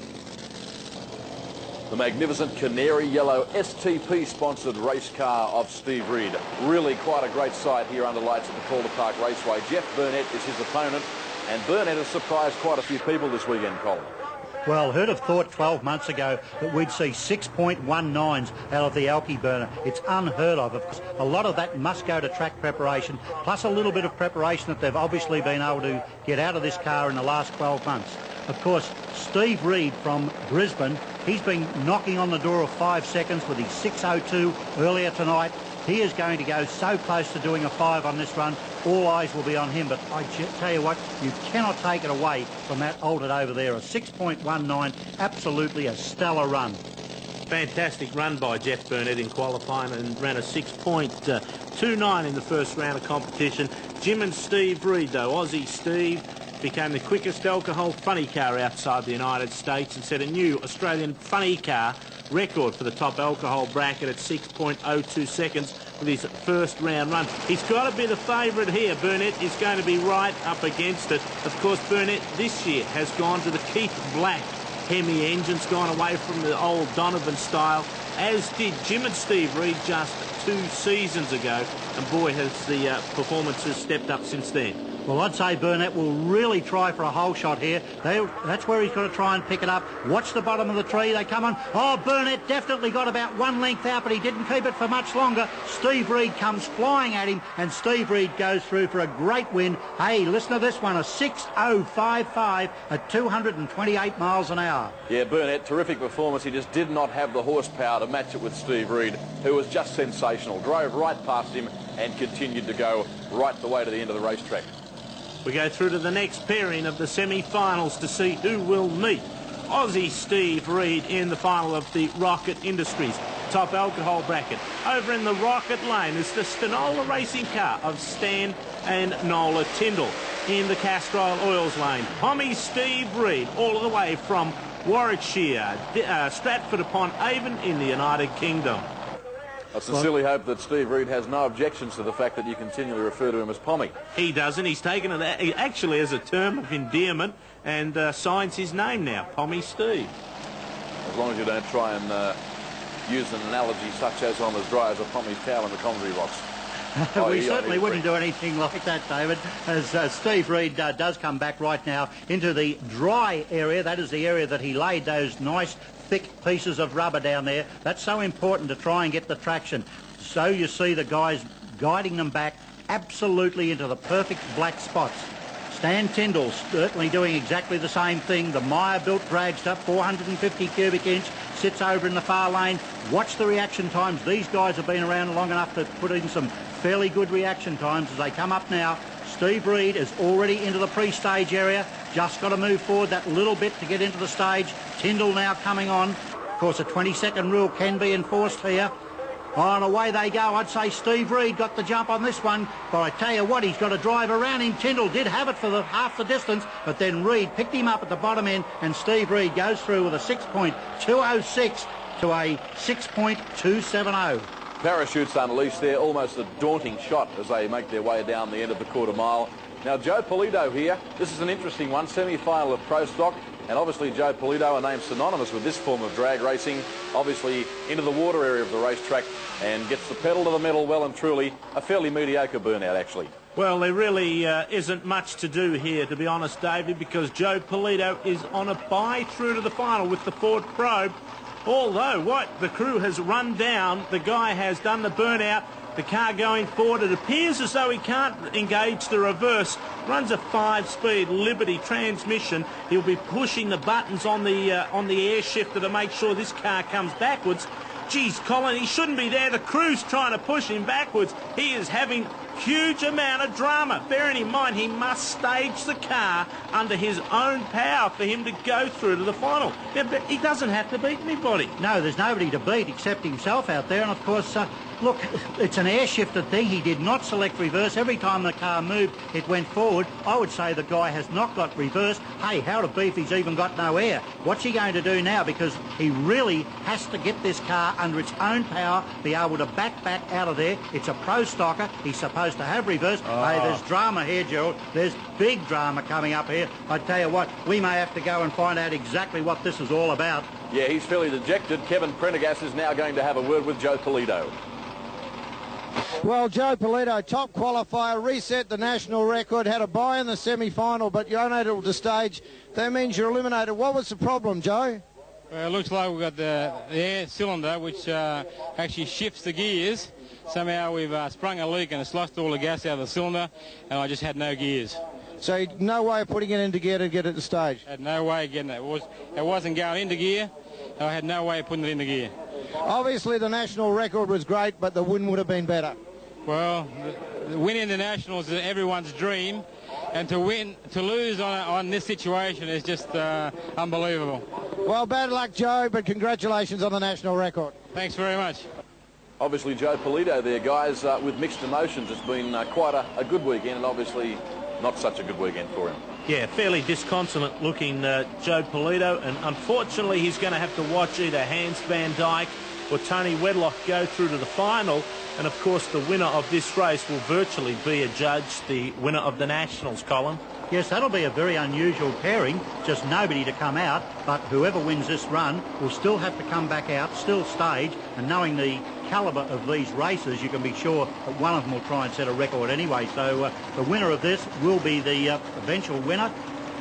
S1: The magnificent canary yellow STP-sponsored race car of Steve Reed. Really quite a great sight here under lights at the Calder Park Raceway. Jeff Burnett is his opponent, and Burnett has surprised quite a few people this weekend, Colin.
S5: Well, who'd have thought 12 months ago that we'd see 6.19s out of the Alki burner? It's unheard of. Of course, a lot of that must go to track preparation, plus a little bit of preparation that they've obviously been able to get out of this car in the last 12 months. Of course, Steve Reed from Brisbane, he's been knocking on the door of 5 seconds with his 6:02 earlier tonight. He is going to go so close to doing a 5 on this run. All eyes will be on him, but I tell you what, you cannot take it away from that altered over there. A 6.19, absolutely a stellar run.
S4: Fantastic run by Jeff Burnett in qualifying and ran a 6.29 in the first round of competition. Jim and Steve Reed, though, Aussie Steve, became the quickest alcohol funny car outside the United States and set a new Australian funny car record for the top alcohol bracket at 6.02 seconds with his first round run. He's got to be the favourite here. Burnett is going to be right up against it. Of course, Burnett this year has gone to the Keith Black Hemi engines, gone away from the old Donovan style, as did Jim and Steve Reed just 2 seasons ago. And boy, has the performances stepped up since then.
S5: Well, I'd say Burnett will really try for a hole shot here. That's where he's got to try and pick it up. Watch the bottom of the tree. They come on. Oh, Burnett definitely got about 1 length out, but he didn't keep it for much longer. Steve Reed comes flying at him, and Steve Reed goes through for a great win. Hey, listen to this one, a 6:055 at 228 miles an hour.
S1: Yeah, Burnett, terrific performance. He just did not have the horsepower to match it with Steve Reed, who was just sensational. Drove right past him and continued to go right the way to the end of the racetrack.
S4: We go through to the next pairing of the semi-finals to see who will meet Aussie Steve Reed in the final of the Rocket Industries top alcohol bracket. Over in the Rocket Lane is the Stanola racing car of Stan and Nola Tyndall. In the Castrol Oils Lane, Pommy Steve Reed all the way from Warwickshire, Stratford upon Avon in the United Kingdom.
S1: I sincerely hope that Steve Reed has no objections to the fact that you continually refer to him as Pommy.
S4: He doesn't. He's taken it actually as a term of endearment and signs his name now, Pommy Steve.
S1: As long as you don't try and use an analogy such as on as dry as a Pommy's towel in the Coventry rocks.
S5: We certainly wouldn't do anything like that, David, as Steve Reed does come back right now into the dry area. That is the area that he laid those nice thick pieces of rubber down there. That's so important to try and get the traction. So you see the guys guiding them back absolutely into the perfect black spots. Stan Tyndall certainly doing exactly the same thing. The Meyer-built dragster, 450 cubic inch, sits over in the far lane. Watch the reaction times. These guys have been around long enough to put in some fairly good reaction times as they come up now. Steve Reed is already into the pre-stage area. Just got to move forward that little bit to get into the stage. Tyndall now coming on. Of course, a 20-second rule can be enforced here. On away they go. I'd say Steve Reed got the jump on this one, but I tell you what, he's got to drive around him. Tyndall did have it for half the distance, but then Reed picked him up at the bottom end, and Steve Reed goes through with a 6.206 to a 6.270.
S1: Parachutes unleashed there, almost a daunting shot as they make their way down the end of the quarter mile. Now, Joe Polito here. This is an interesting one, semi-final of Pro Stock. And obviously Joe Polito, a name synonymous with this form of drag racing, obviously into the water area of the racetrack and gets the pedal to the metal well and truly. A fairly mediocre burnout, actually.
S4: Well, there really isn't much to do here, to be honest, David, because Joe Polito is on a bye through to the final with the Ford Probe. Although, the crew has run down, the guy has done the burnout, the car going forward. It appears as though he can't engage the reverse. Runs a 5-speed Liberty transmission. He'll be pushing the buttons on the air shifter to make sure this car comes backwards. Geez, Colin, he shouldn't be there. The crew's trying to push him backwards. He is having huge amount of drama. Bearing in mind, he must stage the car under his own power for him to go through to the final. Yeah, but he doesn't have to beat anybody.
S5: No, there's nobody to beat except himself out there. And, of course, look, it's an air-shifted thing. He did not select reverse. Every time the car moved, it went forward. I would say the guy has not got reverse. Hey, how to beef he's even got no air. What's he going to do now? Because he really has to get this car under its own power, be able to back out of there. It's a pro stocker. He's supposed to have reverse. Hey, there's drama here, Gerald. There's big drama coming up here. I tell you what, we may have to go and find out exactly what this is all about.
S1: Yeah, he's fairly dejected. Kevin Prendergast is now going to have a word with Joe Polito.
S2: Well, Joe Polito, top qualifier, reset the national record, had a bye in the semi-final, but you're unable to stage. That means you're eliminated. What was the problem, Joe?
S11: Well, it looks like we've got the air cylinder, which actually shifts the gears. Somehow we've sprung a leak and it's lost all the gas out of the cylinder, and I just had no gears.
S2: So no way of putting it into gear to get it to stage?
S11: Had no way of getting it. It wasn't going into gear. I had no way of putting it into gear.
S2: Obviously the national record was great, but the win would have been better.
S11: Well, the win in the Nationals is everyone's dream, and to lose on this situation is just unbelievable.
S2: Well, bad luck, Joe, but congratulations on the national record.
S11: Thanks very much.
S1: Obviously Joe Polito there, guys, with mixed emotions. It's been quite a good weekend, and obviously not such a good weekend for him.
S4: Yeah, fairly disconsolate looking Joe Polito, and unfortunately he's going to have to watch either Hans van Dyke or Tony Wedlock go through to the final. And of course the winner of this race will virtually be adjudged the winner of the Nationals, Colin.
S5: Yes, that'll be a very unusual pairing, just nobody to come out, but whoever wins this run will still have to come back out, still stage, and knowing the calibre of these races, you can be sure that one of them will try and set a record anyway. So the winner of this will be the eventual winner,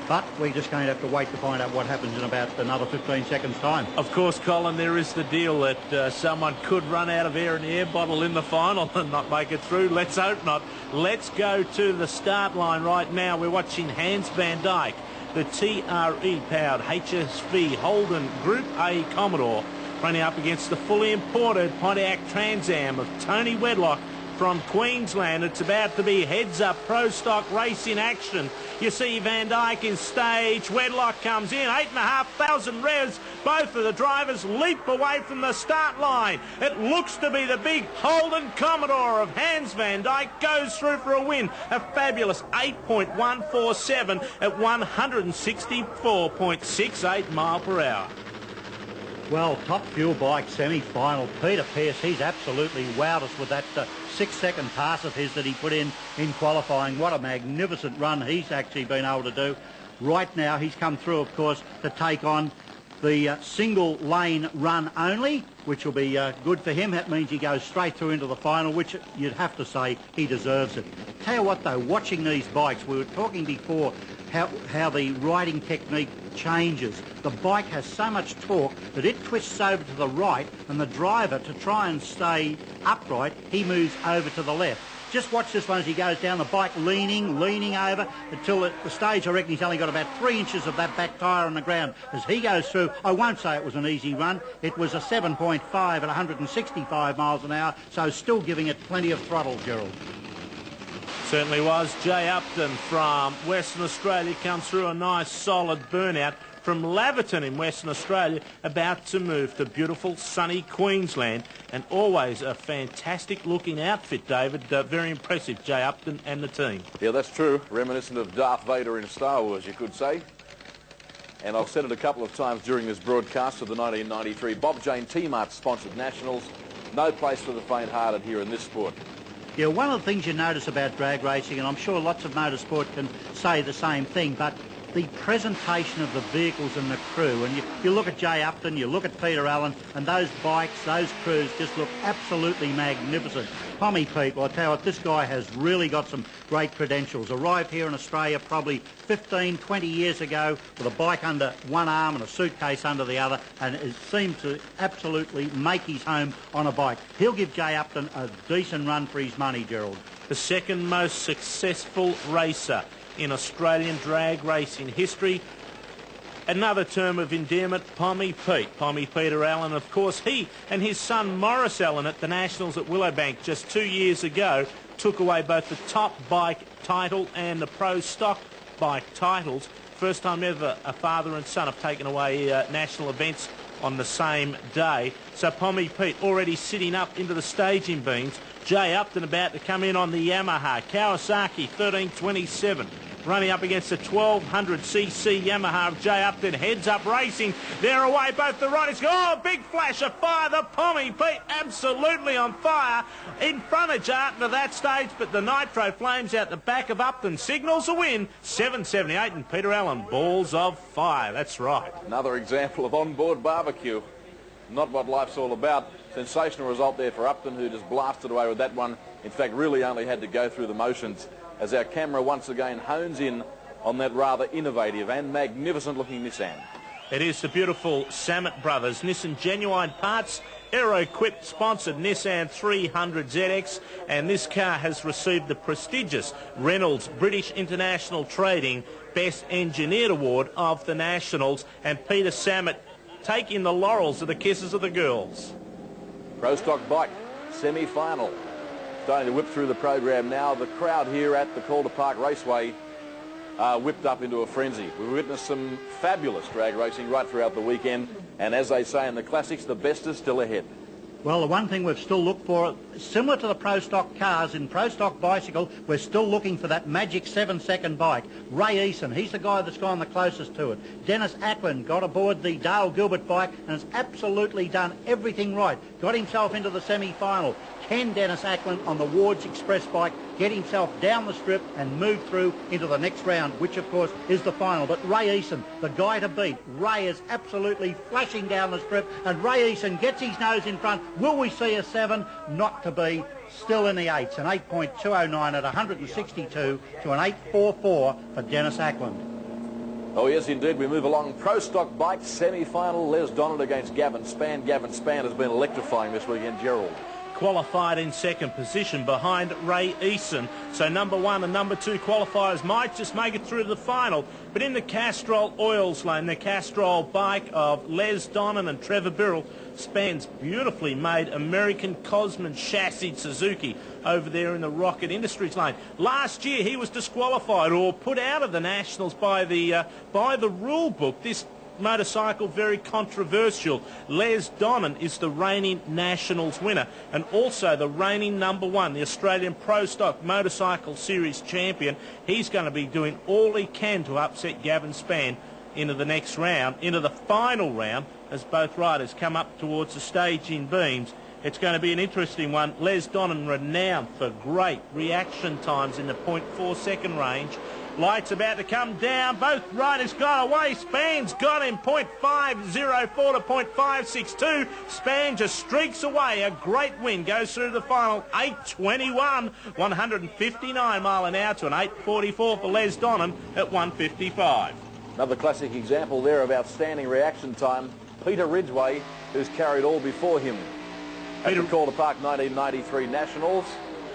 S5: but we're just going to have to wait to find out what happens in about another 15 seconds' time.
S4: Of course, Colin, there is the deal that someone could run out of air in the air bottle in the final and not make it through. Let's hope not. Let's go to the start line right now. We're watching Hans van Dyke, the TRE-powered HSV Holden Group A Commodore, running up against the fully imported Pontiac Trans Am of Tony Wedlock from Queensland. It's about to be heads-up pro stock race in action. You see Van Dyke in stage. Wedlock comes in, 8,500 revs. Both of the drivers leap away from the start line. It looks to be the big Holden Commodore of Hans van Dyke goes through for a win. A fabulous 8.147 at 164.68 mile per hour.
S5: Well, Top Fuel Bike semi-final, Peter Pearce, he's absolutely wowed us with that 6-second pass of his that he put in qualifying. What a magnificent run he's actually been able to do. Right now, he's come through, of course, to take on the single lane run only, which will be good for him. That means he goes straight through into the final, which you'd have to say he deserves it. Tell you what, though, watching these bikes, we were talking before how the riding technique changes. The bike has so much torque that it twists over to the right, and the driver, to try and stay upright, he moves over to the left. Just watch this one as he goes down the bike, leaning over until the stage, I reckon he's only got about 3 inches of that back tyre on the ground. As he goes through, I won't say it was an easy run. It was a 7.5 at 165 miles an hour, so still giving it plenty of throttle, Gerald.
S4: Certainly was. Jay Upton from Western Australia comes through a nice solid burnout from Laverton in Western Australia, about to move to beautiful sunny Queensland, and always a fantastic looking outfit, David. Very impressive, Jay Upton and the team.
S1: Yeah, that's true. Reminiscent of Darth Vader in Star Wars, you could say. And I've said it a couple of times during this broadcast of the 1993 Bob Jane T-Mart sponsored Nationals. No place for the faint-hearted here in this sport.
S5: Yeah, one of the things you notice about drag racing, and I'm sure lots of motorsport can say the same thing, but the presentation of the vehicles and the crew. And you look at Jay Upton, you look at Peter Allen, and those bikes, those crews just look absolutely magnificent. Pommy Pete, well, I tell you what, this guy has really got some great credentials. Arrived here in Australia probably 15, 20 years ago with a bike under one arm and a suitcase under the other, and it seemed to absolutely make his home on a bike. He'll give Jay Upton a decent run for his money, Gerald.
S4: The second most successful racer in Australian drag racing history. Another term of endearment, Pommy Pete. Pommy Peter Allen, of course, he and his son Morris Allen at the Nationals at Willowbank just 2 years ago took away both the top bike title and the pro stock bike titles. First time ever a father and son have taken away national events on the same day. So Pommy Pete already sitting up into the staging beams. Jay Upton about to come in on the Yamaha Kawasaki 1327. Running up against the 1200cc Yamaha of Jay Upton. Heads up racing. They're away, both the riders. Oh, big flash of fire. The Pommy Pete absolutely on fire. In front of Jay Upton at that stage, but the nitro flames out the back of Upton. Signals a win. 778 and Peter Allen. Balls of fire. That's right.
S1: Another example of onboard barbecue. Not what life's all about. Sensational result there for Upton, who just blasted away with that one. In fact, really only had to go through the motions, as our camera once again hones in on that rather innovative and magnificent looking Nissan.
S4: It is the beautiful Samet Brothers Nissan Genuine Parts Aero-equipped sponsored Nissan 300ZX, and this car has received the prestigious Reynolds British International Trading Best Engineered Award of the Nationals, and Peter Samet taking the laurels of the kisses of the girls.
S1: Pro stock bike semi-final. Starting to whip through the program now. The crowd here at the Calder Park Raceway whipped up into a frenzy. We've witnessed some fabulous drag racing right throughout the weekend, and as they say in the classics, the best is still ahead.
S5: Well, the one thing we've still looked for, similar to the pro stock cars, in pro stock bicycle, we're still looking for that magic 7-second bike. Ray Eason, he's the guy that's gone the closest to it. Dennis Ackland got aboard the Dale Gilbert bike and has absolutely done everything right. Got himself into the semi-final. Can Dennis Ackland on the Wards Express bike get himself down the strip and move through into the next round, which of course is the final? But Ray Eason, the guy to beat. Ray is absolutely flashing down the strip, and Ray Eason gets his nose in front. Will we see a 7? Not to be. Still in the 8s, an 8.209 at 162 to an 8.44 for Dennis Ackland.
S1: Oh yes indeed, we move along. Pro stock bike semi-final, Les Donald against Gavin Spann. Gavin Spann has been electrifying this weekend, Gerald.
S4: Qualified in second position behind Ray Eason. So number 1 and number 2 qualifiers might just make it through to the final. But in the Castrol Oils lane, the Castrol bike of Les Donnan and Trevor Birrell, Spann's beautifully made American Cosman chassis Suzuki over there in the Rocket Industries lane. Last year he was disqualified or put out of the Nationals by the rule book. This motorcycle very controversial. Les Donnan is the reigning Nationals winner and also the reigning number 1, the Australian Pro Stock Motorcycle Series champion. He's going to be doing all he can to upset Gavin Spann into the next round, into the final round, as both riders come up towards the staging beams. It's going to be an interesting one. Les Donnan, renowned for great reaction times in the 0.4 second range. Lights about to come down. Both riders got away. Spann's got him 0.504 to 0.562. Spann just streaks away. A great win. Goes through the final. 8.21. 159 mile an hour to an 8.44 for Les Donnan at 1.55.
S1: Another classic example there of outstanding reaction time. Peter Ridgway, who's carried all before him at the Calder Park 1993 Nationals.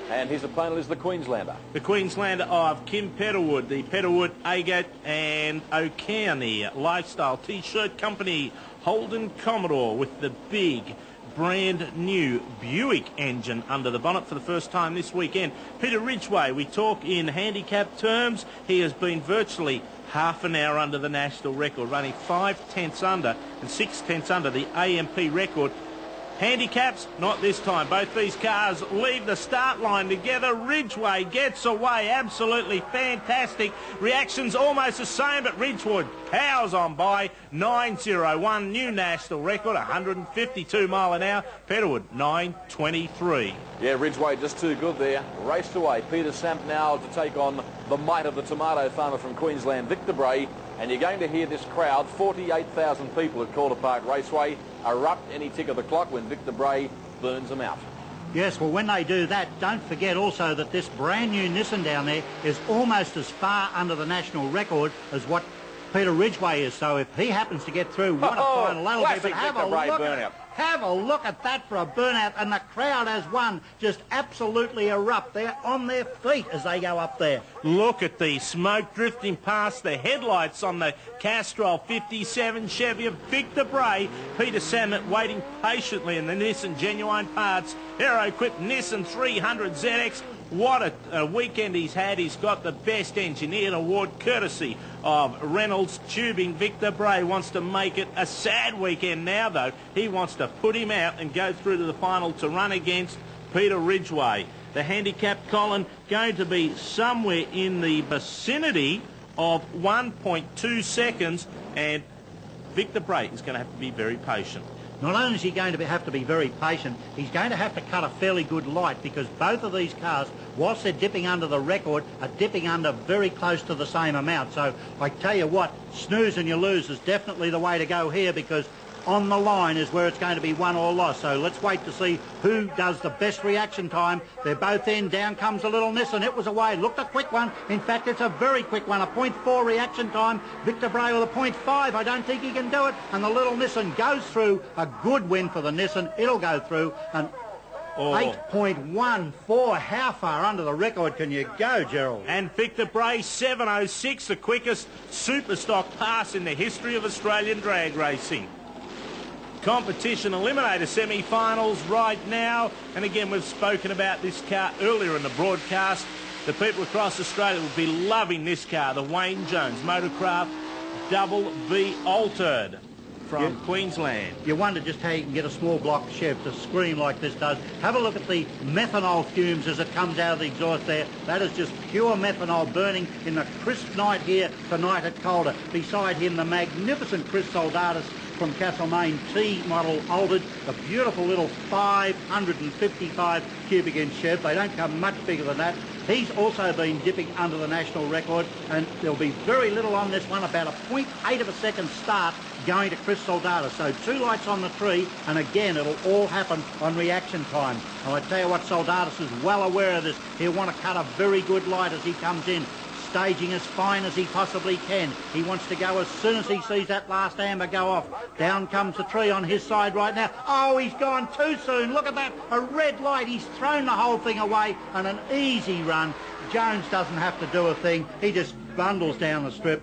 S1: And his opponent is the Queenslander.
S4: The Queenslander of Kim Petterwood, the Petterwood, Agate and O'Kearney Lifestyle T-shirt company, Holden Commodore with the big brand new Buick engine under the bonnet for the first time this weekend. Peter Ridgway, we talk in handicap terms. He has been virtually half an hour under the national record, running 5/10 under and 6/10 under the AMP record. Handicaps, not this time. Both these cars leave the start line together. Ridgway gets away. Absolutely fantastic. Reactions almost the same, but Ridgewood powers on by 9:01. New national record, 152 mile an hour. Petterwood, 9:23.
S1: Yeah, Ridgway just too good there. Raced away. Peter Samp now to take on the mate of the tomato farmer from Queensland, Victor Bray. And you're going to hear this crowd, 48,000 people at Calder Park Raceway, erupt any tick of the clock when Victor Bray burns them out.
S5: Yes, well, when they do that, don't forget also that this brand new Nissan down there is almost as far under the national record as what Peter Ridgway is. So if he happens to get through, what a final that'll be. But have a look at that for a burnout, and the crowd as one just absolutely erupt. They're on their feet as they go up there.
S4: Look at the smoke drifting past the headlights on the Castrol 57 Chevy of Victor Bray. Peter Samet waiting patiently in the Nissan Genuine Parts Aero-equipped Nissan 300 ZX. What a weekend he's had. He's got the Best Engineered Award courtesy of Reynolds Tubing. Victor Bray wants to make it a sad weekend now, though. He wants to put him out and go through to the final to run against Peter Ridgway. The handicap, Colin, going to be somewhere in the vicinity of 1.2 seconds, and Victor Bray is going to have to be very patient.
S5: Not only is he going to have to be very patient, he's going to have to cut a fairly good light, because both of these cars, whilst they're dipping under the record, are dipping under very close to the same amount. So I tell you what, snooze and you lose is definitely the way to go here, because on the line is where it's going to be won or lost. So let's wait to see who does the best reaction time. They're both in. Down comes the little Nissan. It was away. Looked a quick one. In fact, it's a very quick one. A 0.4 reaction time. Victor Bray with a 0.5. I don't think he can do it. And the little Nissan goes through. A good win for the Nissan. It'll go through. And 8.14. How far under the record can you go, Gerald?
S4: And Victor Bray, 7.06, the quickest superstock pass in the history of Australian drag racing. Competition eliminator semi-finals right now, and again we've spoken about this car earlier in the broadcast. The people across Australia will be loving this car, the Wayne Jones Motorcraft Double B Altered from Queensland.
S5: You wonder just how you can get a small block Chev to scream like this does. Have a look at the methanol fumes as it comes out of the exhaust there. That is just pure methanol burning in the crisp night here tonight at Calder. Beside him, the magnificent Chris Soldatis from Castlemaine T model altered, a beautiful little 555 cubic inch Chev. They don't come much bigger than that. He's also been dipping under the national record, and there'll be very little on this one, about a 0.8 of a second start going to Chris Soldatis. So 2 lights on the tree, and again, it'll all happen on reaction time. And I tell you what, Soldatis is well aware of this. He'll want to cut a very good light as he comes in, staging as fine as he possibly can. He wants to go as soon as he sees that last amber go off. Down comes the tree on his side right now. Oh, he's gone too soon. Look at that, a red light. He's thrown the whole thing away, and an easy run. Jones doesn't have to do a thing. He just bundles down the strip,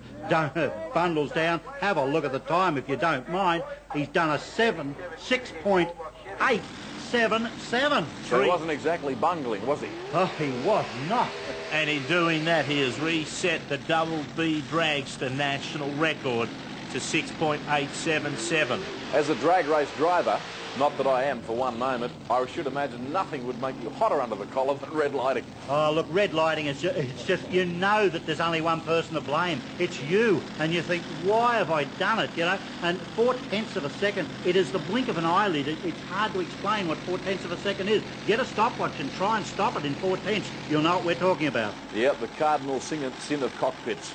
S5: bundles down. Have a look at the time if you don't mind. He's done a 6.877.
S1: So he wasn't exactly bungling, was he?
S5: Oh, he was not.
S4: And in doing that, he has reset the Double B Dragster national record to 6.877.
S1: As a drag race driver, not that I am for one moment, I should imagine nothing would make you hotter under the collar than red lighting.
S5: Oh, look, red lighting, it's just, you know that there's only one person to blame. It's you. And you think, why have I done it, you know? And 0.4 of a second, it is the blink of an eyelid. It's hard to explain what 0.4 of a second is. Get a stopwatch and try and stop it in 0.4. You'll know what we're talking about.
S1: Yep, the cardinal sin of cockpits.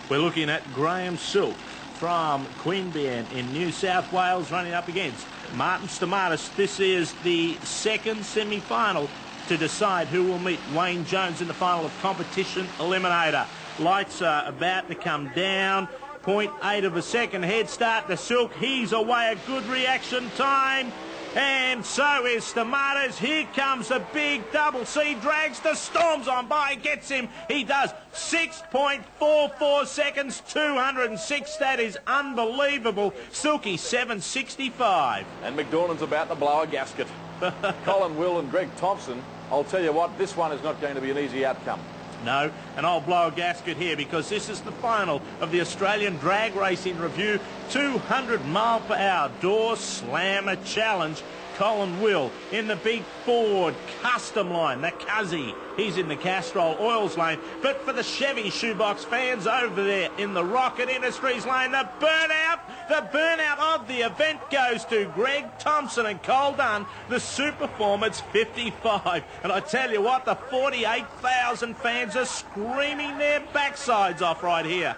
S4: We're looking at Graham Silk from Queanbeyan in New South Wales, running up against Martin Stamatis. This is the second semi-final to decide who will meet Wayne Jones in the final of Competition Eliminator. Lights are about to come down. 0.8 of a second head start to Silk. He's away, a good reaction time. And so is Tomatoes. Here comes the big double C. Drags the Storms on by. Gets him. He does. 6.44 seconds. 206. That is unbelievable. Silky 7.65.
S1: And McDornand's about to blow a gasket. Colin Will and Greg Thompson, I'll tell you what, this one is not going to be an easy outcome.
S4: No, and I'll blow a gasket here because this is the final of the Australian Drag Racing Review 200 mile per hour door slammer challenge. Colin Will in the big Ford custom line, the Cuzzy. He's in the Castrol Oils lane. But for the Chevy shoebox fans over there in the Rocket Industries lane, the burnout of the event goes to Greg Thompson and Cole Dunn, the Superformance 55. And I tell you what, the 48,000 fans are screaming their backsides off right here.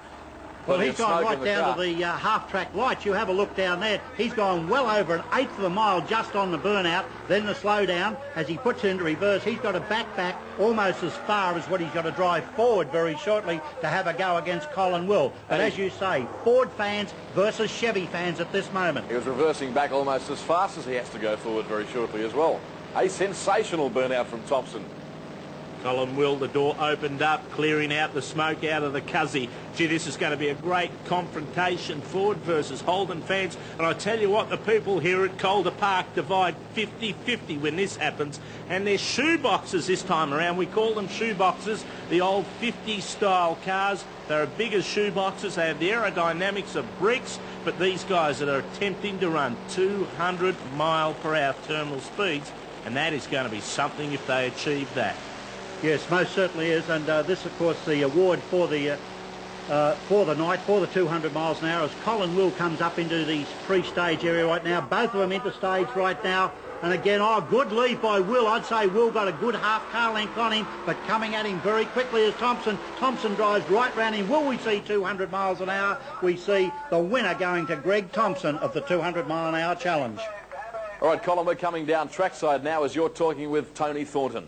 S5: Well, he's gone right down to the half-track lights. You have a look down there. He's gone well over an eighth of a mile just on the burnout, then the slowdown. As he puts into reverse, he's got to back almost as far as what he's got to drive forward very shortly to have a go against Colin Will. But as you say, Ford fans versus Chevy fans at this moment.
S1: He was reversing back almost as fast as he has to go forward very shortly as well. A sensational burnout from Thompson.
S4: Colin Will, the door opened up, clearing out the smoke out of the Cuzzy. Gee, this is going to be a great confrontation, Ford versus Holden fans. And I tell you what, the people here at Calder Park divide 50-50 when this happens. And they're shoeboxes this time around. We call them shoeboxes, the old 50-style cars. They're as big as shoeboxes. They have the aerodynamics of bricks. But these guys are attempting to run 200 mile per hour terminal speeds. And that is going to be something if they achieve that.
S5: Yes, most certainly is, and this, of course, the award for the night, for the 200 miles an hour, as Colin Will comes up into the pre-stage area right now. Both of them into stage right now, and again, good lead by Will. I'd say Will got a good half car length on him, but coming at him very quickly is Thompson. Thompson drives right round him. Will we see 200 miles an hour? We see the winner going to Greg Thompson of the 200 mile an hour challenge.
S1: All right, Colin, we're coming down trackside now as you're talking with Tony Thornton.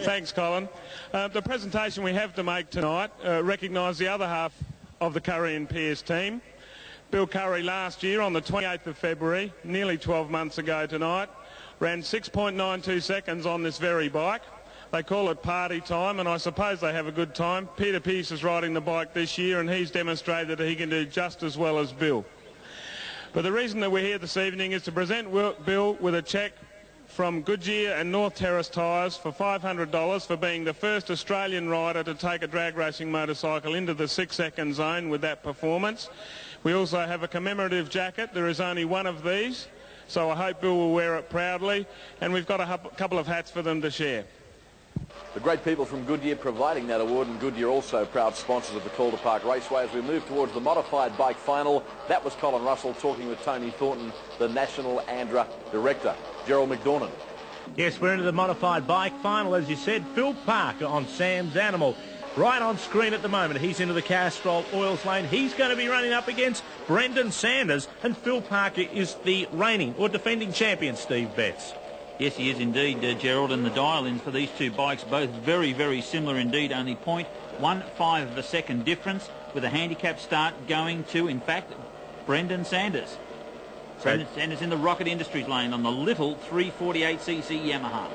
S7: Thanks, Colin. The presentation we have to make tonight recognises the other half of the Curry and Pearce team. Bill Curry last year on the 28th of February, nearly 12 months ago tonight, ran 6.92 seconds on this very bike. They call it party time, and I suppose they have a good time. Peter Pearce is riding the bike this year, and he's demonstrated that he can do just as well as Bill. But the reason that we're here this evening is to present Bill with a cheque from Goodyear and North Terrace tyres for $500 for being the first Australian rider to take a drag racing motorcycle into the 6-second zone with that performance. We also have a commemorative jacket. There is only one of these, so I hope Bill will wear it proudly, and we've got a couple of hats for them to share.
S1: The great people from Goodyear providing that award, and Goodyear also proud sponsors of the Calder Park Raceway. As we move towards the modified bike final, that was Colin Russell talking with Tony Thornton, the National ANDRA Director. Gerald McDornand.
S4: Yes, we're into the modified bike final, as you said. Phil Parker on Sam's Animal. Right on screen at the moment. He's into the Castrol Oils lane. He's going to be running up against Brendan Sanders, and Phil Parker is the reigning or defending champion, Steve Betts.
S8: Yes, he is indeed, Gerald, and the dial-ins for these two bikes, both very, very similar indeed, only 0.15 of a second difference, with a handicap start going to, in fact, Brendan Sanders. Brendan Sanders in the Rocket Industries lane on the little 348cc Yamaha.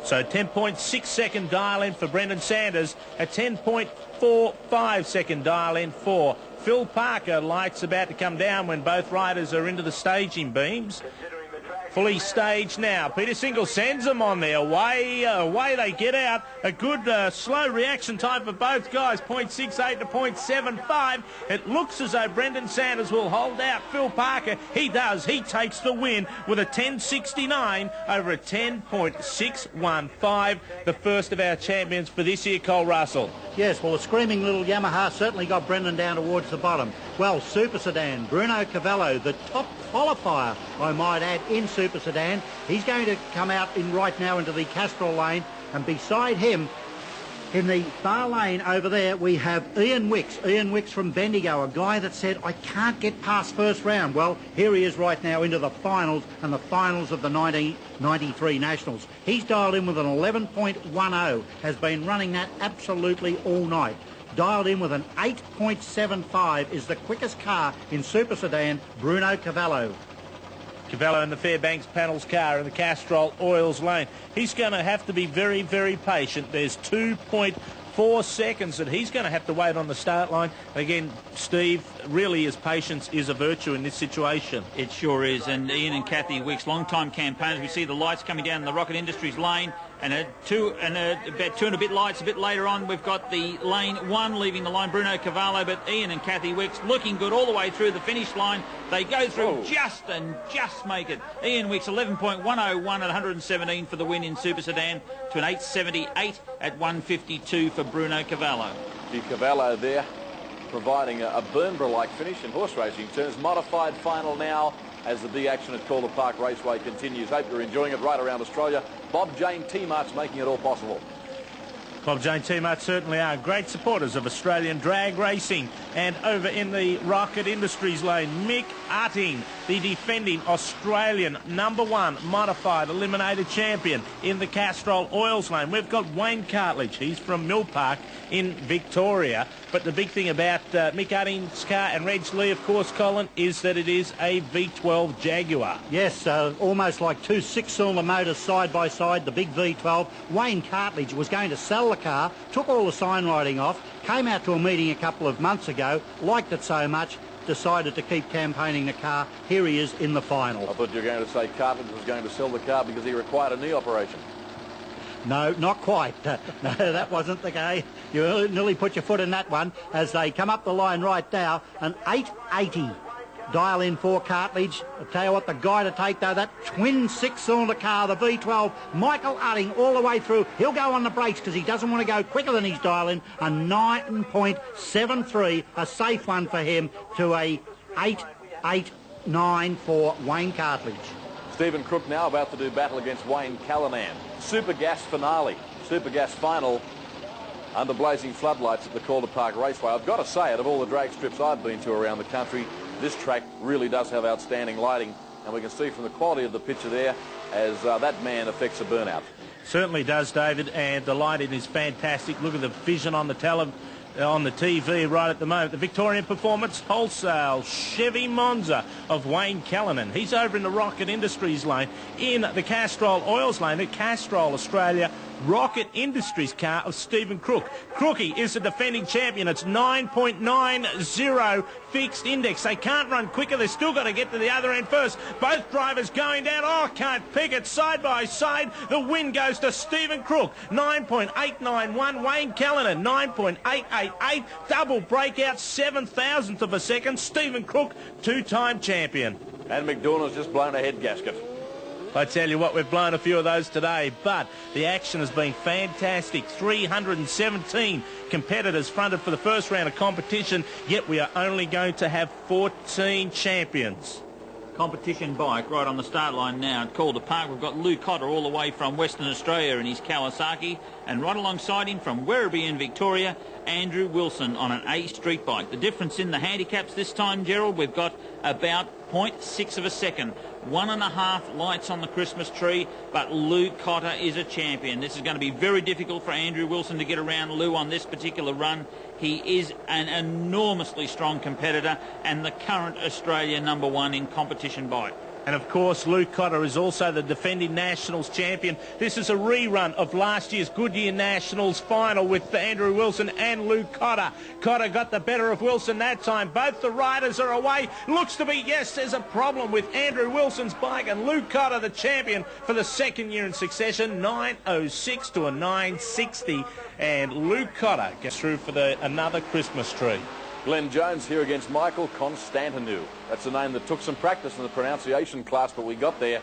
S4: So 10.6 second dial-in for Brendan Sanders, a 10.45 second dial-in for Phil Parker. Lights about to come down when both riders are into the staging beams. Fully staged now. Peter Single sends them on there. Away they get out. A good slow reaction time for both guys. 0.68 to 0.75. It looks as though Brendan Sanders will hold out Phil Parker. He does. He takes the win with a 10.69 over a 10.615. The first of our champions for this year, Cole Russell.
S5: Yes, well, a screaming little Yamaha certainly got Brendan down towards the bottom. Well, Super Sedan, Bruno Cavallo, the top qualifier, I might add, in Super Sedan. He's going to come out right now into the Castrol lane, and beside him, in the far lane over there, we have Ian Wicks from Bendigo, a guy that said, I can't get past first round. Well, here he is right now into the finals, and the finals of the 1993 Nationals. He's dialed in with an 11.10, has been running that absolutely all night. Dialed in with an 8.75 is the quickest car in Super Sedan, Bruno Cavallo.
S4: Cavallo in the Fairbanks Panels car in the Castrol Oils lane. He's going to have to be very, very patient. There's 2.4 seconds that he's going to have to wait on the start line. Again, Steve, really his patience is a virtue in this situation.
S8: It sure is. And Ian and Kathy Wicks, long-time campaigners. We see the lights coming down in the Rocket Industries lane. And about two and a bit lights a bit later on, we've got the lane 1 leaving the line, Bruno Cavallo, but Ian and Kathy Wicks looking good all the way through the finish line. They go through just make it. Ian Wicks 11.101 at 117 for the win in Super Sedan to an 878 at 152 for Bruno Cavallo.
S1: The Cavallo there providing a Burnborough-like finish in horse racing terms. Modified final now as the big action at Calder Park Raceway continues. Hope you're enjoying it right around Australia. Bob Jane T-Mart's making it all possible.
S4: Bob Jane T-Mart certainly are great supporters of Australian drag racing. And over in the Rocket Industries lane, Mick Utting, the defending Australian #1 modified eliminated champion in the Castrol Oils lane. We've got Wayne Cartledge. He's from Mill Park in Victoria. But the big thing about Mick Utting's car and Reg Lee, of course, Colin, is that it is a V12 Jaguar.
S5: Yes, almost like two six-cylinder motors side by side, the big V12. Wayne Cartledge was going to sell the car, took all the sign writing off, came out to a meeting a couple of months ago, liked it so much, decided to keep campaigning the car. Here he is in the final.
S1: I thought you were going to say Cartledge was going to sell the car because he required a knee operation.
S5: No, not quite. No, that wasn't the case. You nearly put your foot in that one as they come up the line right now. An 880 dial in for Cartledge. I'll tell you what, the guy to take though, that twin six-cylinder car, the V12, Michael Utting all the way through. He'll go on the brakes because he doesn't want to go quicker than his dial in. A 9.73, a safe one for him, to a 8.89 for Wayne Cartledge.
S1: Stephen Crook now about to do battle against Wayne Callanan. Super Gas finale, Super Gas final under blazing floodlights at the Calder Park Raceway. I've got to say, out of all the drag strips I've been to around the country, this track really does have outstanding lighting, and we can see from the quality of the picture there as that man affects a burnout.
S4: Certainly does, David, and the lighting is fantastic. Look at the vision on the TV right at the moment. The Victorian Performance Wholesale Chevy Monza of Wayne Callanan. He's over in the Rocket Industries lane in the Castrol Oils lane at Castrol, Australia. Rocket Industries car of Stephen Crook. Crookie is the defending champion. It's 9.90 fixed index. They can't run quicker. They've still got to get to the other end first. Both drivers going down. Oh, can't pick it. Side by side. The win goes to Stephen Crook. 9.891. Wayne Callanan. 9.888. Double breakout. 7,000th of a second. Stephen Crook, two-time champion.
S1: And McDonald's just blown a head gasket.
S4: I tell you what, we've blown a few of those today, but the action has been fantastic. 317 competitors fronted for the first round of competition, yet we are only going to have 14 champions.
S8: Competition bike right on the start line now at Calder Park. We've got Lou Cotter all the way from Western Australia in his Kawasaki, and right alongside him from Werribee in Victoria, Andrew Wilson on an A Street bike. The difference in the handicaps this time, Gerald, we've got about 0.6 of a second. 1.5 lights on the Christmas tree, but Lou Cotter is a champion. This is going to be very difficult for Andrew Wilson to get around Lou on this particular run. He is an enormously strong competitor and the current Australia #1 in competition bike.
S4: And of course, Lou Cotter is also the defending Nationals champion. This is a rerun of last year's Goodyear Nationals final with Andrew Wilson and Lou Cotter. Cotter got the better of Wilson that time. Both the riders are away. Looks to be, yes, there's a problem with Andrew Wilson's bike, and Lou Cotter, the champion for the second year in succession, 9.06 to a 9.60. And Lou Cotter gets through for another Christmas tree.
S1: Glenn Jones here against Michael Constantinou. That's a name that took some practice in the pronunciation class, but we got there.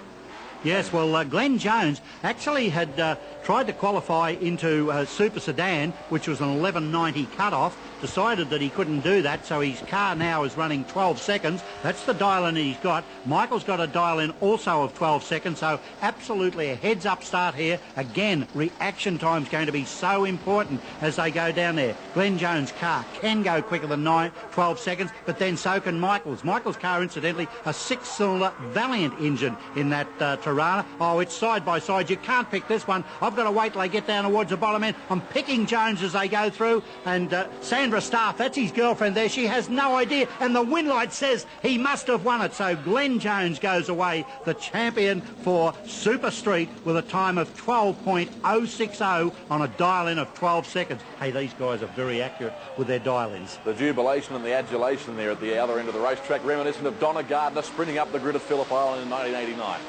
S5: Yes, well, Glenn Jones actually had tried to qualify into Super Sedan, which was an 11.90 cut-off, decided that he couldn't do that, so his car now is running 12 seconds. That's the dial-in he's got. Michael's got a dial-in also of 12 seconds, so absolutely a heads-up start here. Again, reaction time's going to be so important as they go down there. Glenn Jones' car can go quicker than 12 seconds, but then so can Michael's. Michael's car, incidentally, a six-cylinder Valiant engine in that Tirana. Oh, it's side by side. You can't pick this one. I've got to wait till they get down towards the bottom end. I'm picking Jones as they go through, and Sanders Sandra Staff, that's his girlfriend there. She has no idea, and the win light says he must have won it. So Glenn Jones goes away, the champion for Super Street, with a time of 12.060 on a dial-in of 12 seconds. Hey, these guys are very accurate with their dial-ins.
S1: The jubilation and the adulation there at the other end of the racetrack, reminiscent of Donna Gardner sprinting up the grid at Phillip Island in 1989.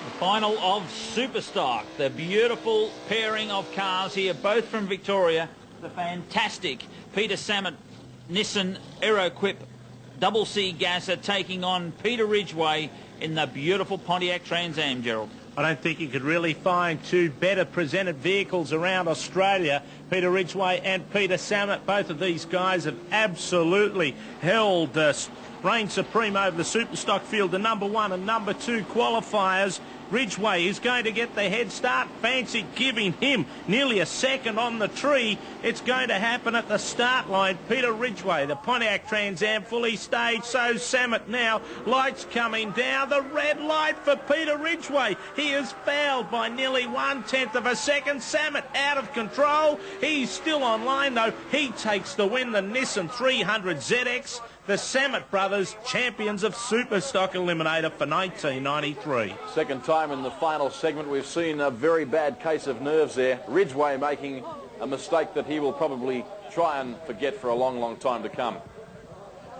S8: The final of Superstock, the beautiful pairing of cars here, both from Victoria. The fantastic Peter Samet Nissan Aeroquip Double C Gasser taking on Peter Ridgway in the beautiful Pontiac Trans Am, Gerald.
S4: I don't think you could really find two better presented vehicles around Australia. Peter Ridgway and Peter Samet, both of these guys have absolutely held reign supreme over the Superstock field, the number 1 and number 2 qualifiers. Ridgway is going to get the head start. Fancy giving him nearly a second on the tree. It's going to happen at the start line. Peter Ridgway, the Pontiac Trans Am, fully staged. So Samet now. Lights coming down. The red light for Peter Ridgway. He is fouled by nearly 1/10 of a second. Samet out of control. He's still on line though. He takes the win. The Nissan 300 ZX. The Samet brothers, champions of Superstock Eliminator for 1993.
S1: Second time in the final segment, we've seen a very bad case of nerves there. Ridgway making a mistake that he will probably try and forget for a long, long time to come.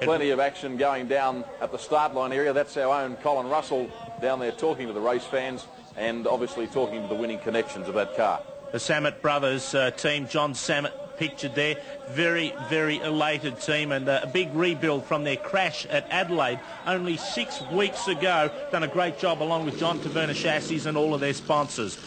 S1: Plenty of action going down at the start line area. That's our own Colin Russell down there talking to the race fans and obviously talking to the winning connections of that car.
S4: The Samet brothers team, John Samet pictured there, very, very elated team, and a big rebuild from their crash at Adelaide only 6 weeks ago. Done a great job along with John Taverna Chassis and all of their sponsors.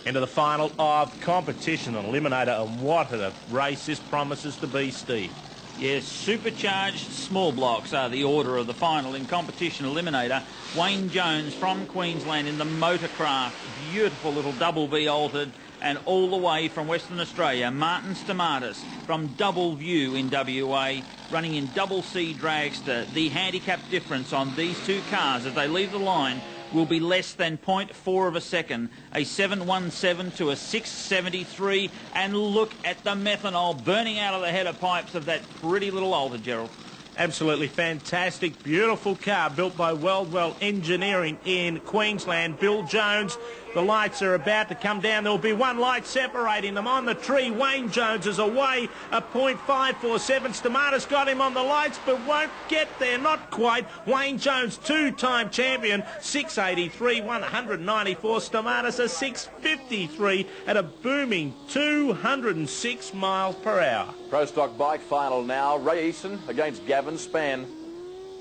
S4: Into the final of competition and Eliminator, and what a race this promises to be, Steve.
S8: Yes, supercharged small blocks are the order of the final in competition eliminator. Wayne Jones from Queensland in the Motorcraft, beautiful little double V altered, and all the way from Western Australia, Martin Stamatis from Double View in WA, running in Double C Dragster. The handicap difference on these two cars as they leave the line will be less than 0.4 of a second. A 717 to a 673, and look at the methanol burning out of the header pipes of that pretty little Alta, Gerald.
S4: Absolutely fantastic, beautiful car built by Weldwell Engineering in Queensland. Bill Jones, the lights are about to come down. There will be one light separating them on the tree. Wayne Jones is away, a 0.547. Stamatis got him on the lights, but won't get there, not quite. Wayne Jones, two-time champion, 683, 194. Stamatis a 653 at a booming 206 miles per hour.
S1: Pro Stock bike final now. Ray Eason against Gavin Spann.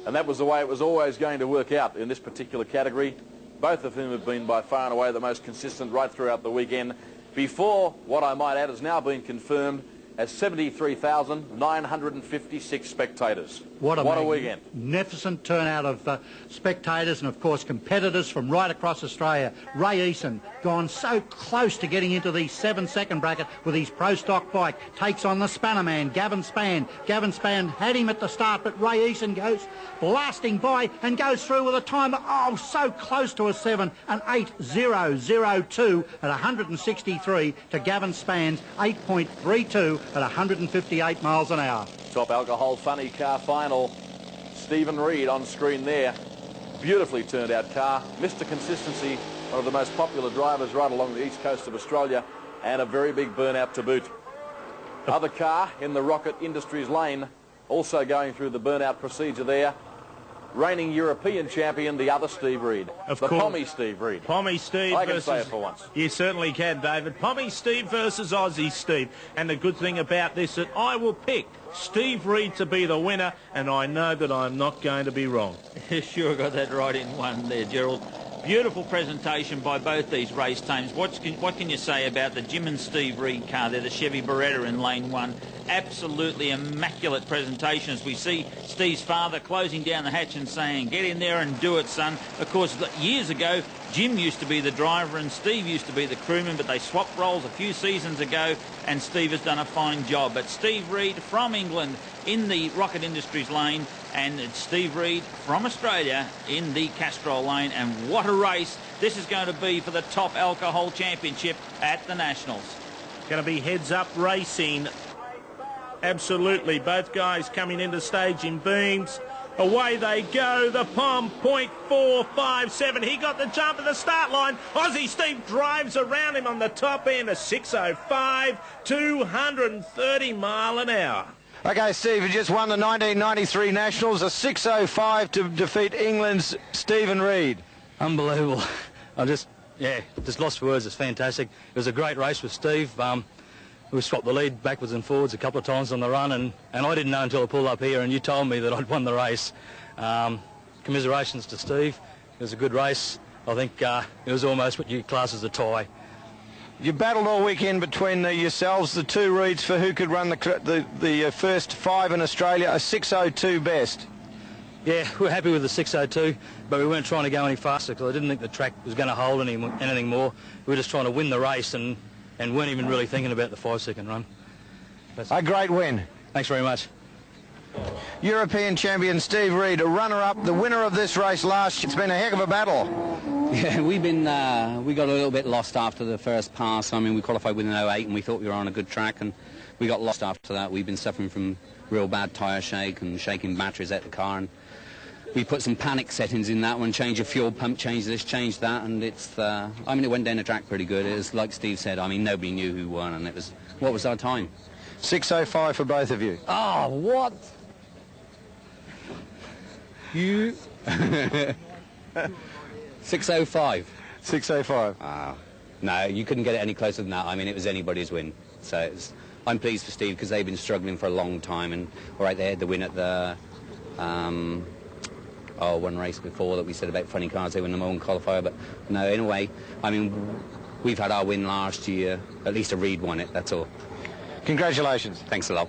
S1: And that was the way it was always going to work out in this particular category. Both of whom have been by far and away the most consistent right throughout the weekend. Before, what I might add, has now been confirmed as 73,956 spectators.
S5: What a
S1: weekend.
S5: Magnificent turnout of spectators and, of course, competitors from right across Australia. Ray Eason, gone so close to getting into the 7-second bracket with his Pro Stock bike, takes on the Spanner man, Gavin Spann. Gavin Spann had him at the start, but Ray Eason goes blasting by and goes through with a time, oh, so close to a 7, an 8.002 at 163 to Gavin Spann's 8.32 at 158 miles an hour.
S1: Top alcohol funny car final. Stephen Reed on screen there. Beautifully turned out car. Mr. Consistency, one of the most popular drivers right along the east coast of Australia, and a very big burnout to boot. Other car in the Rocket Industries lane, also going through the burnout procedure there. Reigning European champion, the other Steve Reed.
S4: Of
S1: the
S4: course.
S1: Pommy Steve Reed.
S4: Pommy Steve
S1: I can
S4: versus...
S1: say it for once.
S4: You certainly can, David. Pommy Steve versus Aussie Steve. And the good thing about this is that I will pick Steve Reed to be the winner, and I know that I'm not going to be wrong.
S8: Sure got that right in one there, Gerald. Beautiful presentation by both these race teams. What can you say about the Jim and Steve Reed car there, the Chevy Beretta in lane 1? Absolutely immaculate presentation as we see Steve's father closing down the hatch and saying, get in there and do it, son. Of course, years ago, Jim used to be the driver and Steve used to be the crewman, but they swapped roles a few seasons ago, and Steve has done a fine job. But Steve Reed from England in the Rocket Industries lane, and it's Steve Reed from Australia in the Castrol lane. And what a race this is going to be for the top alcohol championship at the Nationals.
S4: Going to be heads-up racing Absolutely. Both guys coming into staging beams. Away they go. The Pom, 0.457. He got the jump at the start line. Aussie Steve drives around him on the top end. A 6.05, 230 mile an hour.
S2: Okay, Steve, you just won the 1993 Nationals, a 6.05 to defeat England's Stephen Reid.
S10: Unbelievable. I just lost for words. It's fantastic. It was a great race with Steve. We swapped the lead backwards and forwards a couple of times on the run, and I didn't know until I pulled up here and you told me that I'd won the race. Commiserations to Steve. It was a good race. I think it was almost what you class as a tie.
S2: You battled all weekend between yourselves, the two Reids, for who could run the first 5 in Australia, a 6.02 best.
S10: Yeah, we're happy with the 6.02, but we weren't trying to go any faster because I didn't think the track was going to hold anything more. We were just trying to win the race and weren't even really thinking about the 5-second run.
S2: A great win.
S10: Thanks very much.
S2: European champion Steve Reid, a runner-up, the winner of this race last year. It's been a heck of a battle.
S13: Yeah, we got a little bit lost after the first pass. I mean, we qualified with an 08 and we thought we were on a good track, and we got lost after that. We've been suffering from real bad tyre shake and shaking batteries at the car, and we put some panic settings in that one, change a fuel pump, change this, change that, and it's, I mean, it went down the track pretty good. It was like Steve said, I mean, nobody knew who won, and it was, what was our time?
S2: 6.05 for both of you.
S13: Oh, what? You... 6.05.
S2: 6.05.
S13: No, you couldn't get it any closer than that. I mean, it was anybody's win. So I'm pleased for Steve because they've been struggling for a long time, and all right, they had the win at the one race before that we said about funny cars. They were number one qualifier, but no, in a way, I mean, we've had our win last year. At least a Reid won it. That's all.
S2: Congratulations.
S13: Thanks a lot.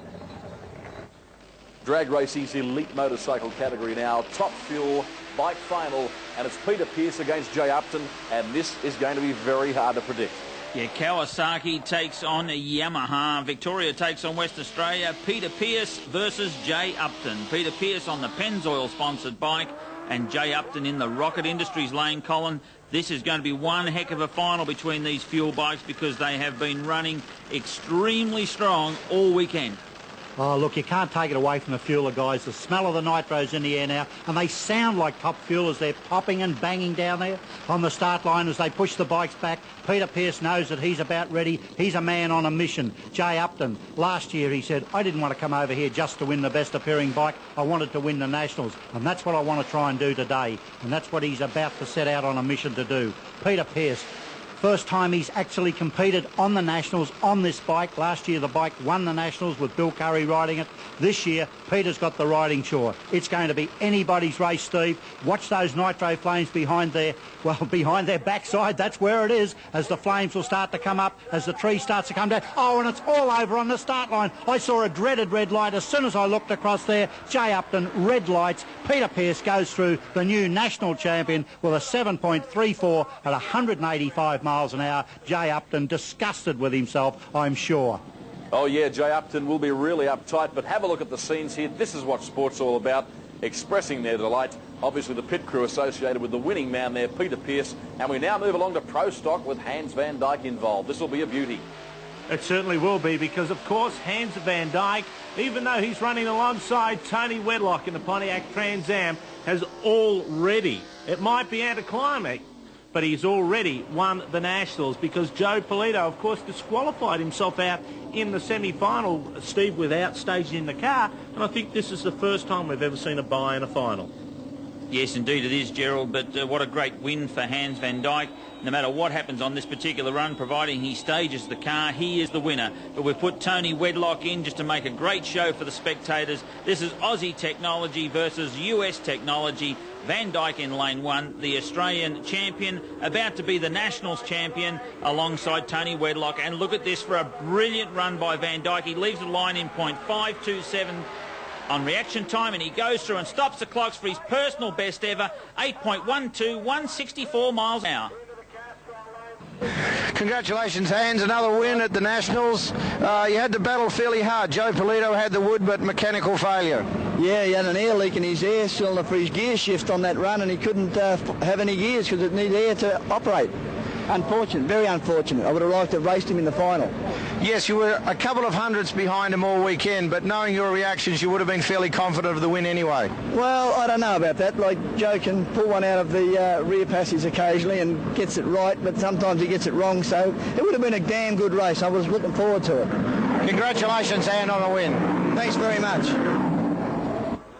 S1: Drag racing's elite motorcycle category now, top fuel bike final, and it's Peter Pearce against Jay Upton, and this is going to be very hard to predict.
S8: Yeah, Kawasaki takes on Yamaha. Victoria takes on West Australia. Peter Pearce versus Jay Upton. Peter Pearce on the Pennzoil sponsored bike, and Jay Upton in the Rocket Industries lane, Colin. This is going to be one heck of a final between these fuel bikes because they have been running extremely strong all weekend.
S5: Oh, look, you can't take it away from the fueler guys. The smell of the nitro's in the air now, and they sound like top fuel as they're popping and banging down there on the start line as they push the bikes back. Peter Pearce knows that he's about ready. He's a man on a mission. Jay Upton, last year he said, I didn't want to come over here just to win the best appearing bike. I wanted to win the Nationals, and that's what I want to try and do today, and that's what he's about to set out on a mission to do. Peter Pearce. First time he's actually competed on the Nationals on this bike. Last year the bike won the Nationals with Bill Curry riding it. This year Peter's got the riding shore. It's going to be anybody's race, Steve. Watch those nitro flames behind their backside. That's where it is, as the flames will start to come up, as the tree starts to come down. Oh, and it's all over on the start line. I saw a dreaded red light as soon as I looked across there. Jay Upton, red lights. Peter Pearce goes through, the new national champion, with a 7.34 at 185 miles an hour. Jay Upton disgusted with himself, I'm sure.
S1: Oh yeah, Jay Upton will be really uptight, but have a look at the scenes here. This is what sport's all about, expressing their delight. Obviously the pit crew associated with the winning man there, Peter Pearce, and we now move along to Pro Stock with Hans van Dyke involved. This will be a beauty.
S4: It certainly will be, because of course Hans van Dyke, even though he's running alongside Tony Wedlock in the Pontiac Trans Am, has already, it might be anticlimactic, but he's already won the Nationals, because Joe Polito, of course, disqualified himself out in the semi-final, Steve, without staging in the car, and I think this is the first time we've ever seen a bye in a final.
S8: Yes, indeed it is, Gerald, but what a great win for Hans van Dyke. No matter what happens on this particular run, providing he stages the car, he is the winner. But we've put Tony Wedlock in just to make a great show for the spectators. This is Aussie technology versus US technology. Van Dyke in lane one, the Australian champion, about to be the Nationals champion alongside Tony Wedlock. And look at this for a brilliant run by Van Dyke. He leaves the line in 0.527 on reaction time, and he goes through and stops the clocks for his personal best ever, 8.12, 164 miles an hour.
S2: Congratulations, Hans. Another win at the Nationals. You had to battle fairly hard. Joe Polito had the wood, but mechanical failure.
S14: Yeah, he had an air leak in his air cylinder for his gear shift on that run, and he couldn't have any gears because it needed air to operate. Unfortunate, very unfortunate. I would have liked to have raced him in the final.
S2: Yes, you were a couple of hundredths behind him all weekend, but knowing your reactions, you would have been fairly confident of the win anyway.
S14: Well, I don't know about that. Like, Joe can pull one out of the rear passage occasionally and gets it right, but sometimes he gets it wrong, so it would have been a damn good race. I was looking forward to it.
S2: Congratulations, Anne, on the win.
S14: Thanks very much.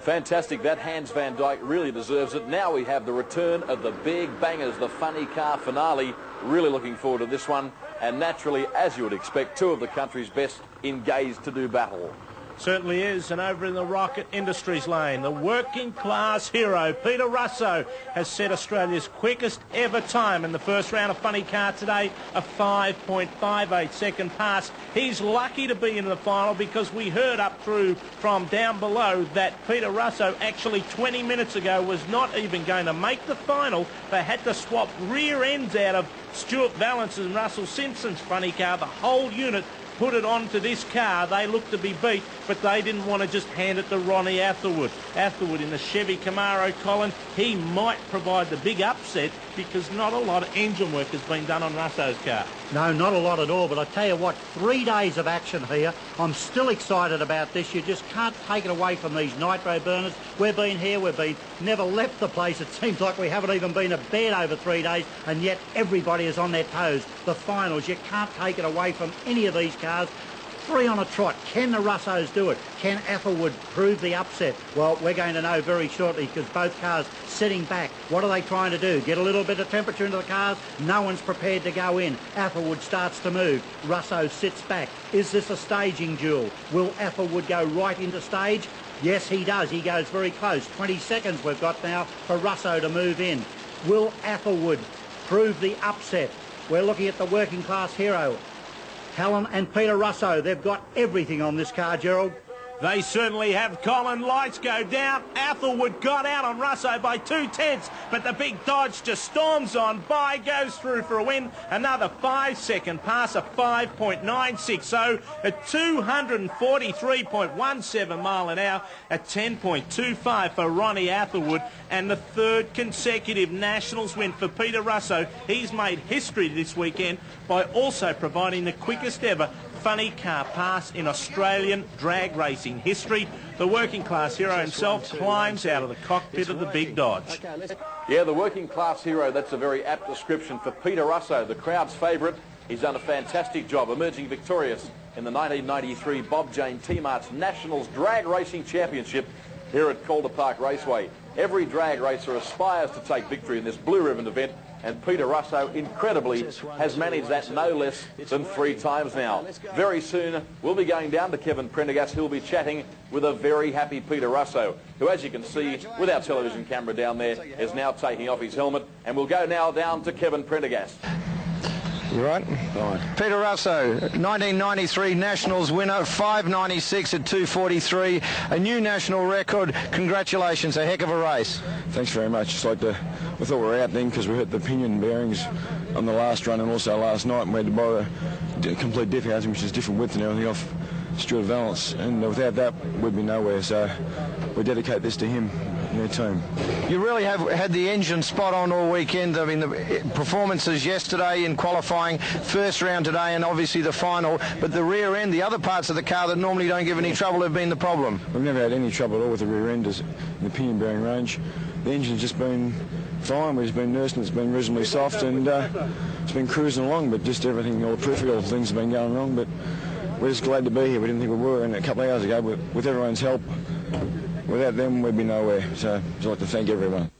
S1: Fantastic. That Hans van Dyke really deserves it. Now we have the return of the big bangers, the funny car finale. Really looking forward to this one. And naturally, as you would expect, two of the country's best engaged to do battle.
S4: Certainly is. And over in the Rocket Industries lane, the working class hero, Peter Russo, has set Australia's quickest ever time in the first round of funny car today, a 5.58 second pass. He's lucky to be in the final because we heard up through from down below that Peter Russo actually 20 minutes ago was not even going to make the final. They had to swap rear ends out of Stuart Valance and Russell Simpson's funny car. The whole unit put it onto this car. They looked to be beat, but they didn't want to just hand it to Ronnie Atherwood. Atherwood in the Chevy Camaro, Colin, he might provide the big upset because not a lot of engine work has been done on Russo's car.
S5: No, not a lot at all, but I tell you what, 3 days of action here. I'm still excited about this. You just can't take it away from these nitro burners. We've been here, never left the place. It seems like we haven't even been to bed over 3 days, and yet everybody is on their toes. The finals, you can't take it away from any of these cars. 3 on a trot. Can the Russos do it? Can Atherwood prove the upset? Well, we're going to know very shortly because both cars sitting back. What are they trying to do? Get a little bit of temperature into the cars? No one's prepared to go in. Atherwood starts to move. Russo sits back. Is this a staging duel? Will Atherwood go right into stage? Yes, he does. He goes very close. 20 seconds we've got now for Russo to move in. Will Atherwood prove the upset? We're looking at the working class hero. Helen and Peter Russo, they've got everything on this car, Gerald.
S4: They certainly have, Colin. Lights go down. Atherwood got out on Russo by 2/10, but the big Dodge just storms on by, goes through for a win. Another 5-second pass, a 5.96. So a 243.17 mile an hour, a 10.25 for Ronnie Atherwood, and the third consecutive Nationals win for Peter Russo. He's made history this weekend by also providing the quickest ever funny car pass in Australian drag racing history. The working class hero himself climbs out of the cockpit of the big Dodge.
S1: Yeah, the working class hero, that's a very apt description for Peter Russo, the crowd's favourite. He's done a fantastic job, emerging victorious in the 1993 Bob Jane T-Mart's Nationals Drag Racing Championship here at Calder Park Raceway. Every drag racer aspires to take victory in this blue ribbon event, and Peter Russo, incredibly, has managed that no less than 3 times now. Very soon, we'll be going down to Kevin Prendergast, who'll be chatting with a very happy Peter Russo, who, as you can see, with our television camera down there, is now taking off his helmet. And we'll go now down to Kevin Prendergast.
S2: You right? Fine. Peter Russo, 1993 Nationals winner, 5.96 at 2.43, a new national record. Congratulations, a heck of a race.
S15: Thanks very much. It's like we thought we were out then because we hit the pinion bearings on the last run and also last night, and we had to borrow a complete diff housing, which is different width and everything off Stuart Valance, and without that we'd be nowhere, so we dedicate this to him and their team.
S2: You really have had the engine spot on all weekend. I mean, the performances yesterday in qualifying, first round today, and obviously the final, but the rear end, the other parts of the car that normally don't give any trouble, have been the problem.
S15: We've never had any trouble at all with the rear end in the pinion bearing range. The engine's just been fine. We've just been nursing. It's been reasonably soft, and it's been cruising along, but just everything, all the peripheral things have been going wrong, but we're just glad to be here. We didn't think we were, and a couple of hours ago, with everyone's help, without them, we'd be nowhere. So I'd like to thank everyone.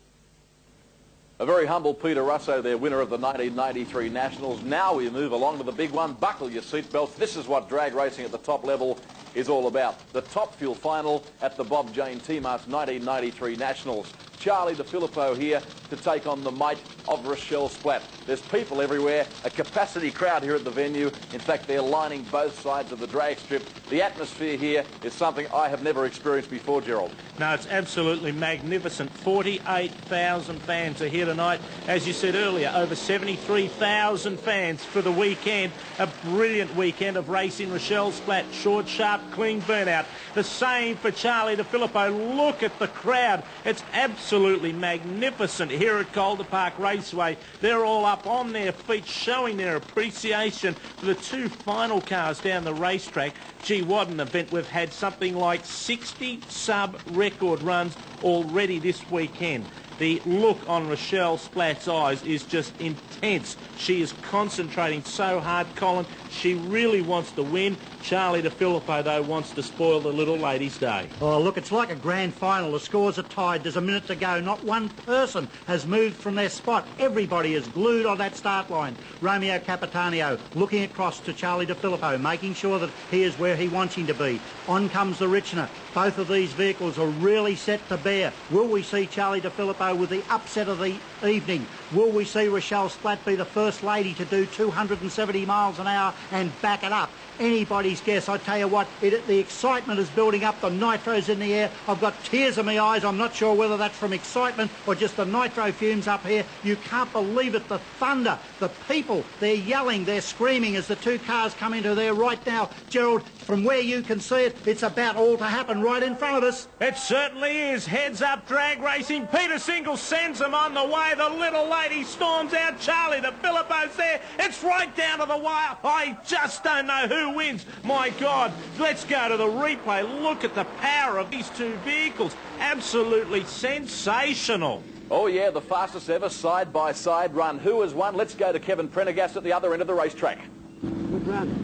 S1: A very humble Peter Russo there, winner of the 1993 Nationals. Now we move along to the big one. Buckle your seatbelts. This is what drag racing at the top level is all about. The Top Fuel final at the Bob Jane T-Mart's 1993 Nationals. Charlie DeFilippo here to take on the might of Rochelle Splatt. There's people everywhere, a capacity crowd here at the venue. In fact, they're lining both sides of the drag strip. The atmosphere here is something I have never experienced before, Gerald.
S4: No, it's absolutely magnificent. 48,000 fans are here tonight. As you said earlier, over 73,000 fans for the weekend. A brilliant weekend of racing. Rochelle Splatt, short, sharp, clean burnout. The same for Charlie DeFilippo. Look at the crowd. It's absolutely absolutely magnificent here at Calder Park Raceway. They're all up on their feet showing their appreciation for the two final cars down the racetrack. Gee, what an event. We've had something like 60 sub-record runs already this weekend. The look on Rochelle Splatt's eyes is just intense. She is concentrating so hard, Colin. She really wants to win. Charlie DeFilippo, though, wants to spoil the little lady's day.
S5: Oh, look, it's like a grand final. The scores are tied. There's a minute to go. Not one person has moved from their spot. Everybody is glued on that start line. Romeo Capitanio looking across to Charlie DeFilippo, making sure that he is where he wants him to be. On comes the Richner. Both of these vehicles are really set to bear. Will we see Charlie DeFilippo with the upset of the evening? Will we see Rochelle Splatt be the first lady to do 270 miles an hour and back it up? Anybody's guess. I tell you what, the excitement is building up. The nitro's in the air. I've got tears in my eyes. I'm not sure whether that's from excitement or just the nitro fumes up here. You can't believe it. The thunder, the people, they're yelling, they're screaming as the two cars come into there right now. Gerald, from where you can see it, it's about all to happen right in front of us.
S4: It certainly is. Heads up drag racing. Peter Single sends them on the way. The little lady storms out. Charlie DeFilippo's there. It's right down to the wire. I just don't know who wins. My God, let's go to the replay. Look at the power of these two vehicles. Absolutely sensational.
S1: Oh yeah, the fastest ever side-by-side run. Who has won? Let's go to Kevin Prendergast at the other end of the racetrack.
S14: Good run.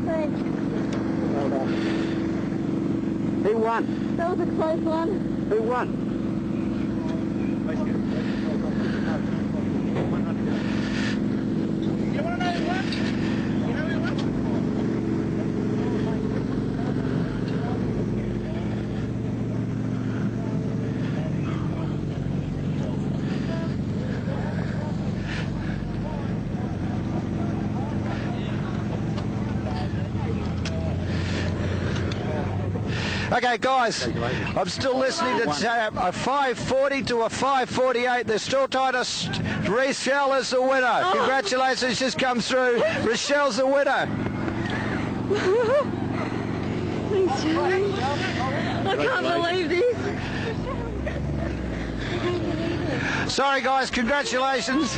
S6: Thanks.
S14: Well done. Who won?
S6: That was a close one.
S14: Who won?
S11: You want to know who won? You know who won?
S2: Okay, guys, I'm still listening to a 540 to a 548. They're still trying to... Rochelle is the winner.
S6: Oh.
S2: Congratulations, just come through. Rochelle's the winner.
S6: Thanks, Charlie. I can't believe this.
S2: Sorry, guys, congratulations.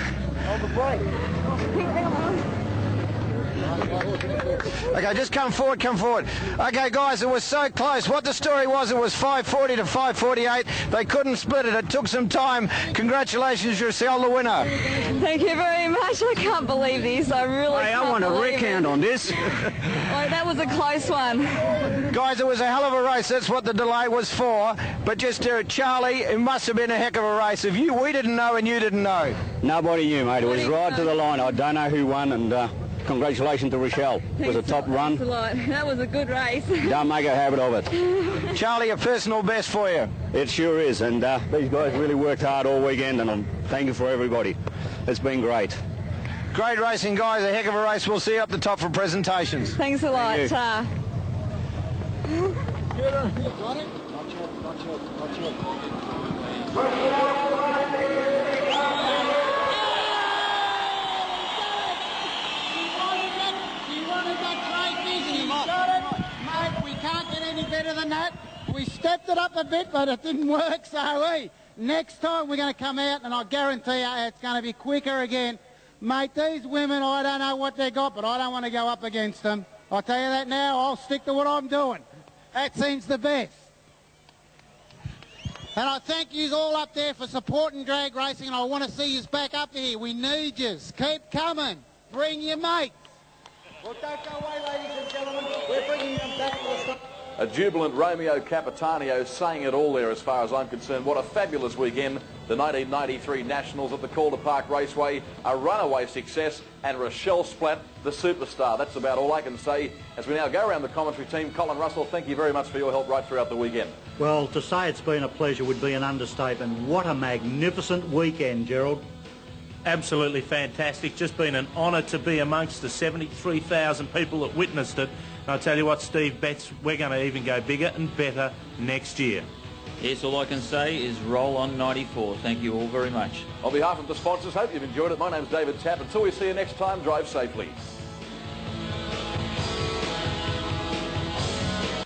S2: Okay, just come forward, come forward. Okay, guys, it was so close. What the story was, it was 540 to 548. They couldn't split it. It took some time. Congratulations, Rochelle, the winner.
S6: Thank you very much. I can't believe this. I really
S14: Hey,
S6: can't
S14: I want a
S6: believe
S14: recount
S6: it.
S14: on this.
S6: Like, that was a close one.
S2: Guys, it was a hell of a race. That's what the delay was for. But just Charlie, it must have been a heck of a race. If we didn't know and you didn't know.
S14: Nobody knew, mate. It was right to the line. I don't know who won, and congratulations to Rochelle. It was a top run.
S6: Thanks a lot. That was a good race.
S14: Don't make a habit of it.
S2: Charlie, a personal best for you.
S14: It sure is, and these guys really worked hard all weekend, and I'm thanking for everybody. It's been great.
S2: Great racing, guys. A heck of a race. We'll see you up the top for presentations.
S6: Thanks a lot.
S14: Thank you.
S16: Mate, we can't get any better than that. We stepped it up a bit, but it didn't work, so next time we're going to come out, and I guarantee you it's going to be quicker again. Mate, these women, I don't know what they got, but I don't want to go up against them. I'll tell you that now. I'll stick to what I'm doing. That seems the best. And I thank you all up there for supporting drag racing, and I want to see you back up here. We need you. Keep coming. Bring your mates. Well, don't go away, ladies and gentlemen. We're bringing them back to the start.
S1: A jubilant Romeo Capitanio saying it all there as far as I'm concerned. What a fabulous weekend. The 1993 Nationals at the Calder Park Raceway, a runaway success, and Rochelle Splatt, the superstar. That's about all I can say. As we now go around the commentary team, Colin Russell, thank you very much for your help right throughout the weekend.
S5: Well, to say it's been a pleasure would be an understatement. What a magnificent weekend, Gerald.
S4: Absolutely fantastic. Just been an honour to be amongst the 73,000 people that witnessed it. And I tell you what, Steve Betts, we're going to even go bigger and better next year.
S8: Yes, all I can say is roll on 94. Thank you all very much.
S1: On behalf of the sponsors, hope you've enjoyed it. My name's David Tapp. Until we see you next time, drive safely.